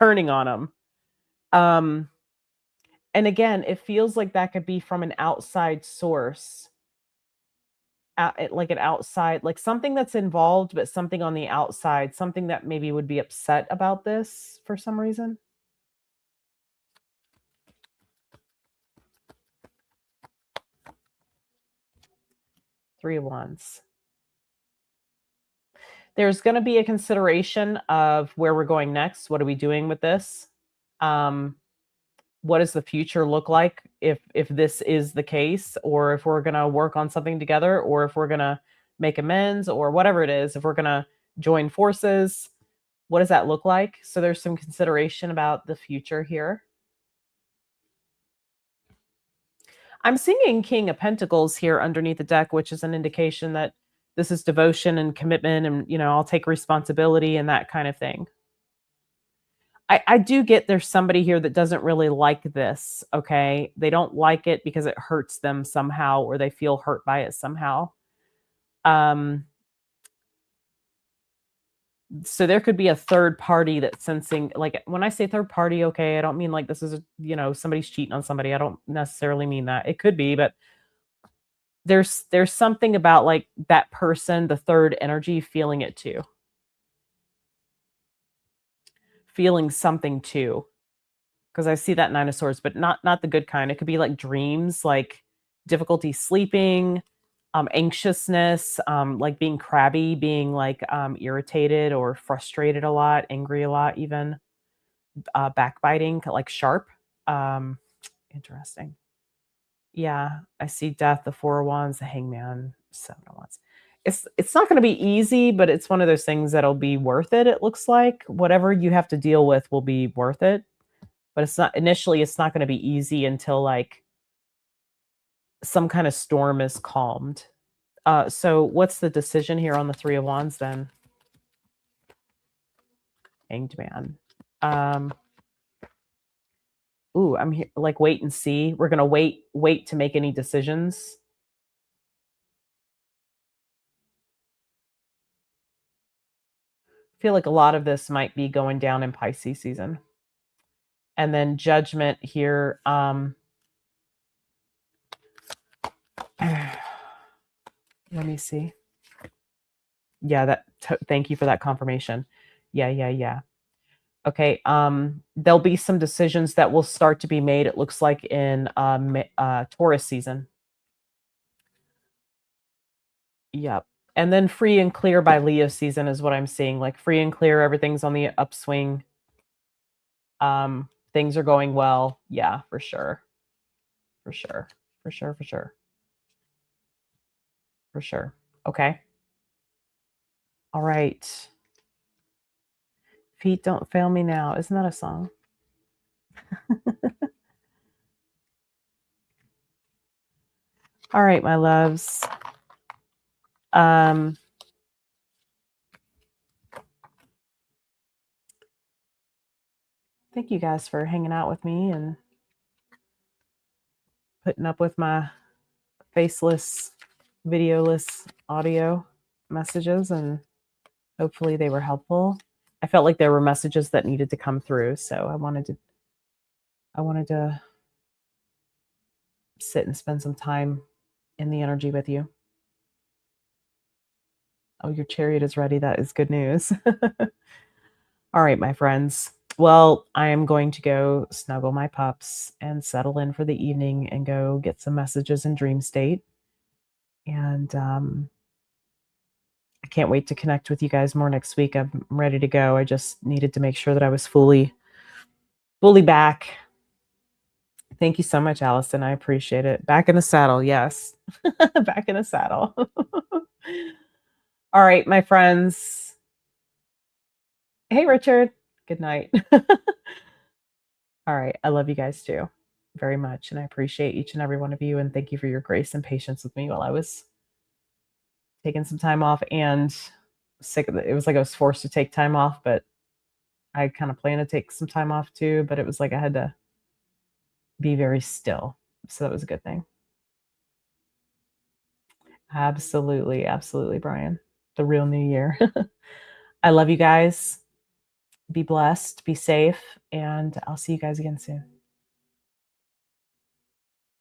Speaker 1: on them. Um and again, it feels like that could be from an outside source. Like an outside, like something that's involved, but something on the outside, something that maybe would be upset about this for some reason. Three of Wands. There's going to be a consideration of where we're going next. What are we doing with this? What does the future look like if this is the case, or if we're going to work on something together, or if we're going to make amends, or whatever it is, if we're going to join forces, what does that look like? So there's some consideration about the future here. I'm seeing King of Pentacles here underneath the deck, which is an indication that this is devotion and commitment and, I'll take responsibility and that kind of thing. I do get there's somebody here that doesn't really like this, okay? They don't like it because it hurts them somehow or they feel hurt by it somehow. Um, so there could be a third party that's sensing like when I say third party, okay, I don't mean like this is, somebody's cheating on somebody. I don't necessarily mean that. It could be, but there's something about like that person, the third energy feeling it too. Feeling something too. Because I see that Nine of Swords, but not the good kind. It could be like dreams, like difficulty sleeping, anxiousness, like being crabby, being like irritated or frustrated a lot, angry a lot, even backbiting, like sharp. Um, Interesting. Yeah, I see death, the Four of Wands, the Hangman, Seven of Wands. It's not going to be easy, but it's one of those things that'll be worth it. It looks like whatever you have to deal with will be worth it, but it's not going to be easy until like some kind of storm is calmed. So what's the decision here on the Three of Wands then? Hanged Man. I'm here like wait and see. We're gonna wait to make any decisions. I feel like a lot of this might be going down in Pisces season. And then Judgment here. Let me see. Yeah, thank you for that confirmation. Yeah. Okay, there'll be some decisions that will start to be made, it looks like in Taurus season. Yep. And then free and clear by Leo season is what I'm seeing. Like free and clear, everything's on the upswing. Things are going well. Yeah, for sure. For sure. For sure. For sure. For sure. Okay. All right. Feet don't fail me now. Isn't that a song? All right, my loves. Thank you guys for hanging out with me and putting up with my faceless, videoless audio messages, and hopefully they were helpful. I felt like there were messages that needed to come through, so I wanted to sit and spend some time in the energy with you. Oh, your chariot is ready. That is good news. All right, my friends. Well, I am going to go snuggle my pups and settle in for the evening and go get some messages in dream state. And I can't wait to connect with you guys more next week. I'm ready to go. I just needed to make sure that I was fully back. Thank you so much, Allison. I appreciate it. Back in the saddle. Yes. Back in the saddle. All right, my friends. Hey, Richard. Good night. All right. I love you guys too very much. And I appreciate each and every one of you. And thank you for your grace and patience with me while I was taking some time off and sick of it. It was like I was forced to take time off, but I kind of planned to take some time off too. But it was like I had to be very still. So that was a good thing. Absolutely. Absolutely, Brian. The real new year. I love you guys. Be blessed, be safe, and I'll see you guys again soon.